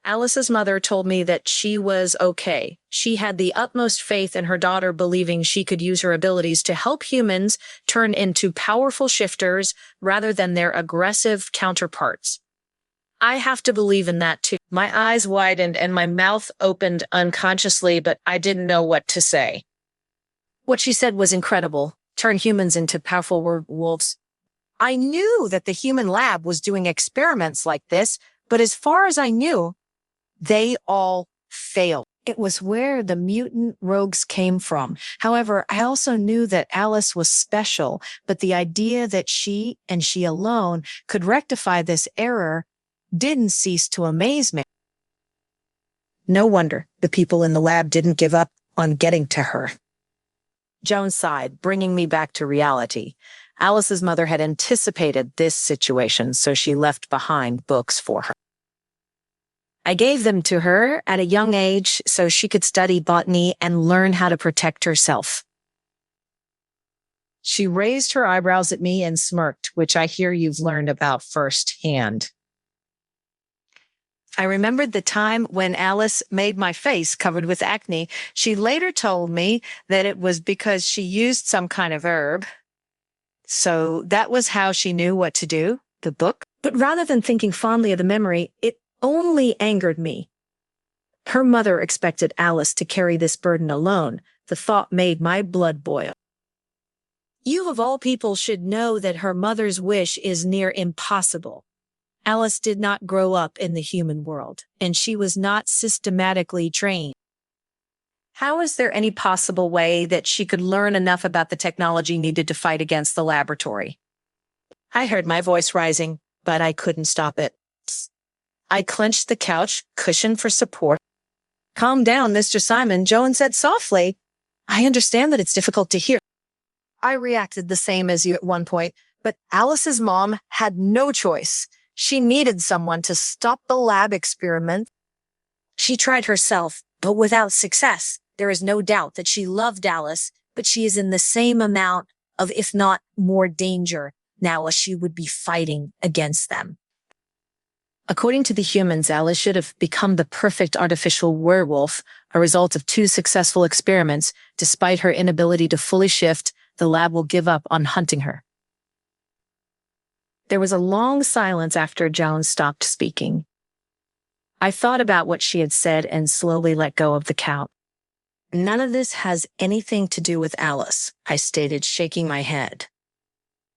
Alice's mother told me that she was okay. She had the utmost faith in her daughter, believing she could use her abilities to help humans turn into powerful shifters rather than their aggressive counterparts. I have to believe in that too. My eyes widened and my mouth opened unconsciously, but I didn't know what to say. What she said was incredible. Turn humans into powerful werewolves. I knew that the human lab was doing experiments like this, but as far as I knew, they all failed. It was where the mutant rogues came from. However, I also knew that Alice was special, but the idea that she and she alone could rectify this error didn't cease to amaze me. No wonder the people in the lab didn't give up on getting to her. Joan sighed, bringing me back to reality. Alice's mother had anticipated this situation, so she left behind books for her. I gave them to her at a young age so she could study botany and learn how to protect herself. She raised her eyebrows at me and smirked, which I hear you've learned about firsthand. I remembered the time when Alice made my face covered with acne. She later told me that it was because she used some kind of herb. So that was how she knew what to do, the book. But rather than thinking fondly of the memory, it only angered me. Her mother expected Alice to carry this burden alone. The thought made my blood boil. You of all people should know that her mother's wish is near impossible. Alice did not grow up in the human world, and she was not systematically trained. How is there any possible way that she could learn enough about the technology needed to fight against the laboratory? I heard my voice rising, but I couldn't stop it. I clenched the couch cushion for support. Calm down, Mr. Simon, Joan said softly. I understand that it's difficult to hear. I reacted the same as you at one point, but Alice's mom had no choice. She needed someone to stop the lab experiment. She tried herself, but without success. There is no doubt that she loved Alice, but she is in the same amount of, if not more, danger now as she would be fighting against them. According to the humans, Alice should have become the perfect artificial werewolf, a result of 2 successful experiments. Despite her inability to fully shift, the lab will give up on hunting her. There was a long silence after Joan stopped speaking. I thought about what she had said and slowly let go of the couch. None of this has anything to do with Alice, I stated, shaking my head.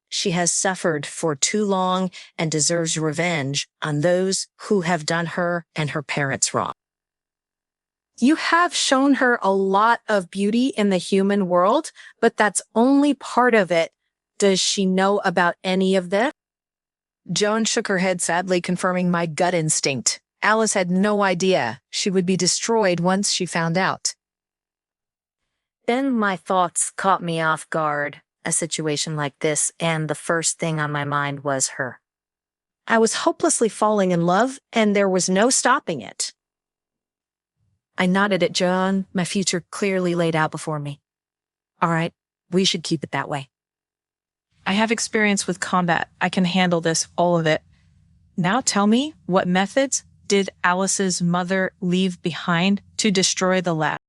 She has suffered for too long and deserves revenge on those who have done her and her parents wrong. You have shown her a lot of beauty in the human world, but that's only part of it. Does she know about any of this? Joan shook her head sadly, confirming my gut instinct. Alice had no idea. She would be destroyed once she found out. Then my thoughts caught me off guard. A situation like this, and the first thing on my mind was her. I was hopelessly falling in love, and there was no stopping it. I nodded at Joan, my future clearly laid out before me. All right, we should keep it that way. I have experience with combat. I can handle this, all of it. Now tell me, what methods did Alice's mother leave behind to destroy the lab?